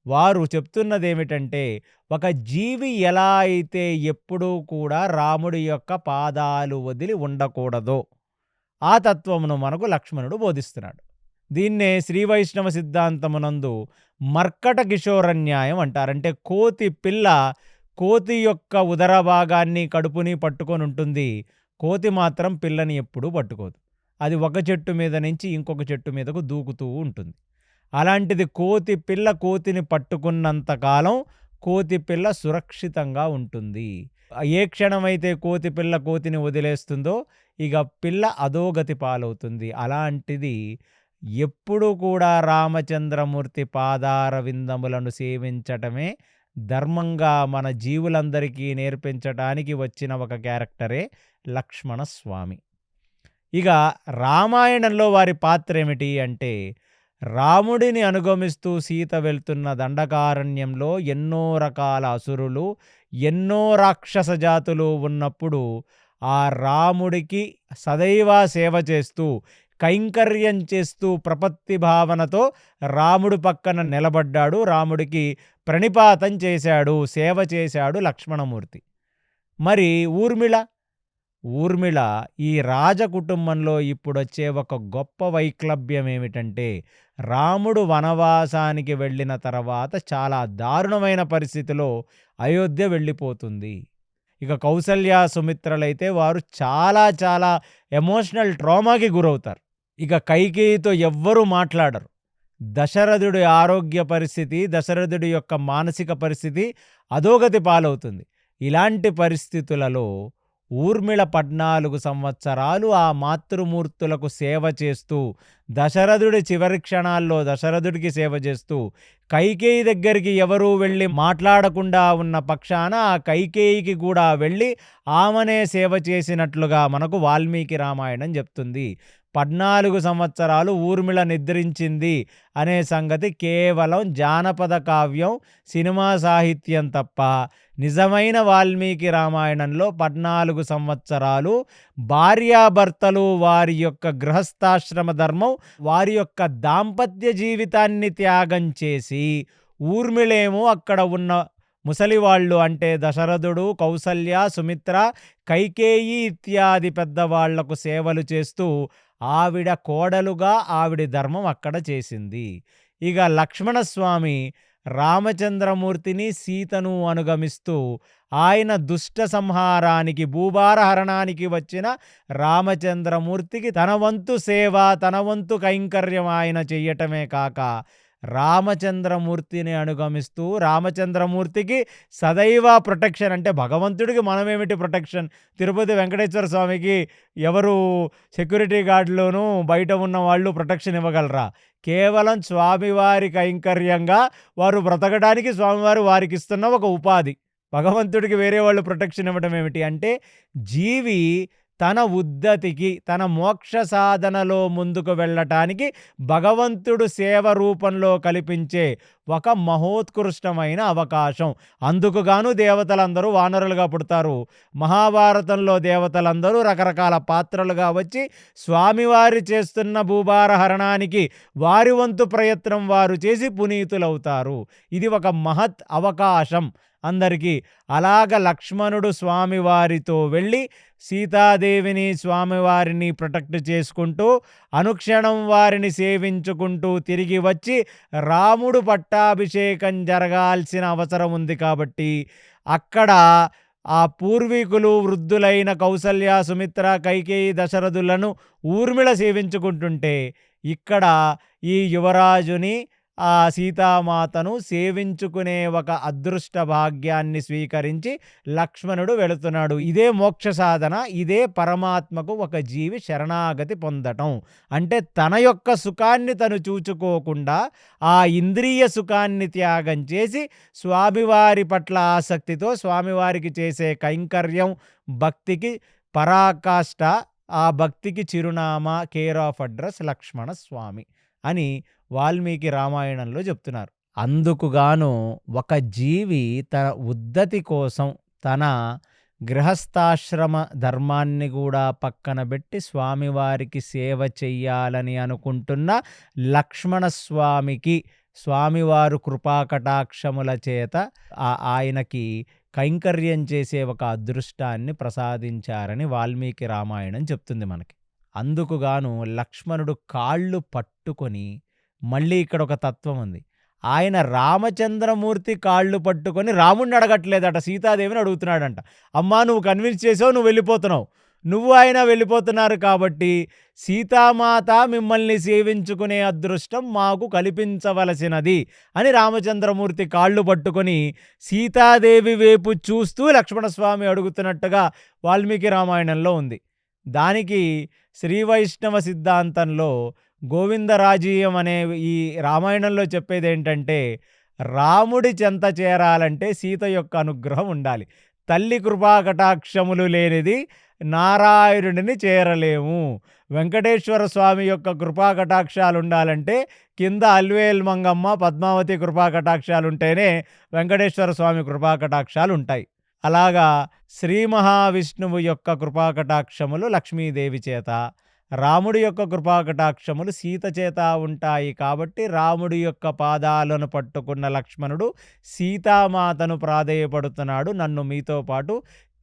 వారు చెప్తున్నదేమిటంటే, ఒక జీవి ఎలా అయితే ఎప్పుడూ కూడా రాముడి యొక్క పాదాలు వదిలి ఉండకూడదో ఆ తత్వమును మనకు లక్ష్మణుడు బోధిస్తున్నాడు. దీన్నే శ్రీవైష్ణవ సిద్ధాంతమునందు మర్కట కిశోరన్యాయం అంటారు. అంటే కోతి పిల్ల కోతి యొక్క ఉదర భాగాన్ని కడుపుని పట్టుకొని ఉంటుంది, కోతి మాత్రం పిల్లని ఎప్పుడూ పట్టుకోదు. అది ఒక చెట్టు మీద నుంచి ఇంకొక చెట్టు మీదకు దూకుతూ ఉంటుంది. అలాంటిది కోతి పిల్ల కోతిని పట్టుకున్నంతకాలం కోతి పిల్ల సురక్షితంగా ఉంటుంది. ఏ క్షణమైతే కోతి పిల్ల కోతిని వదిలేస్తుందో ఇక పిల్ల అధోగతి పాలవుతుంది. అలాంటిది ఎప్పుడు కూడా రామచంద్రమూర్తి పాదార విందములను సేవించటమే ధర్మంగా మన జీవులందరికీ నేర్పించటానికి వచ్చిన ఒక క్యారెక్టరే లక్ష్మణస్వామి. ఇక రామాయణంలో వారి పాత్ర ఏమిటి అంటే, రాముడిని అనుగమిస్తూ సీత వెళ్తున్న దండకారణ్యంలో ఎన్నో రకాల అసురులు, ఎన్నో రాక్షస జాతులు ఉన్నప్పుడు ఆ రాముడికి సదైవ సేవ చేస్తూ కైంకర్యం చేస్తూ ప్రపత్తి భావనతో రాముడు పక్కన నిలబడ్డాడు, రాముడికి ప్రణిపాతం చేశాడు, సేవ చేశాడు లక్ష్మణమూర్తి. మరి ఊర్మిళ ఈ రాజకుటుంబంలో ఇప్పుడొచ్చే ఒక గొప్ప వైక్లభ్యం ఏమిటంటే, రాముడు వనవాసానికి వెళ్ళిన తర్వాత చాలా దారుణమైన పరిస్థితిలో అయోధ్య వెళ్ళిపోతుంది. ఇక కౌసల్య సుమిత్రలైతే వారు చాలా చాలా ఎమోషనల్ ట్రామాకి గురవుతారు. ఇక కైకేయితో ఎవ్వరూ మాట్లాడరు. దశరథుడి ఆరోగ్య పరిస్థితి, దశరథుడి యొక్క మానసిక పరిస్థితి అధోగతి పాలవుతుంది. ఇలాంటి పరిస్థితులలో ఊర్మిళ 14 సంవత్సరాలు ఆ మాతృమూర్తులకు సేవ చేస్తూ, దశరథుడి చివరి క్షణాల్లో దశరథుడికి సేవ చేస్తూ, కైకేయి దగ్గరికి ఎవరూ వెళ్ళి మాట్లాడకుండా ఉన్న పక్షాన ఆ కైకేయికి కూడా వెళ్ళి ఆమెనే సేవ చేసినట్లుగా మనకు వాల్మీకి రామాయణం చెప్తుంది. 14 సంవత్సరాలు ఊర్మిళ నిద్రించింది అనే సంగతి కేవలం జానపద కావ్యం, సినిమా సాహిత్యం తప్ప నిజమైన వాల్మీకి రామాయణంలో 14 సంవత్సరాలు భార్యాభర్తలు వారి యొక్క గృహస్థాశ్రమ ధర్మం, వారి యొక్క దాంపత్య జీవితాన్ని త్యాగం చేసి, ఊర్మిళేమో అక్కడ ఉన్న ముసలివాళ్ళు అంటే దశరథుడు, కౌసల్య, సుమిత్ర, కైకేయి ఇత్యాది పెద్దవాళ్లకు సేవలు చేస్తూ ఆవిడ కోడలుగా ఆవిడ ధర్మం అక్కడ చేసింది. ఇక లక్ష్మణస్వామి రామచంద్రమూర్తిని, సీతను అనుగమిస్తూ ఆయన దుష్ట సంహారానికి, భూభారహరణానికి వచ్చిన రామచంద్రమూర్తికి తన వంతు సేవ, తన వంతు కైంకర్యం ఆయన చెయ్యటమే కాక రామచంద్రమూర్తిని అనుగమిస్తూ రామచంద్రమూర్తికి సదైవ ప్రొటెక్షన్. అంటే భగవంతుడికి మనమేమిటి ప్రొటెక్షన్? తిరుపతి వెంకటేశ్వర స్వామికి ఎవరు సెక్యూరిటీ గార్డులోనూ బయట ఉన్న వాళ్ళు ప్రొటెక్షన్ ఇవ్వగలరా? కేవలం స్వామివారి కైంకర్యంగా వారు బ్రతకడానికి స్వామివారు వారికిస్తున్న ఒక ఉపాధి. భగవంతుడికి వేరే వాళ్ళు ప్రొటెక్షన్ ఇవ్వడం ఏమిటి? అంటే జీవి తన ఉద్ధతికి, తన మోక్ష సాధనలో ముందుకు వెళ్ళటానికి భగవంతుడు సేవ రూపంలో కల్పించే ఒక మహోత్కృష్టమైన అవకాశం. అందుకు గాను దేవతలందరూ వానరులుగా పుడతారు. మహాభారతంలో దేవతలందరూ రకరకాల పాత్రలుగా వచ్చి స్వామివారి చేస్తున్న భూభార హరణానికి వారి వంతు ప్రయత్నం వారు చేసి పునీతులవుతారు. ఇది ఒక మహత్ అవకాశం అందరికీ. అలాగ లక్ష్మణుడు స్వామివారితో వెళ్ళి సీతాదేవిని స్వామివారిని ప్రొటెక్ట్ చేసుకుంటూ అనుక్షణం వారిని సేవించుకుంటూ తిరిగి వచ్చి రాముడు పట్టాభిషేకం జరగాల్సిన అవసరం ఉంది కాబట్టి అక్కడ ఆ పూర్వీకులు వృద్ధులైన కౌసల్య, సుమిత్ర, కైకేయి, దశరథులను ఊర్మిళ సేవించుకుంటుంటే ఇక్కడ ఈ యువరాజుని ఆ సీతామాతను సేవించుకునే ఒక అదృష్ట భాగ్యాన్ని స్వీకరించి లక్ష్మణుడు వెళుతున్నాడు. ఇదే మోక్ష సాధన. ఇదే పరమాత్మకు ఒక జీవి శరణాగతి పొందటం. అంటే తన యొక్క సుఖాన్ని తను చూచుకోకుండా ఆ ఇంద్రియ సుఖాన్ని త్యాగం చేసి స్వామివారి పట్ల ఆసక్తితో స్వామివారికి చేసే కైంకర్యం భక్తికి పరాకాష్ట. ఆ భక్తికి చిరునామా, కేర్ ఆఫ్ అడ్రస్ లక్ష్మణ స్వామి అని వాల్మీకి రామాయణంలో చెప్తున్నారు. అందుకుగాను ఒక జీవి తన ఉద్ధతి కోసం తన గృహస్థాశ్రమ ధర్మాన్ని కూడా పక్కన పెట్టి స్వామివారికి సేవ చెయ్యాలని అనుకుంటున్న లక్ష్మణస్వామికి స్వామివారు కృపాకటాక్షముల చేత ఆయనకి కైంకర్యం చేసే ఒక అదృష్టాన్ని ప్రసాదించారని వాల్మీకి రామాయణం చెప్తుంది మనకి. అందుకుగాను లక్ష్మణుడు కాళ్ళు పట్టుకొని, మళ్ళీ ఇక్కడ ఒక తత్వం ఉంది. ఆయన రామచంద్రమూర్తి కాళ్ళు పట్టుకొని రాముడిని అడగట్లేదట, సీతాదేవిని అడుగుతున్నాడంట. అమ్మా, నువ్వు కన్విన్స్ చేసావు, నువ్వు వెళ్ళిపోతున్నావు, నువ్వు ఆయన వెళ్ళిపోతున్నారు కాబట్టి సీతామాత మిమ్మల్ని సేవించుకునే అదృష్టం మాకు కల్పించవలసినది అని రామచంద్రమూర్తి కాళ్ళు పట్టుకొని సీతాదేవి వైపు చూస్తూ లక్ష్మణస్వామి అడుగుతున్నట్టుగా వాల్మీకి రామాయణంలో ఉంది. దానికి శ్రీవైష్ణవ సిద్ధాంతంలో గోవిందరాజీయం అనే ఈ రామాయణంలో చెప్పేది ఏంటంటే, రాముడి చెంత చేరాలంటే సీత యొక్క అనుగ్రహం ఉండాలి. తల్లి కృపాకటాక్షములు లేనిది నారాయణుడిని చేరలేము. వెంకటేశ్వర స్వామి యొక్క కృపాకటాక్షాలు ఉండాలంటే కింద అల్వేల్ మంగమ్మ, పద్మావతి కృపాకటాక్షాలు ఉంటేనే వెంకటేశ్వర స్వామి కృపాకటాక్షాలు ఉంటాయి. అలాగా శ్రీ మహావిష్ణువు యొక్క కృపాకటాక్షములు లక్ష్మీదేవి చేత, రాముడి యొక్క కృపాకటాక్షములు సీత చేత ఉంటాయి. కాబట్టి రాముడి యొక్క పాదాలను పట్టుకున్న లక్ష్మణుడు సీతామాతను ప్రాధేయపడుతున్నాడు, నన్ను మీతో పాటు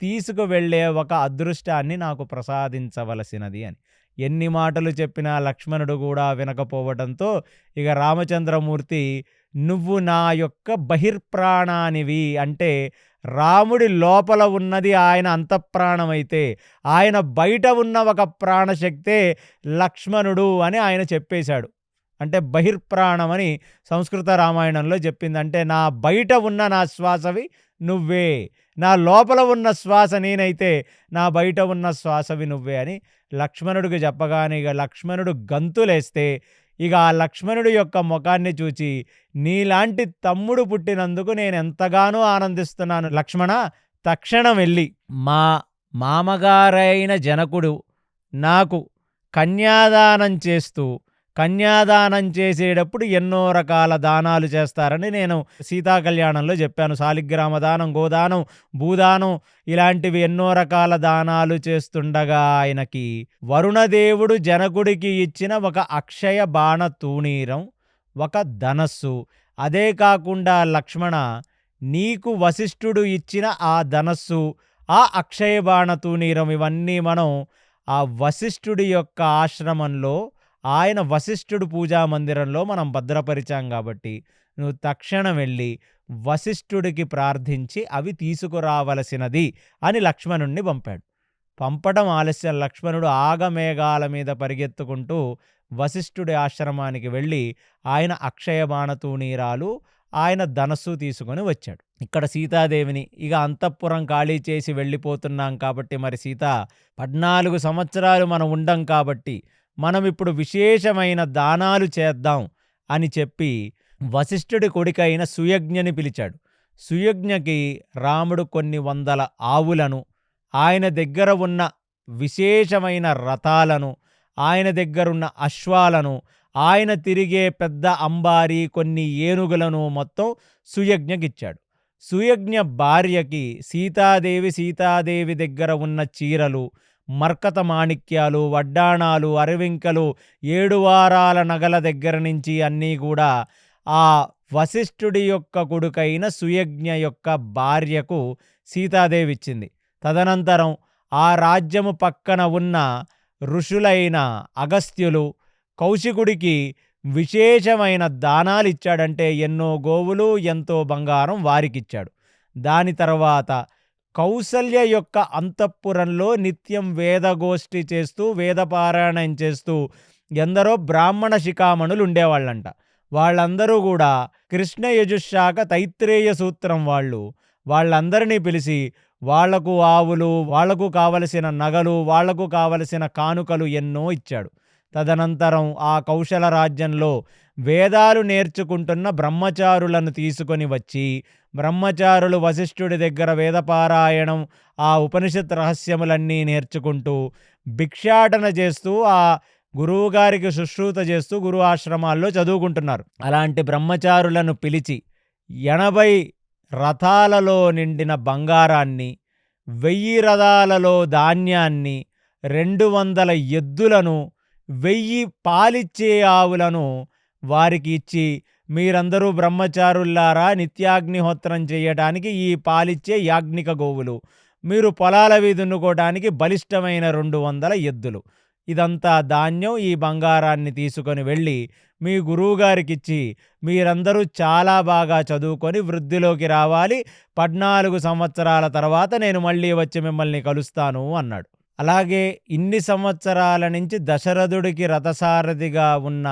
తీసుకువెళ్ళే ఒక అదృష్టాన్ని నాకు ప్రసాదించవలసినది అని. ఎన్ని మాటలు చెప్పినా లక్ష్మణుడు కూడా వినకపోవడంతో ఇక రామచంద్రమూర్తి, నువ్వు నా యొక్క బహిర్ప్రాణానివి, అంటే రాముడి లోపల ఉన్నది ఆయన అంతఃప్రాణమైతే ఆయన బయట ఉన్న ఒక ప్రాణశక్తే లక్ష్మణుడు అని ఆయన చెప్పేశాడు. అంటే బహిర్ప్రాణం అని సంస్కృత రామాయణంలో చెప్పింది. అంటే నా బయట ఉన్న నా శ్వాసవి నువ్వే, నా లోపల ఉన్న శ్వాస నేనైతే నా బయట ఉన్న శ్వాసవి నువ్వే అని లక్ష్మణుడికి చెప్పగానే ఇక లక్ష్మణుడు గంతులేస్తే ఇక ఆ లక్ష్మణుడి యొక్క ముఖాన్ని చూచి, నీలాంటి తమ్ముడు పుట్టినందుకు నేను ఎంతగానో ఆనందిస్తున్నాను లక్ష్మణ, తక్షణం వెళ్ళి మా మామగారైన జనకుడు నాకు కన్యాదానం చేస్తూ, కన్యాదానం చేసేటప్పుడు ఎన్నో రకాల దానాలు చేస్తారని నేను సీతా కళ్యాణంలో చెప్పాను. శాలిగ్రామ దానం, గోదానం, భూదానం ఇలాంటివి ఎన్నో రకాల దానాలు చేస్తుండగా ఆయనకి వరుణదేవుడు జనకుడికి ఇచ్చిన ఒక అక్షయ బాణ తూణీరం, ఒక ధనస్సు, అదే కాకుండా లక్ష్మణ నీకు వశిష్ఠుడు ఇచ్చిన ఆ ధనస్సు, ఆ అక్షయ బాణ తూణీరం ఇవన్నీ మనం ఆ వశిష్ఠుడి యొక్క ఆశ్రమంలో, ఆయన వశిష్ఠుడు పూజా మందిరంలో మనం భద్రపరిచాం కాబట్టి నువ్వు తక్షణం వెళ్ళి వశిష్ఠుడికి ప్రార్థించి అవి తీసుకురావలసినది అని లక్ష్మణుణ్ణి పంపాడు. పంపడం ఆలస్యం. లక్ష్మణుడు ఆగమేఘాల మీద పరిగెత్తుకుంటూ వశిష్ఠుడి ఆశ్రమానికి వెళ్ళి ఆయన అక్షయ బాణతూణీరాలు ఆయన ధనస్సు తీసుకొని వచ్చాడు. ఇక్కడ సీతాదేవిని ఇక అంతఃపురం ఖాళీ చేసి వెళ్ళిపోతున్నాం కాబట్టి మరి సీత 14 సంవత్సరాలు మనం ఉండం కాబట్టి మనం ఇప్పుడు విశేషమైన దానాలు చేద్దాం అని చెప్పి వశిష్ఠుడి కొడుకైన సుయజ్ఞని పిలిచాడు. సుయజ్ఞకి రాముడు కొన్ని వందల ఆవులను, ఆయన దగ్గర ఉన్న విశేషమైన రథాలను, ఆయన దగ్గరున్న అశ్వాలను, ఆయన తిరిగే పెద్ద అంబారి కొన్ని ఏనుగులను మొత్తం సుయజ్ఞకిచ్చాడు. సుయజ్ఞ భార్యకి సీతాదేవి దగ్గర ఉన్న చీరలు, మర్కత మాణిక్యాలు, వడ్డాణాలు, అరవింకలు, 7 వారాల నగల దగ్గర నుంచి అన్నీ కూడా ఆ వశిష్ఠుడి యొక్క కొడుకైన సుయజ్ఞ యొక్క భార్యకు సీతాదేవి ఇచ్చింది. తదనంతరం ఆ రాజ్యము పక్కన ఉన్న ఋషులైన అగస్త్యులు కౌశికుడికి విశేషమైన దానాలు ఇచ్చాడంటే ఎన్నో గోవులు, ఎంతో బంగారం వారికిచ్చాడు. దాని తర్వాత కౌసల్య యొక్క అంతఃపురంలో నిత్యం వేదగోష్ఠి చేస్తూ వేదపారాయణం చేస్తూ ఎందరో బ్రాహ్మణ శిఖామణులు ఉండేవాళ్ళంట. వాళ్ళందరూ కూడా కృష్ణ యజుశాఖ తైత్రేయ సూత్రం వాళ్ళందరినీ పిలిచి వాళ్లకు ఆవులు, వాళ్లకు కావలసిన నగలు, వాళ్లకు కావలసిన కానుకలు ఎన్నో ఇచ్చాడు. తదనంతరం ఆ కౌశల రాజ్యంలో వేదాలు నేర్చుకుంటున్న బ్రహ్మచారులను తీసుకొని వచ్చి బ్రహ్మచారులు వశిష్ఠుడి దగ్గర వేదపారాయణం, ఆ ఉపనిషత్ రహస్యములన్నీ నేర్చుకుంటూ భిక్షాటన చేస్తూ ఆ గురువుగారికి శుశ్రూత చేస్తూ గురు ఆశ్రమాల్లో చదువుకుంటున్నారు. అలాంటి బ్రహ్మచారులను పిలిచి 80 రథాలలో నిండిన బంగారాన్ని, 1000 రథాలలో ధాన్యాన్ని, 200 ఎద్దులను, 1000 పాలిచ్చే ఆవులను వారికి ఇచ్చి, మీరందరూ బ్రహ్మచారుల్లారా, నిత్యాగ్నిహోత్రం చేయడానికి ఈ పాలిచ్చే యాజ్ఞిక గోవులు, మీరు పొలాలవి దున్నుకోవడానికి బలిష్టమైన 200 ఎద్దులు, ఇదంతా ధాన్యం, ఈ బంగారాన్ని తీసుకొని వెళ్ళి మీ గురువుగారికిచ్చి మీరందరూ చాలా బాగా చదువుకొని వృద్ధిలోకి రావాలి, 14 సంవత్సరాల తర్వాత నేను మళ్ళీ వచ్చి మిమ్మల్ని కలుస్తాను అన్నాడు. అలాగే ఇన్ని సంవత్సరాల నుంచి దశరథుడికి రథసారథిగా ఉన్న,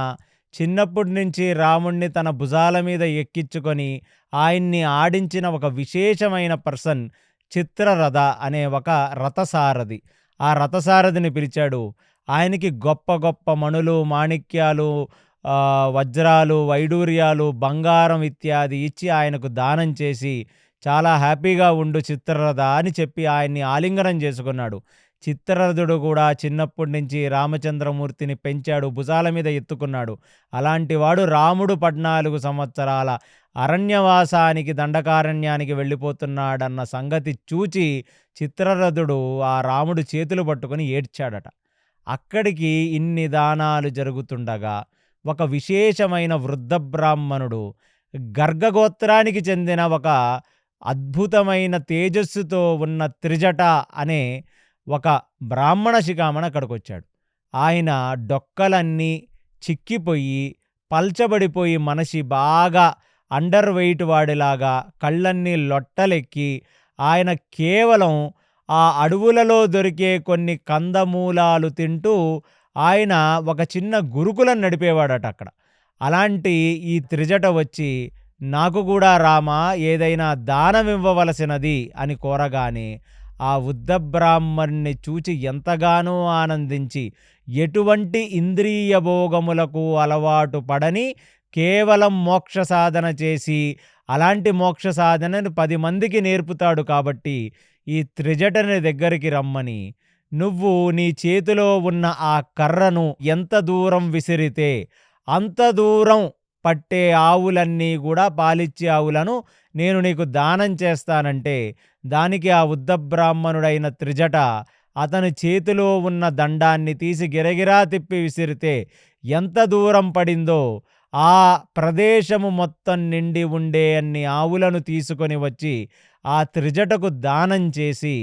చిన్నప్పటి నుంచి రాముణ్ణి తన భుజాల మీద ఎక్కించుకొని ఆయన్ని ఆడించిన ఒక విశేషమైన పర్సన్ చిత్రరథ అనే ఒక రథసారథి. ఆ రథసారథిని పిలిచాడు. ఆయనకి గొప్ప గొప్ప మణులు, మాణిక్యాలు, వజ్రాలు, వైడూర్యాలు, బంగారం ఇత్యాది ఇచ్చి ఆయనకు దానం చేసి చాలా హ్యాపీగా ఉండు చిత్రరథ అని చెప్పి ఆయన్ని ఆలింగనం చేసుకున్నాడు. చిత్రరథుడు కూడా చిన్నప్పటి నుంచి రామచంద్రమూర్తిని పెంచాడు, భుజాల మీద ఎత్తుకున్నాడు. అలాంటి వాడు రాముడు 14 సంవత్సరాల అరణ్యవాసానికి, దండకారణ్యానికి వెళ్ళిపోతున్నాడన్న సంగతి చూచి చిత్రరథుడు ఆ రాముడు చేతులు పట్టుకొని ఏడ్చాడట. అక్కడికి ఇన్ని దానాలు జరుగుతుండగా ఒక విశేషమైన వృద్ధ బ్రాహ్మణుడు, గర్గగోత్రానికి చెందిన ఒక అద్భుతమైన తేజస్సుతో ఉన్న త్రిజట అనే ఒక బ్రాహ్మణ శిఖామణి అక్కడికి వచ్చాడు. ఆయన డొక్కలన్నీ చిక్కిపోయి పల్చబడిపోయి మనిషి బాగా అండర్ వెయిట్ వాడిలాగా కళ్ళన్నీ లొట్టలెక్కి ఆయన కేవలం ఆ అడవులలో దొరికే కొన్ని కందమూలాలు తింటూ ఆయన ఒక చిన్న గురుకులం నడిపేవాడట అక్కడ. అలాంటి ఈ త్రిజట వచ్చి, నాకు కూడా రామా ఏదైనా దానం ఇవ్వవలసినది అని కోరగానే ఆ వృద్ధ బ్రాహ్మణ్ణి చూచి ఎంతగానో ఆనందించి, ఎటువంటి ఇంద్రియ భోగములకు అలవాటు పడని కేవలం మోక్ష సాధన చేసి అలాంటి మోక్ష సాధనను 10 మందికి నేర్పుతాడు కాబట్టి ఈ త్రిజటని దగ్గరికి రమ్మని, నువ్వు నీ చేతిలో ఉన్న ఆ కర్రను ఎంత దూరం విసిరితే అంత దూరం పట్టే ఆవులన్నీ కూడా, పాలిచ్చే ఆవులను నేను నీకు దానం చేస్తానంటే, దానికి ఆ వృద్ధ బ్రాహ్మణుడైన త్రిజట అతని చేతిలో ఉన్న దండాన్ని తీసి గిరగిరా తిప్పి విసిరితే ఎంత దూరం పడిందో ఆ ప్రదేశము మొత్తం నిండి ఉండే అన్ని ఆవులను తీసుకొని వచ్చి ఆ త్రిజటకు దానం చేసి,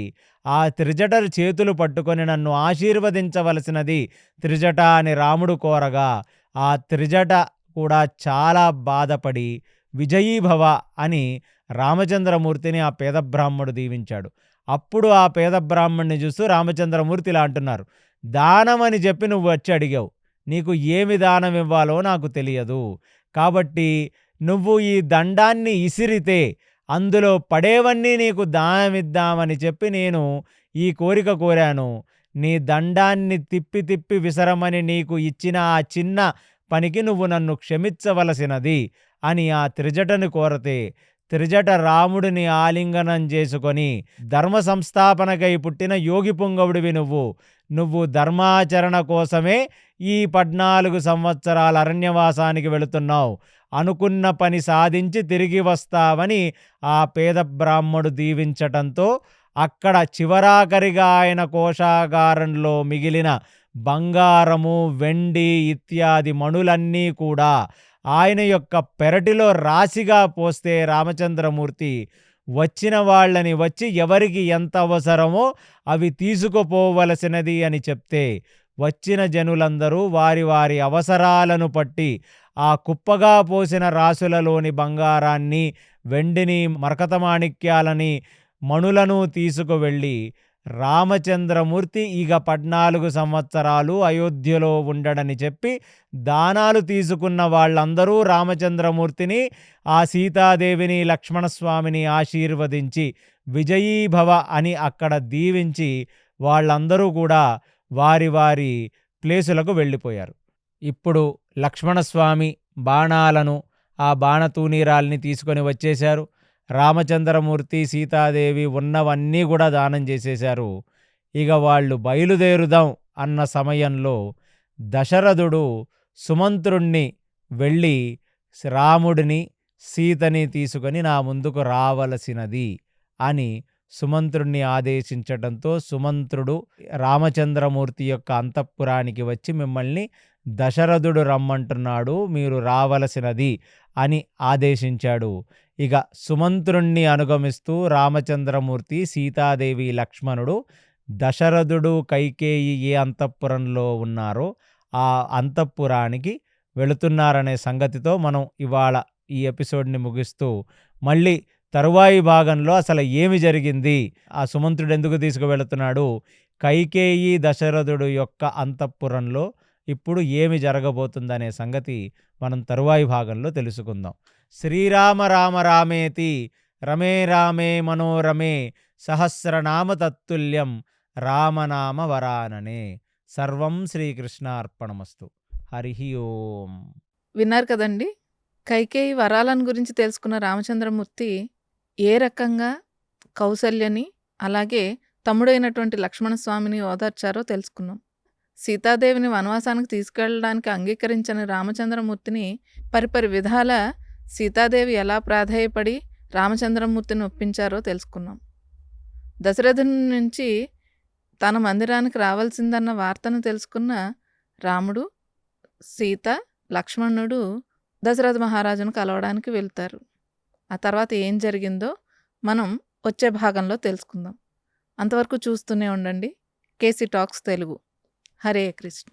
ఆ త్రిజట చేతులు పట్టుకొని నన్ను ఆశీర్వదించవలసినది త్రిజట అని రాముడు కోరగా, ఆ త్రిజట కూడా చాలా బాధపడి విజయీభవ అని రామచంద్రమూర్తిని ఆ పేద బ్రాహ్మణుడు దీవించాడు. అప్పుడు ఆ పేద బ్రాహ్మణ్ణి చూస్తూ రామచంద్రమూర్తి ఇలా అంటున్నారు, దానమని చెప్పి నువ్వు వచ్చి అడిగావు, నీకు ఏమి దానం ఇవ్వాలో నాకు తెలియదు. కాబట్టి నువ్వు ఈ దండాన్ని ఇసిరితే అందులో పడేవన్నీ నీకు దానమిద్దామని చెప్పి నేను ఈ కోరిక కోరాను. నీ దండాన్ని తిప్పి తిప్పి విసరమని నీకు ఇచ్చిన ఆ చిన్న పనికి నువ్వు నన్ను క్షమించవలసినది అని ఆ త్రిజటను కోరతే, త్రిజట రాముడిని ఆలింగనం చేసుకొని, ధర్మ సంస్థాపనకై పుట్టిన యోగి పుంగవుడివి నువ్వు ధర్మాచరణ కోసమే ఈ 14 సంవత్సరాల అరణ్యవాసానికి వెళుతున్నావు. అనుకున్న పని సాధించి తిరిగి వస్తావని ఆ పేద బ్రాహ్మడు దీవించటంతో అక్కడ చివరాఖరిగా ఆయన కోశాగారంలో మిగిలిన బంగారము, వెండి ఇత్యాది మణులన్నీ కూడా ఆయన యొక్క పెరటిలో రాశిగా పోస్తే రామచంద్రమూర్తి వచ్చిన వాళ్ళని వచ్చి ఎవరికి ఎంత అవసరమో అవి తీసుకుపోవలసినది అని చెప్తే, వచ్చిన జనులందరూ వారి వారి అవసరాలను పట్టి ఆ కుప్పగా పోసిన రాసులలోని బంగారాన్ని, వెండిని, మరకతమాణిక్యాలని, మణులను తీసుకువెళ్ళి రామచంద్రమూర్తి ఇక 14 సంవత్సరాలు అయోధ్యలో ఉండడని చెప్పి దానాలు తీసుకున్న వాళ్ళందరూ రామచంద్రమూర్తిని, ఆ సీతాదేవిని, లక్ష్మణస్వామిని ఆశీర్వదించి విజయీభవ అని అక్కడ దీవించి వాళ్ళందరూ కూడా వారి వారి ప్లేసులకు వెళ్ళిపోయారు. ఇప్పుడు లక్ష్మణస్వామి బాణాలను, ఆ బాణతూనీరాల్ని తీసుకొని వచ్చేశారు. రామచంద్రమూర్తి, సీతాదేవి ఉన్నవన్నీ కూడా దానం చేసేశారు. ఇక వాళ్ళు బయలుదేరుదాం అన్న సమయంలో దశరథుడు సుమంత్రుణ్ణి వెళ్ళి రాముడిని, సీతని తీసుకొని నా ముందుకు రావలసినది అని సుమంత్రుణ్ణి ఆదేశించడంతో సుమంత్రుడు రామచంద్రమూర్తి యొక్క అంతఃపురానికి వచ్చి మిమ్మల్ని దశరథుడు రమ్మంటున్నాడు, మీరు రావలసినది అని ఆదేశించాడు. ఇక సుమంత్రుణ్ణి అనుగమిస్తూ రామచంద్రమూర్తి, సీతాదేవి, లక్ష్మణుడు దశరథుడు, కైకేయి ఏ అంతఃపురంలో ఉన్నారో ఆ అంతఃపురానికి వెళుతున్నారనే సంగతితో మనం ఇవాళ ఈ ఎపిసోడ్ని ముగిస్తూ, మళ్ళీ తరువాయి భాగంలో అసలు ఏమి జరిగింది, ఆ సుమంత్రుడు ఎందుకు తీసుకువెళుతున్నాడు, కైకేయి దశరథుడు యొక్క అంతఃపురంలో ఇప్పుడు ఏమి జరగబోతుందనే సంగతి మనం తరువాయి భాగంలో తెలుసుకుందాం. శ్రీరామ రామ రామేతి రమే రామే మనోరమే సహస్రనామ తత్తుల్యం రామనామ వరాననే. సర్వం శ్రీకృష్ణార్పణమస్తు. హరి ఓం. విన్నారు కదండి. కైకేయి వరాలను గురించి తెలుసుకున్న రామచంద్రమూర్తి ఏ రకంగా కౌసల్యని, అలాగే తమ్ముడైనటువంటి లక్ష్మణస్వామిని ఓదార్చారో తెలుసుకున్నాం. సీతాదేవిని వనవాసానికి తీసుకెళ్ళడానికి అంగీకరించని రామచంద్రమూర్తిని పరిపరి విధాల సీతాదేవి ఎలా ప్రాధేయపడి రామచంద్రమూర్తిని ఒప్పించారో తెలుసుకున్నాం. దశరథుని నుంచి తన మందిరానికి రావాల్సిందన్న వార్తను తెలుసుకున్న రాముడు, సీత, లక్ష్మణుడు దశరథ మహారాజును కలవడానికి వెళ్తారు. ఆ తర్వాత ఏం జరిగిందో మనం వచ్చే భాగంలో తెలుసుకుందాం. అంతవరకు చూస్తూనే ఉండండి కేసీ టాక్స్ తెలుగు. హరే కృష్ణ.